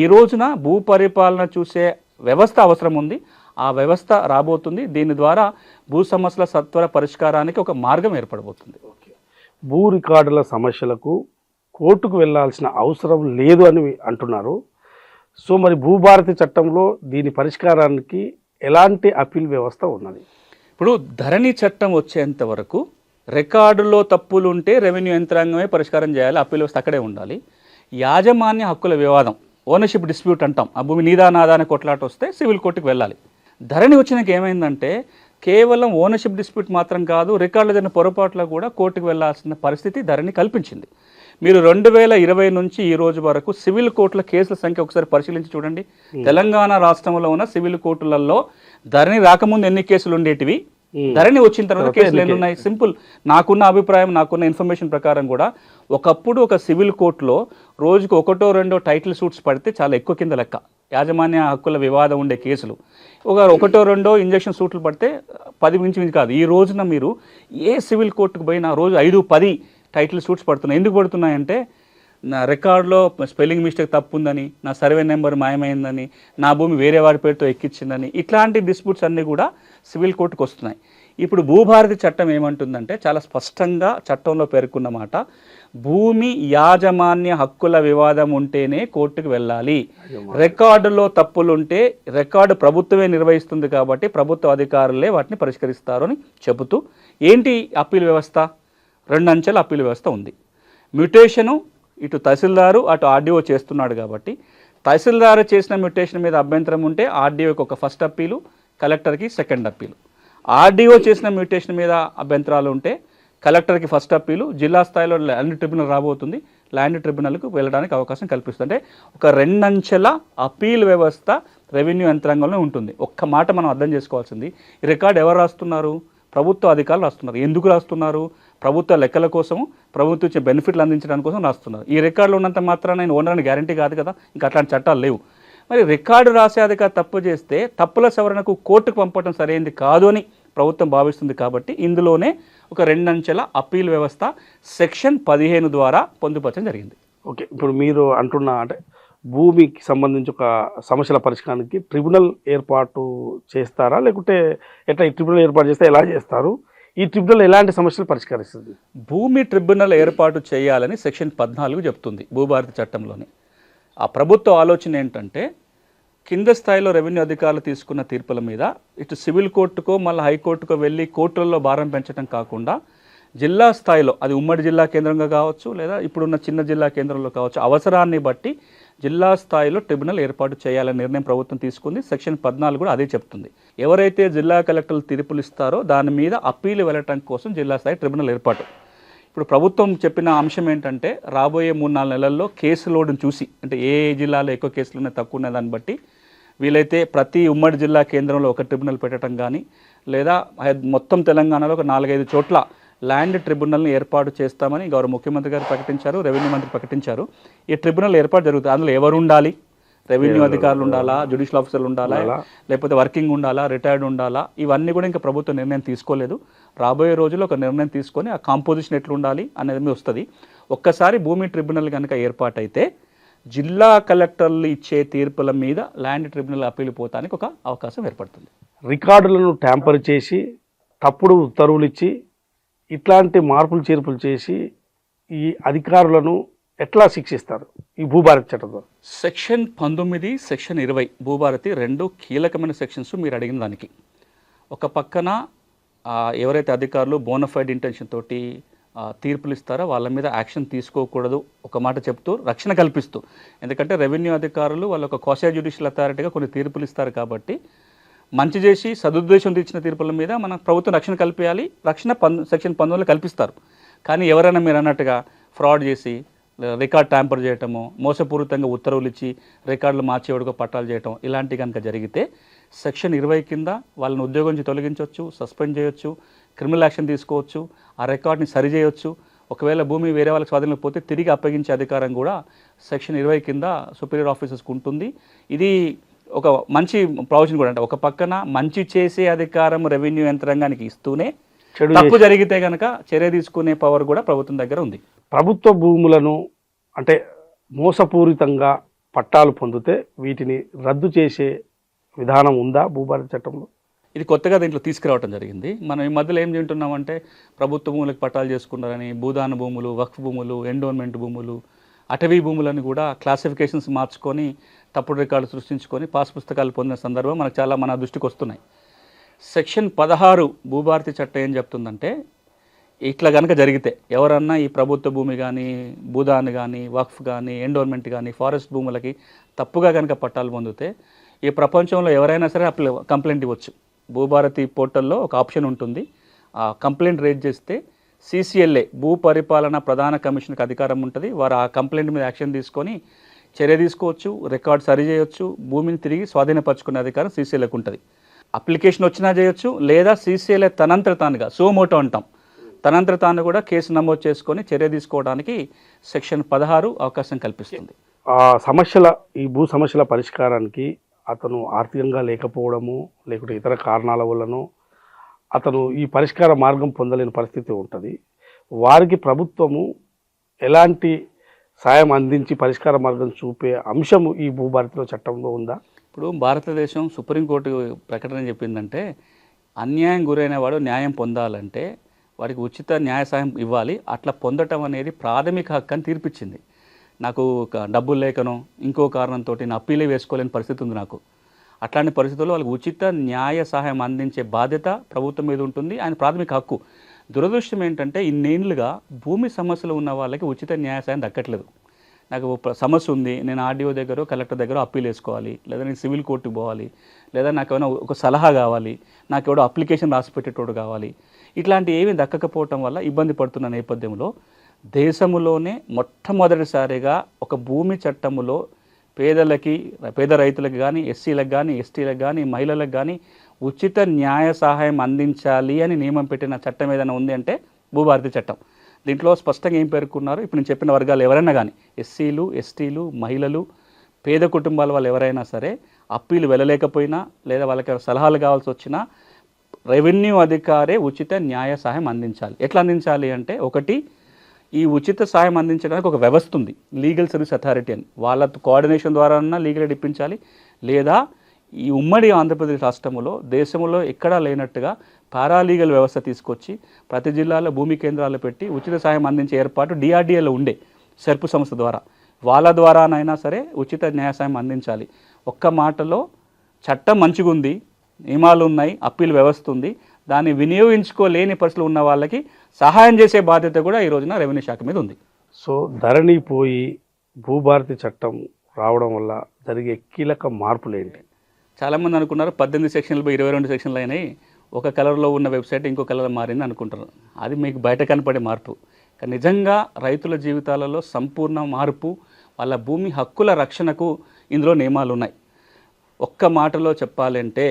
ఈ రోజున భూ పరిపాలన చూసే వ్యవస్థ అవసరం ఉంది, ఆ వ్యవస్థ రాబోతుంది. దీని ద్వారా భూ సమస్యల సత్వర పరిష్కారానికి ఒక మార్గం ఏర్పడబోతుంది. భూ రికార్డుల సమస్యలకు కోర్టుకు వెళ్ళాల్సిన అవసరం లేదు అని అంటున్నారు. సో మరి భూభారతి చట్టంలో దీని పరిష్కారానికి ఎలాంటి అప్పీల్ వ్యవస్థ ఉన్నది? ఇప్పుడు ధరణి చట్టం వచ్చేంత వరకు రికార్డులో తప్పులు ఉంటే రెవెన్యూ యంత్రాంగమే పరిష్కారం చేయాలి, అప్పీల్ వ్యవస్థ అక్కడే ఉండాలి. యాజమాన్య హక్కుల వివాదం, ఓనర్షిప్ డిస్ప్యూట్ అంటాం, ఆ భూమి నీదా నాదా అని కొట్లాట వస్తే సివిల్ కోర్టుకు వెళ్ళాలి. ధరణి వచ్చినాక ఏమైందంటే కేవలం ఓనర్షిప్ డిస్ప్యూట్ మాత్రం కాదు, రికార్డులో జరిగిన పొరపాట్ల కూడా కోర్టుకు వెళ్ళాల్సిన పరిస్థితి ధరణి కల్పించింది. మీరు 2020 నుంచి ఈ రోజు వరకు సివిల్ కోర్టుల కేసుల సంఖ్య ఒకసారి పరిశీలించి చూడండి. తెలంగాణ రాష్ట్రంలో ఉన్న సివిల్ కోర్టులలో ధరణి రాకముందు ఎన్ని కేసులు ఉండేటివి, ధరణి వచ్చిన తర్వాత కేసులు ఎన్ని ఉన్నాయి? సింపుల్. నాకున్న అభిప్రాయం, నాకున్న ఇన్ఫర్మేషన్ ప్రకారం కూడా ఒకప్పుడు ఒక సివిల్ కోర్టులో రోజుకు 1-2 టైటిల్ సూట్స్ పడితే చాలా ఎక్కువ కింద లెక్క. యాజమాన్య హక్కుల వివాదం ఉండే కేసులు ఒక 1-2 ఇంజక్షన్ సూట్లు పడితే 10 మించి కాదు. ఈ రోజున మీరు ఏ సివిల్ కోర్టుకు పోయినా రోజు 5-10 టైటిల్ సూట్స్ పడుతున్నాయి. ఎందుకు పడుతున్నాయంటే నా రికార్డులో స్పెల్లింగ్ మిస్టేక్ తప్పు ఉందని, నా సర్వే నెంబర్ మాయమైందని, నా భూమి వేరే వాడి పేరుతో ఎక్కించిందని, ఇట్లాంటి డిస్ప్యూట్స్ అన్నీ కూడా సివిల్ కోర్టుకు వస్తున్నాయి. ఇప్పుడు భూభారతి చట్టం ఏమంటుందంటే చాలా స్పష్టంగా చట్టంలో పేర్కొన్న మాట, భూమి యాజమాన్య హక్కుల వివాదం ఉంటేనే కోర్టుకు వెళ్ళాలి. రికార్డులో తప్పులుంటే రికార్డు ప్రభుత్వమే నిర్వహిస్తుంది కాబట్టి ప్రభుత్వ అధికారులే వాటిని పరిష్కరిస్తారు అని చెబుతూ, ఏంటి అప్పీల్ వ్యవస్థ? 2 అంచెల అప్పీల్ వ్యవస్థ ఉంది. మ్యూటేషను ఇటు తహసీల్దారు అటు ఆర్డీఓ చేస్తున్నాడు కాబట్టి తహసీల్దారు చేసిన మ్యూటేషన్ మీద అభ్యంతరం ఉంటే ఆర్డీఓకి ఒక ఫస్ట్ అప్పీలు, కలెక్టర్కి సెకండ్ అప్పీలు. ఆర్డీఓ చేసిన మ్యూటేషన్ మీద అభ్యంతరాలు ఉంటే కలెక్టర్కి ఫస్ట్ అప్పీలు, జిల్లా స్థాయిలో ల్యాండ్ ట్రిబ్యునల్ రాబోతుంది, ల్యాండ్ ట్రిబ్యునల్కు వెళ్ళడానికి అవకాశం కల్పిస్తుంది. అంటే ఒక 2 అంచెల అప్పీల్ వ్యవస్థ రెవెన్యూ యంత్రాంగంలో ఉంటుంది. ఒక్క మాట మనం అర్థం చేసుకోవాల్సింది, ఈ రికార్డు ఎవరు రాస్తున్నారు? ప్రభుత్వ అధికారులు రాస్తున్నారు. ఎందుకు రాస్తున్నారు? ప్రభుత్వ లెక్కల కోసము, ప్రభుత్వం ఇచ్చే బెనిఫిట్లు అందించడానికి కోసం రాస్తున్నారు. ఈ రికార్డులో ఉన్నంత మాత్రాన నేను ఓనర్ అని గ్యారంటీ కాదు కదా, ఇంకా అట్లాంటి చట్టాలు లేవు. మరి రికార్డు రాసే అధికారి తప్పు చేస్తే తప్పుల సవరణకు కోర్టుకు పంపడం సరైనది కాదు అని ప్రభుత్వం భావిస్తుంది. కాబట్టి ఇందులోనే ఒక 2 అంచెల అప్పీల్ వ్యవస్థ సెక్షన్ 15 ద్వారా పొందుపరచడం జరిగింది. ఓకే, ఇప్పుడు మీరు అంటున్న అంటే భూమికి సంబంధించి ఒక సమస్యల పరిష్కారానికి ట్రిబ్యునల్ ఏర్పాటు చేస్తారా, లేకుంటే ఎట్లా ఈ ట్రిబ్యునల్ ఏర్పాటు చేస్తే ఎలా చేస్తారు? ఈ ట్రిబ్యునల్ ఎలాంటి సమస్యలు పరిష్కరిస్తుంది? భూమి ట్రిబ్యునల్ ఏర్పాటు చేయాలని సెక్షన్ 14 చెప్తుంది భూభారతి చట్టంలోని. ఆ ప్రభుత్వ ఆలోచన ఏంటంటే కింద స్థాయిలో రెవెన్యూ అధికారులు తీసుకున్న తీర్పుల మీద ఇటు సివిల్ కోర్టుకో మళ్ళీ హైకోర్టుకో వెళ్ళి కోర్టులలో భారం పెంచడం కాకుండా జిల్లా స్థాయిలో, అది ఉమ్మడి జిల్లా కేంద్రంగా కావచ్చు లేదా ఇప్పుడున్న చిన్న జిల్లా కేంద్రంలో కావచ్చు, అవసరాన్ని బట్టి జిల్లా స్థాయిలో ట్రిబ్యునల్ ఏర్పాటు చేయాలనే నిర్ణయం ప్రభుత్వం తీసుకుంది. సెక్షన్ 14 కూడా అదే చెప్తుంది. ఎవరైతే జిల్లా కలెక్టర్లు తీర్పులు ఇస్తారో దాని మీద అప్పీలు వెళ్ళటం కోసం జిల్లా స్థాయి ట్రిబ్యునల్ ఏర్పాటు. ఇప్పుడు ప్రభుత్వం చెప్పిన అంశం ఏంటంటే రాబోయే 3-4 నెలల్లో కేసు లోడును చూసి, అంటే ఏ జిల్లాలో ఎక్కువ కేసులు ఉన్నాయి తక్కువ ఉన్నాయి దాన్ని బట్టి వీలైతే ప్రతి ఉమ్మడి జిల్లా కేంద్రంలో ఒక ట్రిబ్యునల్ పెట్టడం కానీ, లేదా మొత్తం తెలంగాణలో ఒక 4-5 చోట్ల ల్యాండ్ ట్రిబ్యునల్ని ఏర్పాటు చేస్తామని గౌరవ ముఖ్యమంత్రి గారు ప్రకటించారు, రెవెన్యూ మంత్రి ప్రకటించారు. ఈ ట్రిబ్యునల్ ఏర్పాటు జరుగుతుంది. అందులో ఎవరు ఉండాలి? రెవెన్యూ అధికారులు ఉండాలా, జ్యుడిషియల్ ఆఫీసర్లు ఉండాలా, లేకపోతే వర్కింగ్ ఉండాలా, రిటైర్డ్ ఉండాలా, ఇవన్నీ కూడా ఇంకా ప్రభుత్వం నిర్ణయం తీసుకోలేదు. రాబోయే రోజుల్లో ఒక నిర్ణయం తీసుకొని ఆ కాంపోజిషన్ ఎట్లా ఉండాలి అనేది వస్తుంది. ఒక్కసారి భూమి ట్రిబ్యునల్ కనుక ఏర్పాటైతే జిల్లా కలెక్టర్లు ఇచ్చే తీర్పుల మీద ల్యాండ్ ట్రిబ్యునల్ అప్పీలు పోతానికి ఒక అవకాశం ఏర్పడుతుంది. రికార్డులను ట్యాంపర్ చేసి తప్పుడు ఉత్తర్వులు ఇచ్చి ఇట్లాంటి మార్పులు చేర్పులు చేసి ఈ అధికారులను ఎట్లా శిక్షిస్తారు ఈ భూభారతి చట్టంలో? సెక్షన్ 19, సెక్షన్ 20 భూభారతి 2 కీలకమైన సెక్షన్స్ మీరు అడిగిన దానికి. ఒక పక్కన ఎవరైతే అధికారులు బోనఫైడ్ ఇంటెన్షన్ తోటి తీర్పులు ఇస్తారో వాళ్ళ మీద యాక్షన్ తీసుకోకూడదు ఒక మాట చెప్తూ రక్షణ కల్పిస్తూ, ఎందుకంటే రెవెన్యూ అధికారులు వాళ్ళ ఒక క్వాసీ జ్యుడిషియల్ అథారిటీగా కొన్ని తీర్పులు ఇస్తారు కాబట్టి మంచి చేసి సదుద్దేశంతో ఇచ్చిన తీర్పుల మీద మన ప్రభుత్వం రక్షణ కల్పించాలి. రక్షణ సెక్షన్ 19 కల్పిస్తారు. కానీ ఎవరైనా మీరు అన్నట్టుగా ఫ్రాడ్ చేసి రికార్డ్ ట్యాంపర్ చేయటము, మోసపూరితంగా ఉత్తర్వులు ఇచ్చి రికార్డులు మార్చేవాడుకో పట్టాలు చేయటం ఇలాంటివి కనుక జరిగితే సెక్షన్ 20 కింద వాళ్ళని ఉద్యోగం నుంచి తొలగించవచ్చు, సస్పెండ్ చేయొచ్చు, క్రిమినల్ యాక్షన్ తీసుకోవచ్చు, ఆ రికార్డ్ని సరి చేయొచ్చు. ఒకవేళ భూమి వేరే వాళ్ళకి స్వాధీనంలో పోతే తిరిగి అప్పగించే అధికారం కూడా సెక్షన్ 20 కింద సుపీరియర్ ఆఫీసర్స్కి ఉంటుంది. ఇది ఒక మంచి ప్రొవిజన్ కూడా. అంటే ఒక పక్కన మంచి చేసే అధికారం రెవెన్యూ యంత్రాంగానికి ఇస్తూనే తప్పు జరిగితే కనుక చర్య తీసుకునే పవర్ కూడా ప్రభుత్వం దగ్గర ఉంది. ప్రభుత్వ భూములను అంటే మోసపూరితంగా పట్టాలు పొందితే వీటిని రద్దు చేసే విధానం ఉందా భూభారతి చట్టంలో? ఇది కొత్తగా దీంట్లో తీసుకురావడం జరిగింది. మనం ఈ మధ్యలో ఏం తింటున్నామంటే ప్రభుత్వ భూములకు పట్టాలు చేసుకున్నారని భూదాన భూములు, వక్ఫ్ భూములు, ఎండోన్మెంట్ భూములు, అటవీ భూములను కూడా క్లాసిఫికేషన్స్ మార్చుకొని తప్పుడు రికార్డు సృష్టించుకొని పాస్ పుస్తకాలు పొందిన సందర్భం మనకు చాలా మన దృష్టికి వస్తున్నాయి. సెక్షన్ 16 భూభారతి చట్టం ఏం చెప్తుందంటే ఇట్లా కనుక జరిగితే ఎవరన్నా ఈ ప్రభుత్వ భూమి కానీ, భూదాన్ కానీ, వక్ఫ్ కానీ, ఎండోన్మెంట్ కానీ, ఫారెస్ట్ భూములకి తప్పుగా కనుక పట్టాలు పొందితే ఈ ప్రపంచంలో ఎవరైనా సరే కంప్లైంట్ ఇవ్వచ్చు. భూభారతి పోర్టల్లో ఒక ఆప్షన్ ఉంటుంది. ఆ కంప్లైంట్ రేజ్ చేస్తే CCLA భూ పరిపాలన ప్రధాన కమిషన్కి అధికారం ఉంటుంది. వారు ఆ కంప్లైంట్ మీద యాక్షన్ తీసుకొని చర్య తీసుకోవచ్చు, రికార్డ్ సరి చేయొచ్చు, భూమిని తిరిగి స్వాధీనపరచుకునే అధికారం CCLAకు ఉంటుంది. అప్లికేషన్ వచ్చినా చేయొచ్చు, లేదా CCLA తనంతట తానుగా సోమోటో అంటాం, తనంతట తాను కూడా కేసు నమోదు చేసుకొని చర్య తీసుకోవడానికి సెక్షన్ 16 అవకాశం కల్పిస్తుంది. ఈ భూ సమస్యల పరిష్కారానికి అతను ఆర్థికంగా లేకపోవడము లేకుంటే ఇతర కారణాల వల్లనో అతను ఈ పరిష్కార మార్గం పొందలేని పరిస్థితి ఉంటుంది. వారికి ప్రభుత్వము ఎలాంటి సాయం అందించి పరిష్కార మార్గం చూపే అంశము ఈ భూభారతిలో చట్టంలో ఉందా? ఇప్పుడు భారతదేశం సుప్రీంకోర్టు ప్రకటన చెప్పిందంటే అన్యాయం గురైన వాడు న్యాయం పొందాలంటే వారికి ఉచిత న్యాయ సాయం ఇవ్వాలి. అట్లా పొందటం అనేది ప్రాథమిక హక్కు అని తీర్పిచ్చింది. నాకు డబ్బులు లేకనో ఇంకో కారణంతో నా అప్పీలే వేసుకోలేని పరిస్థితి ఉంది నాకు. అట్లాంటి పరిస్థితుల్లో వాళ్ళకి ఉచిత న్యాయ సహాయం అందించే బాధ్యత ప్రభుత్వం మీద ఉంటుంది. ఆయన ప్రాథమిక హక్కు. దురదృష్టం ఏంటంటే ఇన్నేళ్లుగా భూమి సమస్యలు ఉన్న వాళ్ళకి ఉచిత న్యాయ సాయం దక్కట్లేదు. నాకు సమస్య ఉంది, నేను ఆర్డీఓ దగ్గర కలెక్టర్ దగ్గర అప్పీల్ వేసుకోవాలి, లేదా నేను సివిల్ కోర్టుకు పోవాలి, లేదా నాకు ఏమైనా ఒక సలహా కావాలి, నాకు ఎవడో అప్లికేషన్ రాసి పెట్టేటోడు కావాలి. ఇట్లాంటి ఏమీ దక్కకపోవటం వల్ల ఇబ్బంది పడుతున్న నేపథ్యంలో దేశంలోనే మొట్టమొదటిసారిగా ఒక భూమి చట్టములో పేద రైతులకు కానీ, ఎస్సీలకు కానీ, ఎస్టీలకు కానీ, మహిళలకు కానీ ఉచిత న్యాయ సహాయం అందించాలి అని నియమం పెట్టిన చట్టం ఏదైనా ఉంది అంటే భూభారతి చట్టం. దీంట్లో స్పష్టంగా ఏం పేర్కొన్నారు, ఇప్పుడు నేను చెప్పిన వర్గాలు ఎవరైనా కానీ ఎస్సీలు, ఎస్టీలు, మహిళలు, పేద కుటుంబాల వాళ్ళు ఎవరైనా సరే అప్పీలు వెళ్ళలేకపోయినా లేదా వాళ్ళకి సలహాలు కావాల్సి వచ్చినా రెవెన్యూ అధికారే ఉచిత న్యాయ సహాయం అందించాలి. ఎట్లా అందించాలి అంటే ఒకటి, ఈ ఉచిత సాయం అందించడానికి ఒక వ్యవస్థ ఉంది, లీగల్ సర్వీస్ అథారిటీ అని. వాళ్ళ కోఆర్డినేషన్ ద్వారా లీగల్ ఎయిడ్ ఇప్పించాలి. లేదా ఈ ఉమ్మడి ఆంధ్రప్రదేశ్ రాష్ట్రంలో దేశంలో ఎక్కడా లేనట్టుగా పారాలీగల్ వ్యవస్థ తీసుకొచ్చి ప్రతి జిల్లాలో భూమి కేంద్రాలు పెట్టి ఉచిత సాయం అందించే ఏర్పాటు DRDAలో ఉండే సెర్పు సంస్థ ద్వారా, వాళ్ళ ద్వారానైనా సరే ఉచిత న్యాయ సాయం అందించాలి. ఒక్క మాటలో చట్టం మంచిగా ఉంది, నియమాలు ఉన్నాయి, అప్పీల్ వ్యవస్థ ఉంది, దాన్ని వినియోగించుకోలేని పరిస్థితులు ఉన్న వాళ్ళకి సహాయం చేసే బాధ్యత కూడా ఈ రోజున రెవెన్యూ శాఖ మీద ఉంది. సో ధరణి పోయి భూభారతి చట్టం రావడం వల్ల జరిగే కీలక మార్పులు ఏంటి? చాలామంది అనుకున్నారు 18 సెక్షన్లు 22 సెక్షన్లు అయినాయి, ఒక కలర్లో ఉన్న వెబ్సైట్ ఇంకో కలర్ మారింది అనుకుంటున్నారు. అది మీకు బయట కనపడే మార్పు. కానీ నిజంగా రైతుల జీవితాలలో సంపూర్ణ మార్పు, వాళ్ళ భూమి హక్కుల రక్షణకు ఇందులో నియమాలు ఉన్నాయి. ఒక్క మాటలో చెప్పాలంటే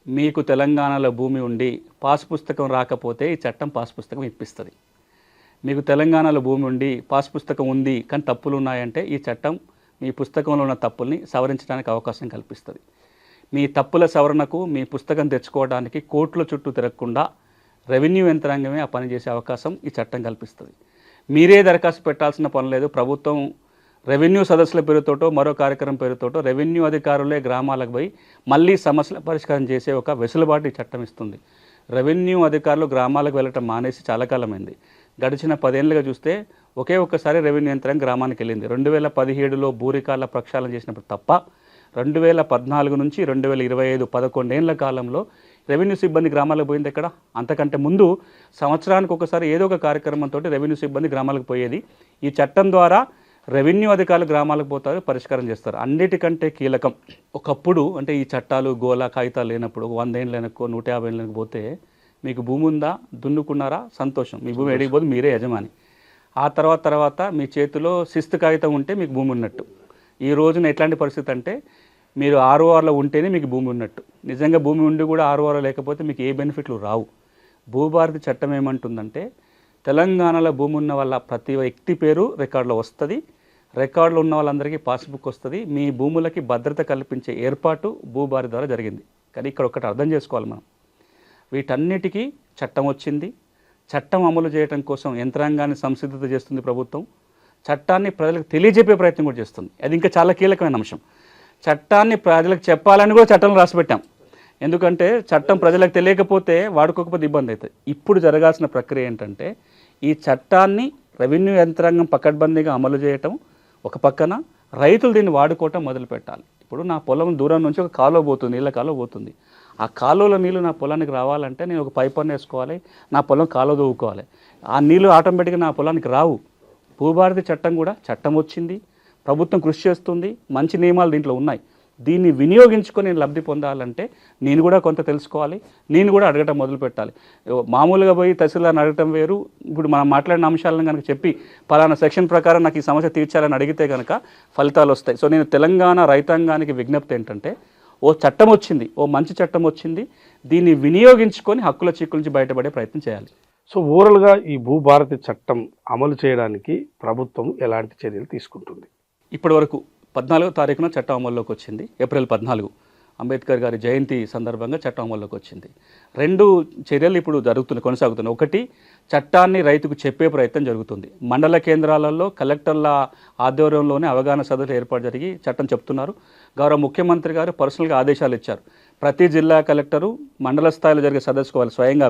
మీకు తెలంగాణలో భూమి ఉండి పాస్ పుస్తకం రాకపోతే ఈ చట్టం పాస్ పుస్తకం ఇప్పిస్తుంది. మీకు తెలంగాణలో భూమి ఉండి పాస్ పుస్తకం ఉంది కానీ తప్పులు ఉన్నాయంటే ఈ చట్టం మీ పుస్తకంలో ఉన్న తప్పుల్ని సవరించడానికి అవకాశం కల్పిస్తుంది. మీ తప్పుల సవరణకు మీ పుస్తకం తెచ్చుకోవడానికి కోర్టుల చుట్టూ తిరగకుండా రెవెన్యూ యంత్రాంగమే ఆ పని చేసే అవకాశం ఈ చట్టం కల్పిస్తుంది. మీరే దరఖాస్తు పెట్టాల్సిన పని లేదు. ప్రభుత్వం రెవెన్యూ సదస్సుల పేరుతోటో మరో కార్యక్రమం పేరుతోటో రెవెన్యూ అధికారులే గ్రామాలకు పోయి మళ్ళీ సమస్యల పరిష్కారం చేసే ఒక వెసులుబాటు ఈ చట్టం ఇస్తుంది. రెవెన్యూ అధికారులు గ్రామాలకు వెళ్ళటం మానేసి చాలా కాలమైంది. గడిచిన 10 ఏళ్ళుగా చూస్తే ఒకే ఒక్కసారి రెవెన్యూ యంత్రాంగం గ్రామానికి వెళ్ళింది. 2017లో భూరికాల ప్రక్షాళన చేసినప్పుడు తప్ప 2014 నుంచి 2025 11 ఏళ్ల కాలంలో రెవెన్యూ సిబ్బంది గ్రామాలకు పోయింది ఎక్కడ? అంతకంటే ముందు సంవత్సరానికి ఒకసారి ఏదో ఒక కార్యక్రమంతో రెవెన్యూ సిబ్బంది గ్రామాలకు పోయేది. ఈ చట్టం ద్వారా రెవెన్యూ అధికారులు గ్రామాలకు పోతారు, పరిష్కారం చేస్తారు. అన్నిటికంటే కీలకం, ఒకప్పుడు అంటే ఈ చట్టాలు గోలా కాగితాలు లేనప్పుడు 100 ఏళ్ళు వెనక్కో 150 ఏళ్ళు వెనక్కి పోతే మీకు భూమి ఉందా, దున్నుకున్నారా, సంతోషం, మీ భూమి ఎడిగిపోతే మీరే యజమాని. ఆ తర్వాత మీ చేతిలో శిస్తు కాగితం ఉంటే మీకు భూమి ఉన్నట్టు. ఈ రోజున ఎట్లాంటి పరిస్థితి అంటే మీరు ఆర్ఓఆర్లో ఉంటేనే మీకు భూమి ఉన్నట్టు. నిజంగా భూమి ఉండి కూడా ఆర్ఓఆర్లో లేకపోతే మీకు ఏ బెనిఫిట్లు రావు. భూభారతి చట్టం ఏమంటుందంటే తెలంగాణలో భూమి ఉన్న వాళ్ళ ప్రతి వ్యక్తి పేరు రికార్డులో వస్తుంది, రికార్డులో ఉన్న వాళ్ళందరికీ పాస్బుక్ వస్తుంది. మీ భూములకి భద్రత కల్పించే ఏర్పాటు భూభారతి ద్వారా జరిగింది. కానీ ఇక్కడ ఒకటి అర్థం చేసుకోవాలి మనం, వీటన్నిటికీ చట్టం వచ్చింది. చట్టం అమలు చేయడం కోసం యంత్రాంగాన్ని సంసిద్ధత చేస్తుంది ప్రభుత్వం. చట్టాన్ని ప్రజలకు తెలియజెప్పే ప్రయత్నం కూడా చేస్తుంది. అది ఇంకా చాలా కీలకమైన అంశం. చట్టాన్ని ప్రజలకు చెప్పాలని కూడా చట్టంలో రాసిపెట్టాం. ఎందుకంటే చట్టం ప్రజలకు తెలియకపోతే వాడుకోకపోతే ఇబ్బంది అవుతుంది. ఇప్పుడు జరగాల్సిన ప్రక్రియ ఏంటంటే ఈ చట్టాన్ని రెవెన్యూ యంత్రాంగం పకడ్బందీగా అమలు చేయటం ఒక పక్కన, రైతులు దీన్ని వాడుకోవటం మొదలు పెట్టాలి. ఇప్పుడు నా పొలం దూరం నుంచి ఒక కాలువ పోతుంది, నీళ్ళ కాలువ పోతుంది. ఆ కాలువలో నీళ్ళు నా పొలానికి రావాలంటే నేను ఒక పైప్ వేసుకోవాలి, నా పొలం కాలువ దవ్వుకోవాలి. ఆ నీళ్ళు ఆటోమేటిక్గా నా పొలానికి రావు. భూభారతి చట్టం కూడా చట్టం వచ్చింది, ప్రభుత్వం కృషి చేస్తుంది, మంచి నియమాలు దీంట్లో ఉన్నాయి. దీన్ని వినియోగించుకొని నేను లబ్ధి పొందాలంటే నేను కూడా కొంత తెలుసుకోవాలి, నేను కూడా అడగటం మొదలు పెట్టాలి. మామూలుగా పోయి తహసీల్దార్ని అడగటం వేరు. ఇప్పుడు మనం మాట్లాడిన అంశాలను కనుక చెప్పి పలానా సెక్షన్ ప్రకారం నాకు ఈ సమస్య తీర్చాలని అడిగితే కనుక ఫలితాలు వస్తాయి. సో నేను తెలంగాణ రైతాంగానికి విజ్ఞప్తి ఏంటంటే ఓ చట్టం వచ్చింది, ఓ మంచి చట్టం వచ్చింది, దీన్ని వినియోగించుకొని హక్కుల చిక్కుల నుంచి బయటపడే ప్రయత్నం చేయాలి. సో ఓవరాల్గా ఈ భూభారతి చట్టం అమలు చేయడానికి ప్రభుత్వం ఎలాంటి చర్యలు తీసుకుంటుంది? ఇప్పటి వరకు 14వ తారీఖున చట్టం అమల్లోకి వచ్చింది. ఏప్రిల్ 14 అంబేద్కర్ గారి జయంతి సందర్భంగా చట్టం అమల్లోకి వచ్చింది. 2 చర్యలు ఇప్పుడు కొనసాగుతున్నాయి. ఒకటి, చట్టాన్ని రైతుకు చెప్పే ప్రయత్నం జరుగుతుంది. మండల కేంద్రాలలో కలెక్టర్ల ఆధ్వర్యంలోనే అవగాహన సదస్సులు ఏర్పాటు జరిగి చట్టం చెప్తున్నారు. గౌరవ ముఖ్యమంత్రి గారు పర్సనల్గా ఆదేశాలు ఇచ్చారు. ప్రతి జిల్లా కలెక్టరు మండల స్థాయిలో జరిగే సదస్సుకు వాళ్ళు స్వయంగా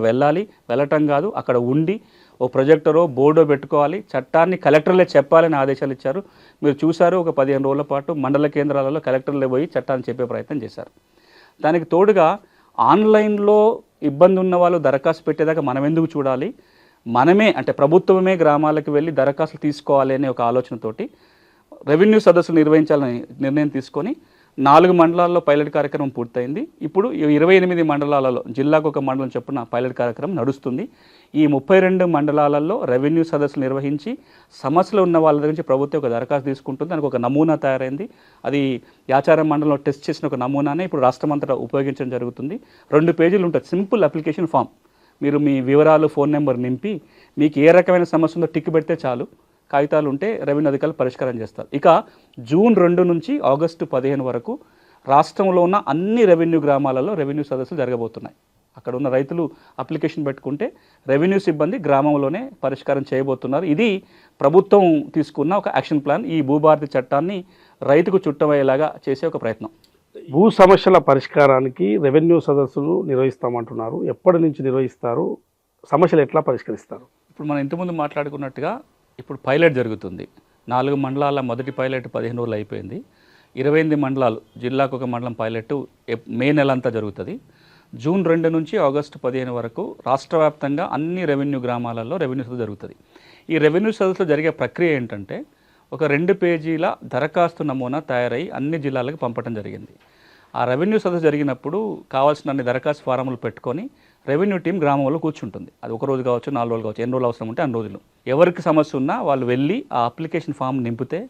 వెళ్ళటం కాదు, అక్కడ ఉండి ఓ ప్రొజెక్టరో బోర్డో పెట్టుకోవాలి, చట్టాన్ని కలెక్టర్లే చెప్పాలని ఆదేశాలు ఇచ్చారు. మీరు చూశారు, ఒక 15 రోజుల పాటు మండల కేంద్రాలలో కలెక్టర్లే పోయి చట్టాన్ని చెప్పే ప్రయత్నం చేశారు. దానికి తోడుగా ఆన్లైన్లో ఇబ్బంది ఉన్న వాళ్ళు దరఖాస్తు పెట్టేదాకా మనం ఎందుకు చూడాలి, మనమే అంటే ప్రభుత్వమే గ్రామాలకు వెళ్ళి దరఖాస్తులు తీసుకోవాలి అనే ఒక ఆలోచనతోటి రెవెన్యూ సదస్సులు నిర్వహించాలని నిర్ణయం తీసుకొని 4 మండలాల్లో పైలట్ కార్యక్రమం పూర్తయింది. ఇప్పుడు 28 మండలాలలో జిల్లాకు ఒక మండలం చొప్పున పైలట్ కార్యక్రమం నడుస్తుంది. ఈ 32 మండలాలలో రెవెన్యూ సదస్సులు నిర్వహించి సమస్యలు ఉన్న వాళ్ళ దగ్గర నుంచి ప్రభుత్వం ఒక దరఖాస్తు తీసుకుంటుంది. దానికి ఒక నమూనా తయారైంది. అది యాచారం మండలంలో టెస్ట్ చేసిన ఒక నమూనానే ఇప్పుడు రాష్ట్రమంతటా ఉపయోగించడం జరుగుతుంది. 2 పేజీలు ఉంటుంది, సింపుల్ అప్లికేషన్ ఫామ్. మీరు మీ వివరాలు, ఫోన్ నెంబర్ నింపి మీకు ఏ రకమైన సమస్య ఉందో టిక్ పెడితే చాలు, కాగితాలు ఉంటే రెవెన్యూ అధికారులు పరిష్కారం చేస్తారు. ఇక జూన్ 2 నుంచి ఆగస్టు 15 వరకు రాష్ట్రంలో ఉన్న అన్ని రెవెన్యూ గ్రామాలలో రెవెన్యూ సదస్సులు జరగబోతున్నాయి. అక్కడ ఉన్న రైతులు అప్లికేషన్ పెట్టుకుంటే రెవెన్యూ సిబ్బంది గ్రామంలోనే పరిష్కారం చేయబోతున్నారు. ఇది ప్రభుత్వం తీసుకున్న ఒక యాక్షన్ ప్లాన్. ఈ భూభారతి చట్టాన్ని రైతుకు చుట్టమయ్యేలాగా చేసే ఒక ప్రయత్నం. భూ సమస్యల పరిష్కారానికి రెవెన్యూ సదస్సులు నిర్వహిస్తామంటున్నారు. ఎప్పటి నుంచి నిర్వహిస్తారు? సమస్యలు ఎట్లా పరిష్కరిస్తారు? ఇప్పుడు మనం ఇంతకుముందు మాట్లాడుకున్నట్టుగా ఇప్పుడు పైలట్ జరుగుతుంది. 4 మండలాల మొదటి పైలట్ 15 రోజులు అయిపోయింది. 28 మండలాలు, జిల్లాకు ఒక మండలం పైలట్ మే నెల అంతా జరుగుతుంది. జూన్ 2 నుంచి ఆగస్టు 15 వరకు రాష్ట్ర వ్యాప్తంగా అన్ని రెవెన్యూ గ్రామాలలో రెవెన్యూ సదస్సు జరుగుతుంది. ఈ రెవెన్యూ సదస్సులో జరిగే ప్రక్రియ ఏంటంటే ఒక 2 పేజీల దరఖాస్తు నమూనా తయారై అన్ని జిల్లాలకు పంపడం జరిగింది. ఆ రెవెన్యూ సదస్సు జరిగినప్పుడు కావాల్సిన అన్ని దరఖాస్తు ఫారములు పెట్టుకొని రెవెన్యూ టీం గ్రామంలో కూర్చుంటుంది. అది 1 రోజు కావచ్చు, 4 రోజులు కావచ్చు, ఎన్ని రోజులు అవసరం ఉంటే అన్ని రోజులు. ఎవరికి సమస్య ఉన్నా వాళ్ళు వెళ్ళి ఆ అప్లికేషన్ ఫామ్ నింపితే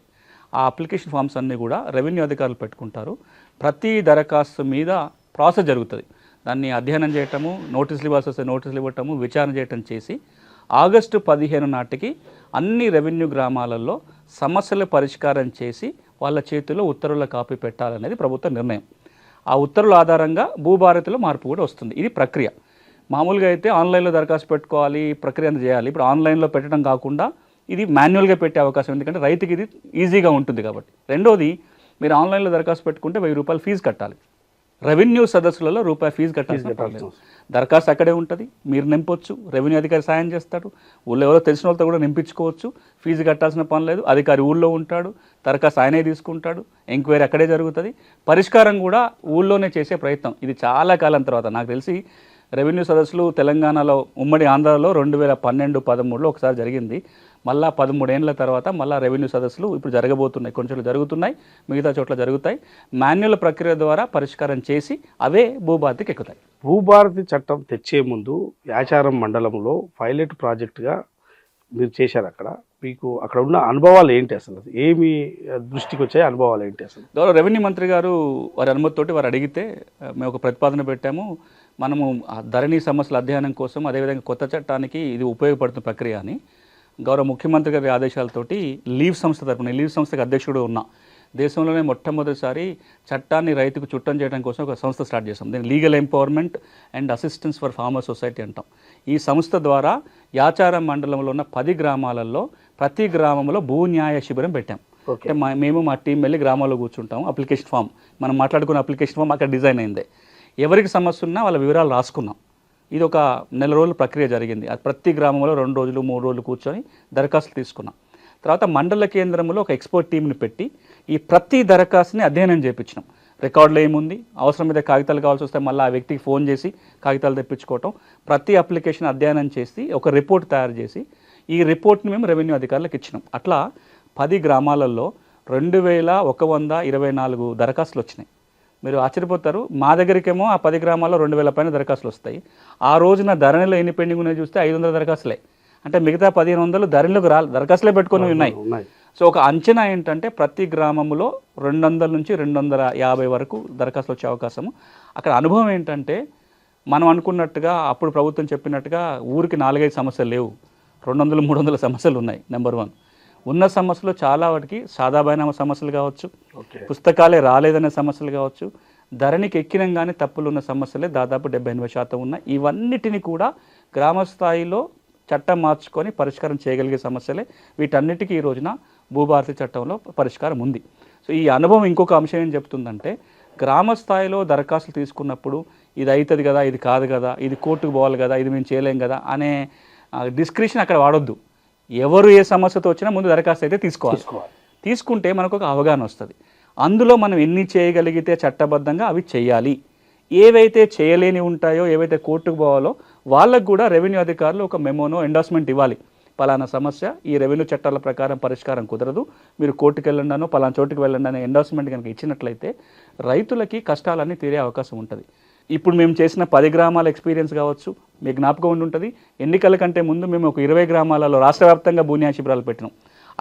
ఆ అప్లికేషన్ ఫామ్స్ అన్నీ కూడా రెవెన్యూ అధికారులు పెట్టుకుంటారు. ప్రతి దరఖాస్తు మీద ప్రాసెస్ జరుగుతుంది. దాన్ని అధ్యయనం చేయటము, నోటీసులు ఇవ్వాల్సి వస్తే నోటీసులు ఇవ్వటము, విచారణ చేయటం చేసి ఆగస్టు 15 నాటికి అన్ని రెవెన్యూ గ్రామాలలో సమస్యలు పరిష్కారం చేసి వాళ్ళ చేతిలో ఉత్తర్వుల కాపీ పెట్టాలనేది ప్రభుత్వ నిర్ణయం. ఆ ఉత్తర్వుల ఆధారంగా భూభారతిలో మార్పు కూడా వస్తుంది. ఇది ప్రక్రియ. మామూలుగా అయితే ఆన్లైన్లో దరఖాస్తు పెట్టుకోవాలి, ప్రక్రియ చేయాలి. ఇప్పుడు ఆన్లైన్లో పెట్టడం కాకుండా ఇది మాన్యువల్గా పెట్టే అవకాశం, ఎందుకంటే రైతుకి ఇది ఈజీగా ఉంటుంది కాబట్టి. రెండోది, మీరు ఆన్లైన్లో దరఖాస్తు పెట్టుకుంటే 1000 రూపాయలు ఫీజు కట్టాలి. రెవెన్యూ సదస్సులలో రూపాయి ఫీజు కట్టాల్సిన దరఖాస్తు అక్కడే ఉంటుంది, మీరు నింపొచ్చు, రెవెన్యూ అధికారి సాయం చేస్తాడు. ఊళ్ళో ఎవరో తెలిసిన వాళ్ళతో కూడా నింపించుకోవచ్చు, ఫీజు కట్టాల్సిన పని లేదు. అధికారి ఊళ్ళో ఉంటాడు, దరఖాస్తు ఆయనే తీసుకుంటాడు, ఎంక్వైరీ అక్కడే జరుగుతుంది, పరిష్కారం కూడా ఊళ్ళోనే చేసే ప్రయత్నం. ఇది చాలా కాలం తర్వాత నాకు తెలిసి రెవెన్యూ సదస్సులు తెలంగాణలో ఉమ్మడి ఆంధ్రాలో 2012-13లో ఒకసారి జరిగింది. మళ్ళా 13 ఏళ్ల తర్వాత మళ్ళీ రెవెన్యూ సదస్సులు ఇప్పుడు జరగబోతున్నాయి. కొన్ని చోట్ల జరుగుతున్నాయి, మిగతా చోట్ల జరుగుతాయి. మాన్యువల్ ప్రక్రియ ద్వారా పరిష్కారం చేసి అవే భూభారతికి ఎక్కుతాయి. భూభారతి చట్టం తెచ్చే ముందు యాచారం మండలంలో పైలట్ ప్రాజెక్టుగా మీరు చేశారు. మీకు అక్కడ ఉన్న అనుభవాలు ఏంటి, అసలు ఏమి దృష్టికి వచ్చాయి అనుభవాలు ఏంటి అసలు? గౌరవ రెవెన్యూ మంత్రి గారు వారి అనుమతితోటి వారు అడిగితే మేము ఒక ప్రతిపాదన పెట్టాము. మనము ధరణి సమస్యల అధ్యయనం కోసం, అదేవిధంగా కొత్త చట్టానికి ఇది ఉపయోగపడుతున్న ప్రక్రియ అని గౌరవ ముఖ్యమంత్రి గారి ఆదేశాలతోటి లీవ్ సంస్థ తరపున, లీవ్ సంస్థకు అధ్యక్షుడు ఉన్నా, దేశంలోనే మొట్టమొదటిసారి చట్టాన్ని రైతుకు చుట్టం చేయడం కోసం ఒక సంస్థ స్టార్ట్ చేస్తాం. దీన్ని legal empowerment and assistance for farmer society అంటాం. ఈ సంస్థ ద్వారా యాచారం మండలంలో ఉన్న 10 గ్రామాలలో ప్రతి గ్రామంలో భూ న్యాయ శిబిరం పెట్టాం. అంటే మేము మా టీం వెళ్ళి గ్రామాల్లో కూర్చుంటాం. అప్లికేషన్ ఫామ్, మనం మాట్లాడుకున్న అప్లికేషన్ ఫామ్ అక్కడ డిజైన్ అయింది. ఎవరికి సమస్య ఉన్నా వాళ్ళ వివరాలు రాసుకున్నాం. ఇది ఒక నెల రోజుల ప్రక్రియ జరిగింది. అది ప్రతి గ్రామంలో 2 రోజులు 3 రోజులు కూర్చొని దరఖాస్తులు తీసుకున్నాం. తర్వాత మండల కేంద్రంలో ఒక ఎక్స్పర్ట్ టీంని పెట్టి ఈ ప్రతి దరఖాస్తుని అధ్యయనం చేయించినాం. రికార్డులో ఏముంది, అవసరం మీద కాగితాలు కావాల్సి వస్తే మళ్ళీ ఆ వ్యక్తికి ఫోన్ చేసి కాగితాలు తెప్పించుకోవటం, ప్రతి అప్లికేషన్ అధ్యయనం చేసి ఒక రిపోర్ట్ తయారు చేసి ఈ రిపోర్ట్ని మేము రెవెన్యూ అధికారులకు ఇచ్చినాం. అట్లా 10 గ్రామాలలో 2124 దరఖాస్తులు వచ్చినాయి. మీరు ఆశ్చర్యపోతారు, మా దగ్గరికేమో ఆ 10 గ్రామాల్లో 2000 పైన దరఖాస్తులు వస్తాయి. ఆ రోజున ధరణిలో ఎన్ని పెండింగ్ ఉన్నాయో చూస్తే 500 దరఖాస్తులే. అంటే మిగతా 1500 ధరణిలోకి దరఖాస్తులే పెట్టుకొని ఉన్నాయి. సో ఒక అంచనా ఏంటంటే ప్రతి గ్రామంలో 200 నుంచి 250 వరకు దరఖాస్తులు వచ్చే అవకాశము. అక్కడ అనుభవం ఏంటంటే మనం అనుకున్నట్టుగా అప్పుడు ప్రభుత్వం చెప్పినట్టుగా ఊరికి 4-5 సమస్యలు లేవు, 200-300 సమస్యలు ఉన్నాయి. నెంబర్ 1 ఉన్న సమస్యలు చాలా వాటికి సాదాబాయినామా సమస్యలు కావచ్చు, పుస్తకాలే రాలేదనే సమస్యలు కావచ్చు, ధరణికి ఎక్కినంగానే తప్పులు ఉన్న సమస్యలే దాదాపు 70-80% ఉన్నాయి. ఇవన్నిటిని కూడా గ్రామ స్థాయిలో చట్టం మార్చుకొని పరిష్కారం చేయగలిగే సమస్యలే. వీటన్నిటికీ ఈ రోజున భూభారతి చట్టంలో పరిష్కారం ఉంది. సో ఈ అనుభవం ఇంకొక అంశం ఏం చెప్తుందంటే, గ్రామ స్థాయిలో దరఖాస్తులు తీసుకున్నప్పుడు ఇది అవుతుంది కదా, ఇది కాదు కదా, ఇది కోర్టుకు పోవాలి కదా, ఇది మేము చేయలేం కదా అనే డిస్క్రిప్షన్ అక్కడ వాడొద్దు. ఎవరు ఏ సమస్యతో వచ్చినా ముందు దరఖాస్తు అయితే తీసుకోవాలి. తీసుకుంటే మనకు ఒక అవగాహన వస్తుంది. అందులో మనం ఎన్ని చేయగలిగితే చట్టబద్ధంగా అవి చేయాలి. ఏవైతే చేయలేని ఉంటాయో, ఏవైతే కోర్టుకు పోవాలో వాళ్ళకు కూడా రెవెన్యూ అధికారులు ఒక మెమోనో ఎండార్స్మెంట్ ఇవ్వాలి. పలానా సమస్య ఈ రెవెన్యూ చట్టాల ప్రకారం పరిష్కారం కుదరదు, మీరు కోర్టుకు వెళ్ళండానో పలానా చోటుకు వెళ్ళండి అనే ఎండార్స్మెంట్ కనుక ఇచ్చినట్లయితే రైతులకి కష్టాలన్నీ తీరే అవకాశం ఉంటుంది. ఇప్పుడు మేము చేసిన 10 గ్రామాల ఎక్స్పీరియన్స్ కావచ్చు, మీకు జ్ఞాపకం ఉండి ఉంటుంది. ఎన్నికల కంటే ముందు మేము ఒక 20 గ్రామాలలో రాష్ట్ర వ్యాప్తంగా భూన్యాయ శిబిరాలు పెట్టినాం.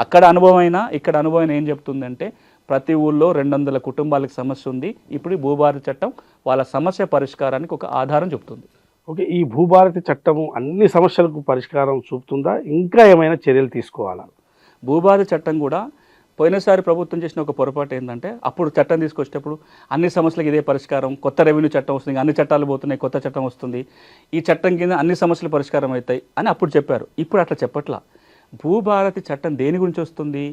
అక్కడ అనుభవం అయినా ఇక్కడ అనుభవం ఏం చెప్తుందంటే, ప్రతి ఊళ్ళో 200 కుటుంబాలకు సమస్య ఉంది. ఇప్పుడు భూభారతి చట్టం వాళ్ళ సమస్య పరిష్కారానికి ఒక ఆధారం చెప్తుంది. ఓకే, ఈ భూభారతి చట్టము అన్ని సమస్యలకు పరిష్కారం చూపుతుందా, ఇంకా ఏమైనా చర్యలు తీసుకోవాలా? భూభారతి చట్టం కూడా పోయినసారి ప్రభుత్వం చేసిన ఒక పొరపాటు ఏంటంటే, అప్పుడు చట్టం తీసుకొచ్చేటప్పుడు అన్ని సమస్యలకు ఇదే పరిష్కారం, కొత్త రెవెన్యూ చట్టం వస్తుంది, అన్ని చట్టాలు పోతున్నాయి, కొత్త చట్టం వస్తుంది, ఈ చట్టం కింద అన్ని సమస్యలు పరిష్కారం అవుతాయి అని అప్పుడు చెప్పారు. ఇప్పుడు అట్లా చెప్పట్లా. భూభారతి చట్టం దేని గురించి వస్తుంది?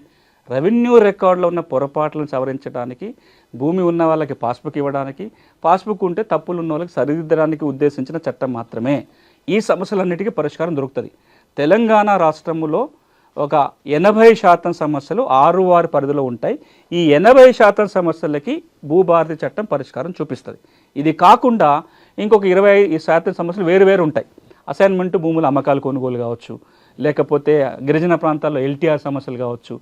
రెవెన్యూ రికార్డులో ఉన్న పొరపాట్లను సవరించడానికి, భూమి ఉన్న వాళ్ళకి పాస్బుక్ ఇవ్వడానికి, పాస్బుక్ ఉంటే తప్పులు ఉన్న వాళ్ళకి సరిదిద్దడానికి ఉద్దేశించిన చట్టం మాత్రమే. ఈ సమస్యలన్నిటికీ పరిష్కారం దొరుకుతుంది. తెలంగాణ రాష్ట్రంలో ఒక 80% సమస్యలు 6 వారి పరిధిలో ఉంటాయి. ఈ 80% సమస్యలకి భూభారతి చట్టం పరిష్కారం చూపిస్తుంది. ఇది కాకుండా ఇంకొక 20% సమస్యలు వేరు వేరు ఉంటాయి. అసైన్మెంట్ భూముల అమ్మకాలు కొనుగోలు కావచ్చు, లేకపోతే గిరిజన ప్రాంతాల్లో ఎల్టీఆర్ సమస్యలు కావచ్చు,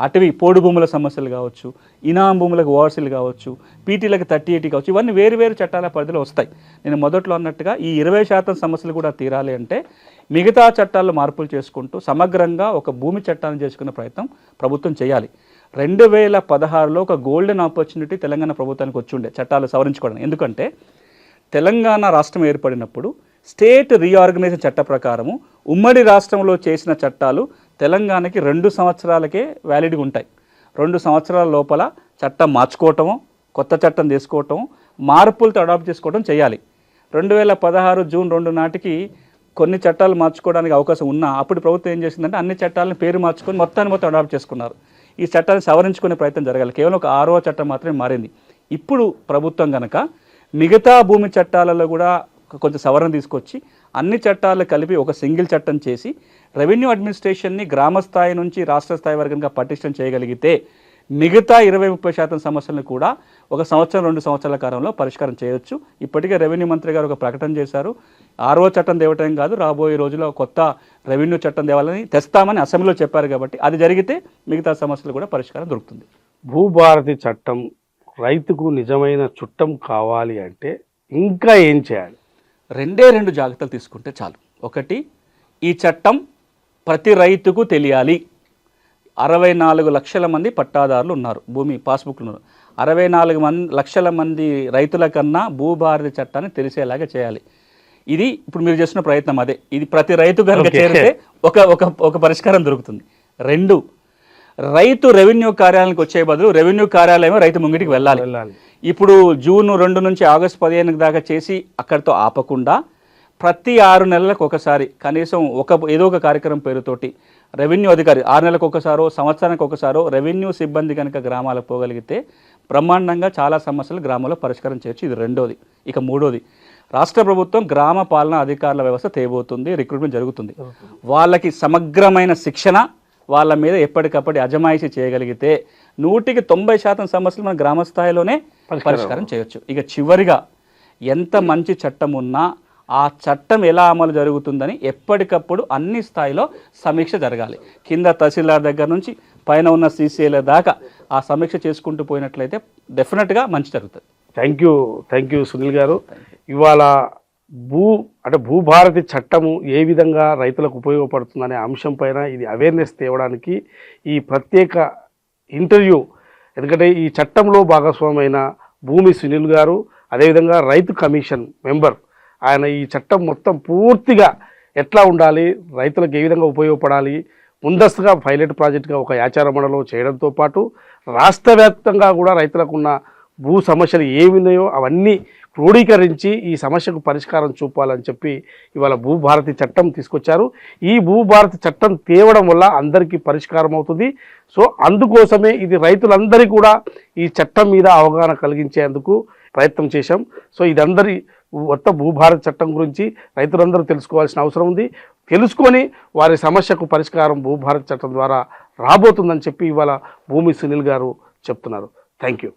అటవీ పోడు భూముల సమస్యలు కావచ్చు, ఇనాం భూములకు ఓవర్సీలు కావచ్చు, పీటీలకు 38 కావచ్చు. ఇవన్నీ వేరు వేరు చట్టాల పరిధిలో వస్తాయి. నేను మొదట్లో అన్నట్టుగా ఈ 20% సమస్యలు కూడా తీరాలి అంటే మిగతా చట్టాల్లో మార్పులు చేసుకుంటూ సమగ్రంగా ఒక భూమి చట్టాన్ని చేసుకునే ప్రయత్నం ప్రభుత్వం చేయాలి. 2016లో ఒక గోల్డెన్ ఆపర్చునిటీ తెలంగాణ ప్రభుత్వానికి వచ్చి ఉండే చట్టాలు సవరించుకోవడం. ఎందుకంటే తెలంగాణ రాష్ట్రం ఏర్పడినప్పుడు స్టేట్ రీఆర్గనైజేషన్ చట్ట ప్రకారము ఉమ్మడి రాష్ట్రంలో చేసిన చట్టాలు తెలంగాణకి 2 సంవత్సరాలకే వ్యాలిడ్గా ఉంటాయి. 2 సంవత్సరాల లోపల చట్టం మార్చుకోవటము, కొత్త చట్టం తీసుకోవటం, మార్పులతో అడాప్ట్ చేసుకోవడం చేయాలి. 2016 జూన్ 2 నాటికి కొన్ని చట్టాలు మార్చుకోవడానికి అవకాశం ఉన్నా అప్పుడు ప్రభుత్వం ఏం చేసిందంటే అన్ని చట్టాలను పేరు మార్చుకొని మొత్తం అడాప్ట్ చేసుకున్నారు. ఈ చట్టాన్ని సవరించుకునే ప్రయత్నం జరగాలి. కేవలం ఒక 6వ చట్టం మాత్రమే మారింది. ఇప్పుడు ప్రభుత్వం కనుక మిగతా భూమి చట్టాలలో కూడా కొంచెం సవరణ తీసుకొచ్చి అన్ని చట్టాలు కలిపి ఒక సింగిల్ చట్టం చేసి రెవెన్యూ అడ్మినిస్ట్రేషన్ని గ్రామ స్థాయి నుంచి రాష్ట్ర స్థాయి వరకు కనుక పటిష్టం చేయగలిగితే మిగతా 20-30% సమస్యలను కూడా 1 సంవత్సరం 2 సంవత్సరాల కాలంలో పరిష్కారం చేయొచ్చు. ఇప్పటికే రెవెన్యూ మంత్రి గారు ఒక ప్రకటన చేశారు. 6వ చట్టం తేవటం కాదు, రాబోయే రోజుల్లో కొత్త రెవెన్యూ చట్టం తేవాలని తెస్తామని అసెంబ్లీలో చెప్పారు. కాబట్టి అది జరిగితే మిగతా సమస్యలు కూడా పరిష్కారం దొరుకుతుంది. భూభారతి చట్టం రైతుకు నిజమైన చుట్టం కావాలి అంటే ఇంకా ఏం చేయాలి? 2 జాగ్రత్తలు తీసుకుంటే చాలు. ఒకటి, ఈ చట్టం ప్రతి రైతుకు తెలియాలి. 64 లక్షల మంది పట్టాదారులు ఉన్నారు, భూమి పాస్బుక్లు ఉన్నారు. 64 లక్షల మంది రైతుల కన్నా భూభారతి చట్టాన్ని తెలిసేలాగా చేయాలి. ఇది ఇప్పుడు మీరు చేస్తున్న ప్రయత్నం అదే. ఇది ప్రతి రైతు కనుక చేరితే ఒక పరిష్కారం దొరుకుతుంది. 2, రైతు రెవెన్యూ కార్యాలయానికి వచ్చే బదులు రెవెన్యూ కార్యాలయం రైతు ముంగిటికి వెళ్ళాలి. ఇప్పుడు జూన్ 2 నుంచి ఆగస్టు 15 దాకా చేసి అక్కడితో ఆపకుండా ప్రతి 6 నెలలకు ఒకసారి కనీసం ఏదో ఒక కార్యక్రమం పేరుతోటి రెవెన్యూ అధికారి 6 నెలలకు ఒకసారో సంవత్సరానికి ఒకసారో రెవెన్యూ సిబ్బంది కనుక గ్రామాలకు పోగలిగితే బ్రహ్మాండంగా చాలా సమస్యలు గ్రామంలో పరిష్కారం చేయొచ్చు. ఇది 2వది. ఇక 3వది, రాష్ట్ర ప్రభుత్వం గ్రామ పాలనా అధికారుల వ్యవస్థ తేబోతుంది, రిక్రూట్మెంట్ జరుగుతుంది. వాళ్ళకి సమగ్రమైన శిక్షణ, వాళ్ళ మీద ఎప్పటికప్పుడు అజమాయిషీ చేయగలిగితే 100% సమస్యలు మన గ్రామ స్థాయిలోనే పరిష్కారం చేయొచ్చు. ఇక చివరిగా, ఎంత మంచి చట్టం ఉన్నా ఆ చట్టం ఎలా అమలు జరుగుతుందని ఎప్పటికప్పుడు అన్ని స్థాయిలో సమీక్ష జరగాలి. కింద తహసీల్దార్ దగ్గర నుంచి పైన ఉన్న సీసీఏల దాకా ఆ సమీక్ష చేసుకుంటూ పోయినట్లయితే డెఫినెట్గా మంచి జరుగుతుంది. థ్యాంక్ యూ సునీల్ గారు. ఇవాళ భూభారతి చట్టము ఏ విధంగా రైతులకు ఉపయోగపడుతుందనే అంశం పైన ఇది అవేర్నెస్ తేవడానికి ఈ ప్రత్యేక ఇంటర్వ్యూ, ఎందుకంటే ఈ చట్టంలో భాగస్వామైన భూమి సునీల్ గారు, అదేవిధంగా రైతు కమిషన్ మెంబర్, ఆయన ఈ చట్టం మొత్తం పూర్తిగా ఎట్లా ఉండాలి, రైతులకు ఏ విధంగా ఉపయోగపడాలి, ముందస్తుగా పైలట్ ప్రాజెక్టుగా ఒక యాచార మండలం చేయడంతో పాటు రాష్ట్ర వ్యాప్తంగా కూడా రైతులకు ఉన్న భూ సమస్యలు ఏమున్నాయో అవన్నీ క్రోడీకరించి ఈ సమస్యకు పరిష్కారం చూపాలని చెప్పి ఇవాళ భూభారతి చట్టం తీసుకొచ్చారు. ఈ భూభారతి చట్టం తేవడం వల్ల అందరికీ పరిష్కారం అవుతుంది. సో అందుకోసమే ఇది రైతులందరికీ కూడా ఈ చట్టం మీద అవగాహన కలిగించేందుకు ప్రయత్నం చేశాం. సో ఇదందరి మొత్తం భూభారతి చట్టం గురించి రైతులందరూ తెలుసుకోవాల్సిన అవసరం ఉంది. తెలుసుకొని వారి సమస్యకు పరిష్కారం భూభారతి చట్టం ద్వారా రాబోతుందని చెప్పి ఇవాళ భూమి సునీల్ గారు చెప్తున్నారు. Thank you.